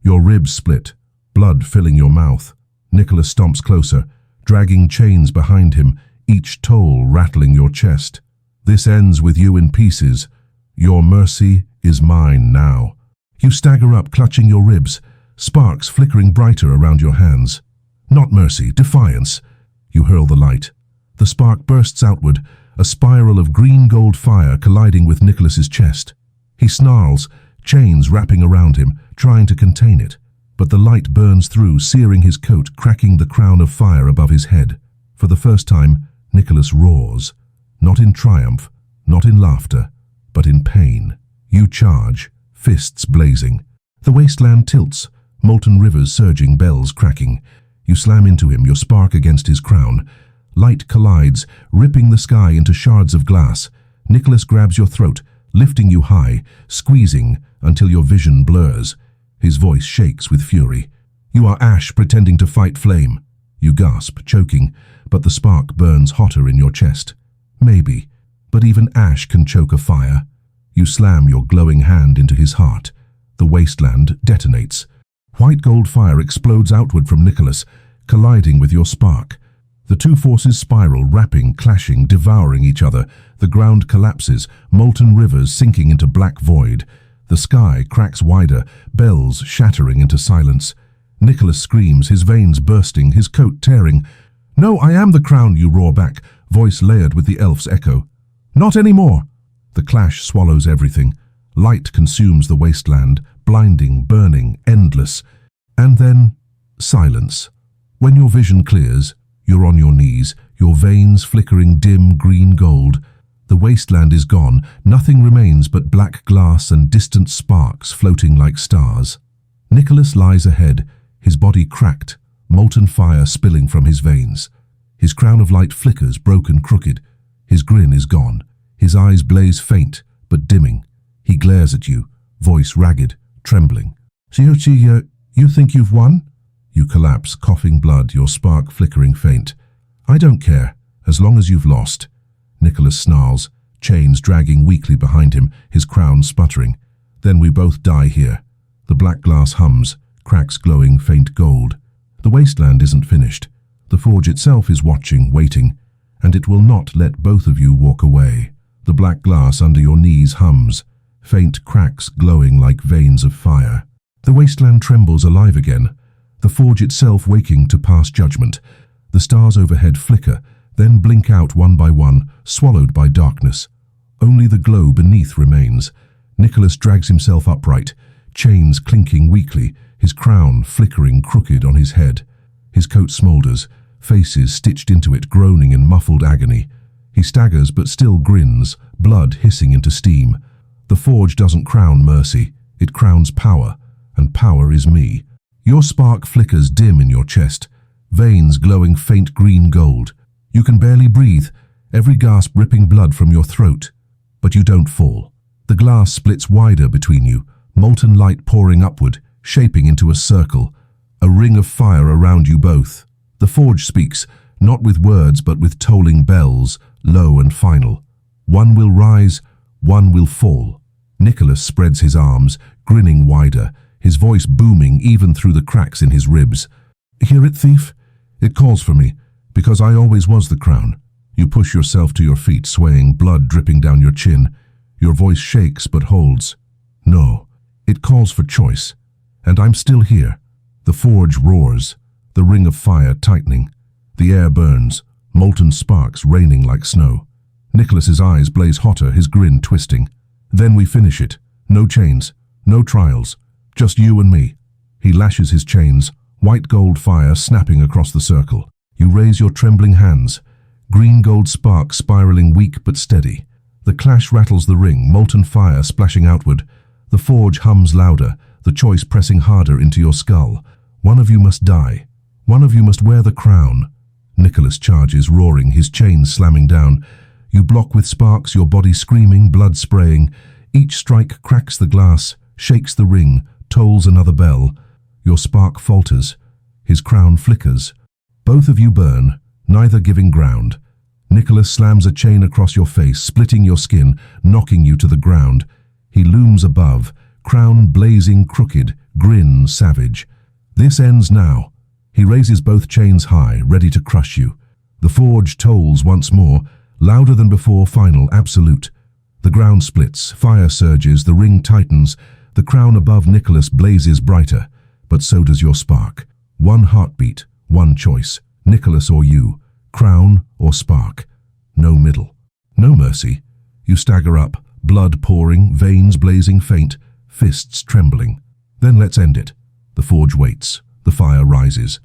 Your ribs split, blood filling your mouth. Nicholas stomps closer, dragging chains behind him, each toll rattling your chest. This ends with you in pieces. Your mercy is mine now. You stagger up, clutching your ribs, sparks flickering brighter around your hands. Not mercy, defiance. You hurl the light. The spark bursts outward, a spiral of green-gold fire colliding with Nicholas's chest. He snarls, chains wrapping around him, trying to contain it. But the light burns through, searing his coat, cracking the crown of fire above his head. For the first time, Nicholas roars. Not in triumph, not in laughter, but in pain. You charge, fists blazing. The wasteland tilts, molten rivers surging, bells cracking. You slam into him, your spark against his crown. Light collides, ripping the sky into shards of glass. Nicholas grabs your throat, lifting you high, squeezing until your vision blurs. His voice shakes with fury. You are ash pretending to fight flame. You gasp, choking, but the spark burns hotter in your chest. Maybe, but even ash can choke a fire. You slam your glowing hand into his heart. The wasteland detonates. White gold fire explodes outward from Nicholas, colliding with your spark. The two forces spiral, wrapping, clashing, devouring each other. The ground collapses, molten rivers sinking into black void. The sky cracks wider, bells shattering into silence. Nicholas screams, his veins bursting, his coat tearing. "No, I am the crown," you roar back, voice layered with the elf's echo. "Not anymore." The clash swallows everything. Light consumes the wasteland, blinding, burning, endless. And then, silence. When your vision clears, you're on your knees, your veins flickering dim green gold. The wasteland is gone, nothing remains but black glass and distant sparks floating like stars. Nicholas lies ahead, his body cracked, molten fire spilling from his veins. His crown of light flickers, broken, crooked. His grin is gone. His eyes blaze faint, but dimming. He glares at you, voice ragged, trembling. You think you've won?" You collapse, coughing blood, your spark flickering faint. "I don't care, as long as you've lost." Nicholas snarls, chains dragging weakly behind him, his crown sputtering. "Then we both die here." The black glass hums, cracks glowing faint gold. The wasteland isn't finished. The forge itself is watching, waiting, and it will not let both of you walk away. The black glass under your knees hums, faint cracks glowing like veins of fire. The wasteland trembles alive again, the forge itself waking to pass judgment. The stars overhead flicker, then blink out one by one, swallowed by darkness. Only the glow beneath remains. Nicholas drags himself upright, chains clinking weakly, his crown flickering crooked on his head. His coat smoulders, faces stitched into it groaning in muffled agony. He staggers but still grins, blood hissing into steam. The forge doesn't crown mercy, it crowns power, and power is me. Your spark flickers dim in your chest, veins glowing faint green gold. You can barely breathe, every gasp ripping blood from your throat. But you don't fall. The glass splits wider between you, molten light pouring upward, shaping into a circle, a ring of fire around you both. The forge speaks, not with words but with tolling bells, low and final. One will rise, one will fall. Nicholas spreads his arms, grinning wider, his voice booming even through the cracks in his ribs. "Hear it, thief? It calls for me, because I always was the crown." You push yourself to your feet, swaying, blood dripping down your chin. Your voice shakes but holds. "No, it calls for choice, and I'm still here." The forge roars, the ring of fire tightening. The air burns, molten sparks raining like snow. Nicholas's eyes blaze hotter, his grin twisting. "Then we finish it. No chains, no trials, just you and me." He lashes his chains, white gold fire snapping across the circle. You raise your trembling hands, green gold sparks spiraling weak but steady. The clash rattles the ring, molten fire splashing outward. The forge hums louder, the choice pressing harder into your skull. One of you must die. One of you must wear the crown. Nicholas charges, roaring, his chains slamming down. You block with sparks, your body screaming, blood spraying. Each strike cracks the glass, shakes the ring, tolls another bell. Your spark falters. His crown flickers. Both of you burn, neither giving ground. Nicholas slams a chain across your face, splitting your skin, knocking you to the ground. He looms above, crown blazing crooked, grin savage. This ends now. He raises both chains high, ready to crush you. The forge tolls once more, louder than before, final, absolute. The ground splits, fire surges, the ring tightens. The crown above Nicholas blazes brighter, but so does your spark. One heartbeat, one choice, Nicholas or you, crown or spark. No middle. No mercy. You stagger up, blood pouring, veins blazing faint, fists trembling. Then let's end it. The forge waits, the fire rises.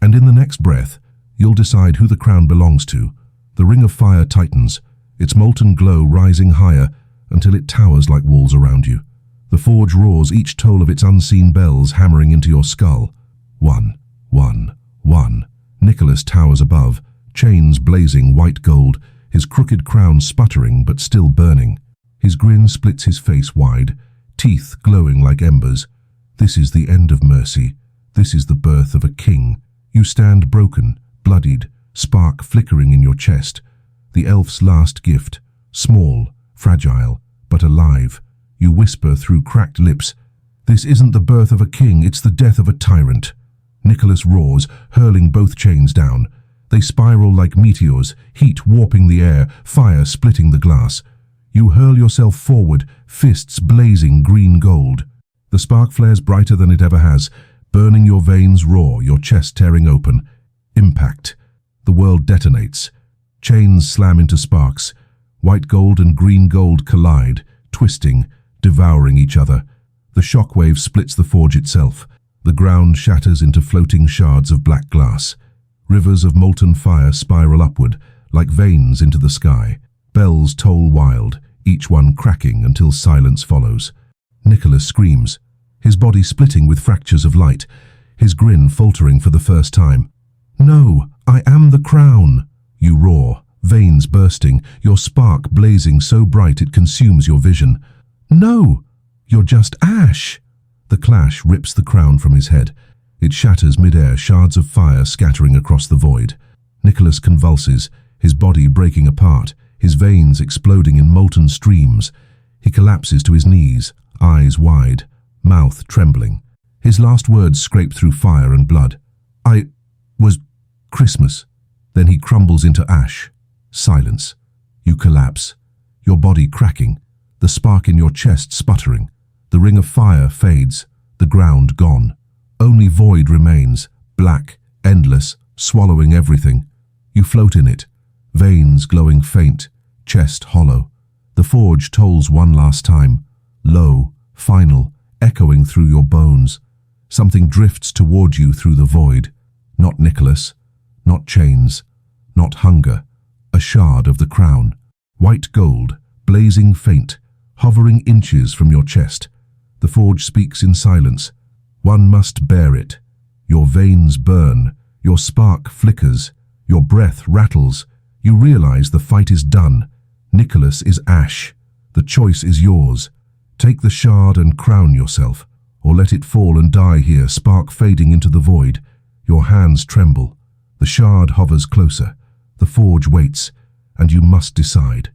And in the next breath, you'll decide who the crown belongs to. The ring of fire tightens, its molten glow rising higher until it towers like walls around you. The forge roars, each toll of its unseen bells hammering into your skull. One, one, one. Nicholas towers above, chains blazing white gold, his crooked crown sputtering but still burning. His grin splits his face wide, teeth glowing like embers. This is the end of mercy. This is the birth of a king. You stand broken, bloodied, spark flickering in your chest. The elf's last gift, small, fragile, but alive. You whisper through cracked lips, "This isn't the birth of a king, it's the death of a tyrant." Nicholas roars, hurling both chains down. They spiral like meteors, heat warping the air, fire splitting the glass. You hurl yourself forward, fists blazing green gold. The spark flares brighter than it ever has, burning your veins raw, your chest tearing open. Impact. The world detonates. Chains slam into sparks. White gold and green gold collide, twisting, devouring each other. The shockwave splits the forge itself. The ground shatters into floating shards of black glass. Rivers of molten fire spiral upward, like veins into the sky. Bells toll wild, each one cracking until silence follows. Nicholas screams, his body splitting with fractures of light, his grin faltering for the first time. "No, I am the crown!" You roar, veins bursting, your spark blazing so bright it consumes your vision. "No, you're just ash!" The clash rips the crown from his head. It shatters mid-air, shards of fire scattering across the void. Nicholas convulses, his body breaking apart, his veins exploding in molten streams. He collapses to his knees, eyes wide, mouth trembling. His last words scrape through fire and blood. "I was Christmas." Then he crumbles into ash. Silence. You collapse, your body cracking, the spark in your chest sputtering. The ring of fire fades, the ground gone. Only void remains, black, endless, swallowing everything. You float in it, veins glowing faint, chest hollow. The forge tolls one last time, low, final, echoing through your bones. Something drifts toward you through the void. Not Nicholas, not chains, not hunger. A shard of the crown, white gold, blazing faint, hovering inches from your chest. The forge speaks in silence. One must bear it. Your veins burn, your spark flickers, your breath rattles. You realize the fight is done. Nicholas is ash. The choice is yours. Take the shard and crown yourself, or let it fall and die here, spark fading into the void. Your hands tremble. The shard hovers closer. The forge waits, and you must decide.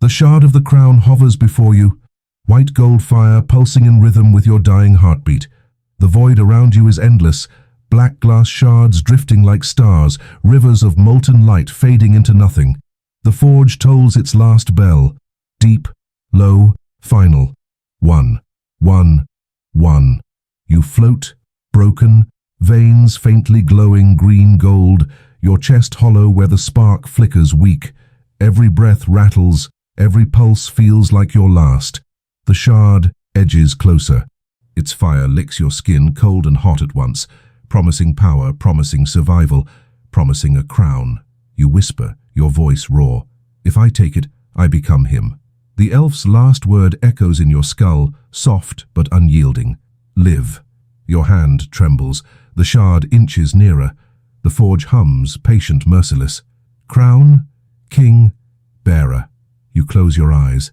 The shard of the crown hovers before you, white gold fire pulsing in rhythm with your dying heartbeat. The void around you is endless, black glass shards drifting like stars, rivers of molten light fading into nothing. The forge tolls its last bell, deep, low, final. 1, 1, 1. You float, broken, veins faintly glowing green gold, your chest hollow where the spark flickers weak. Every breath rattles, every pulse feels like your last. The shard edges closer. Its fire licks your skin cold and hot at once, promising power, promising survival, promising a crown. You whisper, your voice raw. "If I take it, I become him." The elf's last word echoes in your skull, soft but unyielding. "Live." Your hand trembles, the shard inches nearer. The forge hums, patient, merciless. Crown, king, bearer. You close your eyes.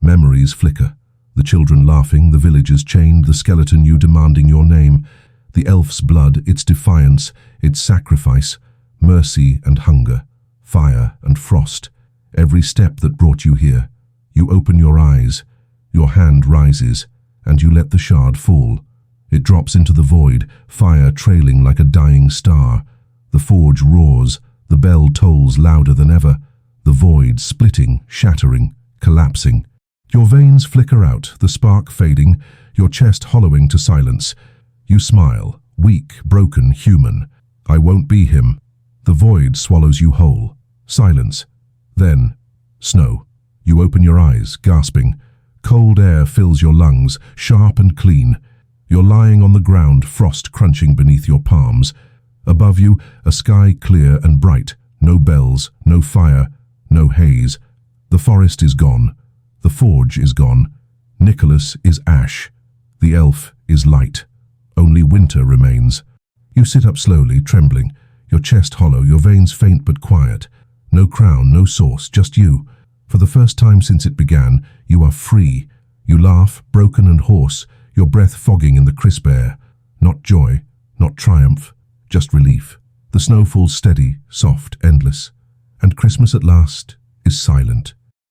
Memories flicker. The children laughing, the villagers chained, the skeleton you demanding your name. The elf's blood, its defiance, its sacrifice, mercy and hunger, fire and frost. Every step that brought you here. You open your eyes. Your hand rises, and you let the shard fall. It drops into the void, fire trailing like a dying star. The forge roars, the bell tolls louder than ever. The void splitting, shattering, collapsing. Your veins flicker out, the spark fading, your chest hollowing to silence. You smile, weak, broken, human. "I won't be him." The void swallows you whole. Silence. Then, snow. You open your eyes, gasping. Cold air fills your lungs, sharp and clean. You're lying on the ground, frost crunching beneath your palms. Above you, a sky clear and bright. No bells, no fire, no haze. The forest is gone. The forge is gone. Nicholas is ash. The elf is light. Only winter remains. You sit up slowly, trembling, your chest hollow, your veins faint but quiet. No crown, no source, just you. For the first time since it began, you are free. You laugh, broken and hoarse, your breath fogging in the crisp air. Not joy, not triumph, just relief. The snow falls steady, soft, endless. And Christmas at last is silent.